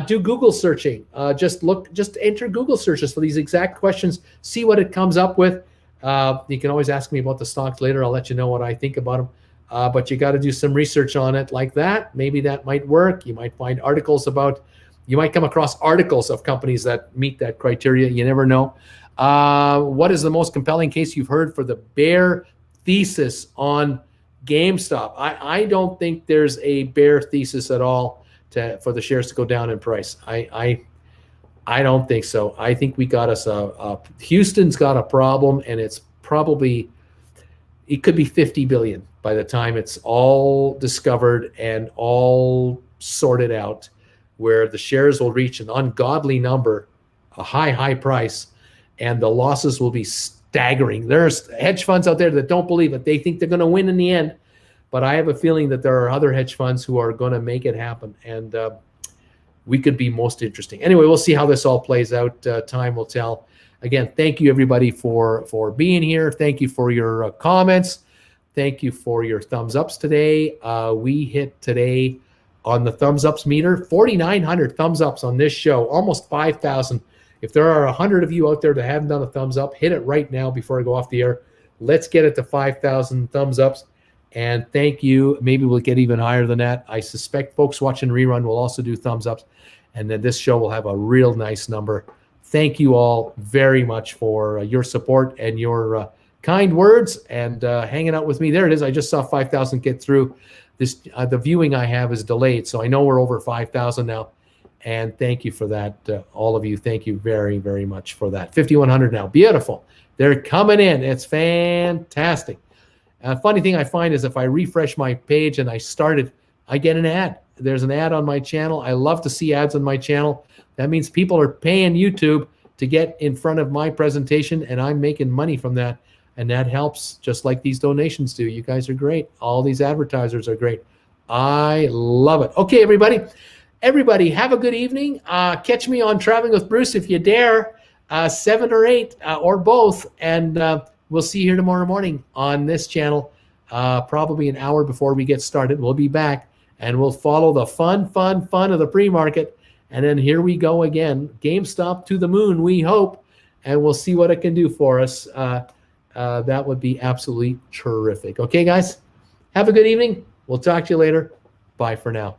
Do Google searching. Just enter Google searches for these exact questions. See what it comes up with. You can always ask me about the stocks later. I'll let you know what I think about them. But you got to do some research on it like that. Maybe that might work. You might find you might come across articles of companies that meet that criteria. You never know. What is the most compelling case you've heard for the bear thesis on GameStop? I don't think there's a bear thesis at all for the shares to go down in price. I don't think so. I think we got us Houston's got a problem, and it could be 50 billion by the time it's all discovered and all sorted out, where the shares will reach an ungodly number, a high price, and the losses will be staggering. There's hedge funds out there that don't believe it. They think they're going to win in the end. But I have a feeling that there are other hedge funds who are going to make it happen, and we could be most interesting. Anyway, we'll see how this all plays out. Time will tell. Again, thank you everybody for being here. Thank you for your comments. Thank you for your thumbs ups today. We hit today on the thumbs ups meter 4,900 thumbs ups on this show, almost 5,000. If there are 100 of you out there that haven't done a thumbs up, hit it right now before I go off the air. Let's get it to 5,000 thumbs ups. And thank you. Maybe we'll get even higher than that. I suspect folks watching rerun will also do thumbs ups. And then this show will have a real nice number. Thank you all very much for your support and your kind words and hanging out with me. There it is. I just saw 5,000 get through. This the viewing I have is delayed, so I know we're over 5,000 now. And thank you for that, all of you. Thank you very, very much for that. 5,100 now. Beautiful. They're coming in. It's fantastic. Funny thing I find is if I refresh my page and I get an ad. There's an ad on my channel. I love to see ads on my channel. That means people are paying YouTube to get in front of my presentation, and I'm making money from that. And that helps, just like these donations do. You guys are great. All these advertisers are great. I love it. Okay, everybody. Everybody, have a good evening. Catch me on Traveling with Bruce if you dare, 7 or 8 or both. And we'll see you here tomorrow morning on this channel, probably an hour before we get started. We'll be back, and we'll follow the fun of the pre-market. And then here we go again. GameStop to the moon, we hope. And we'll see what it can do for us. That would be absolutely terrific. Okay, guys? Have a good evening. We'll talk to you later. Bye for now.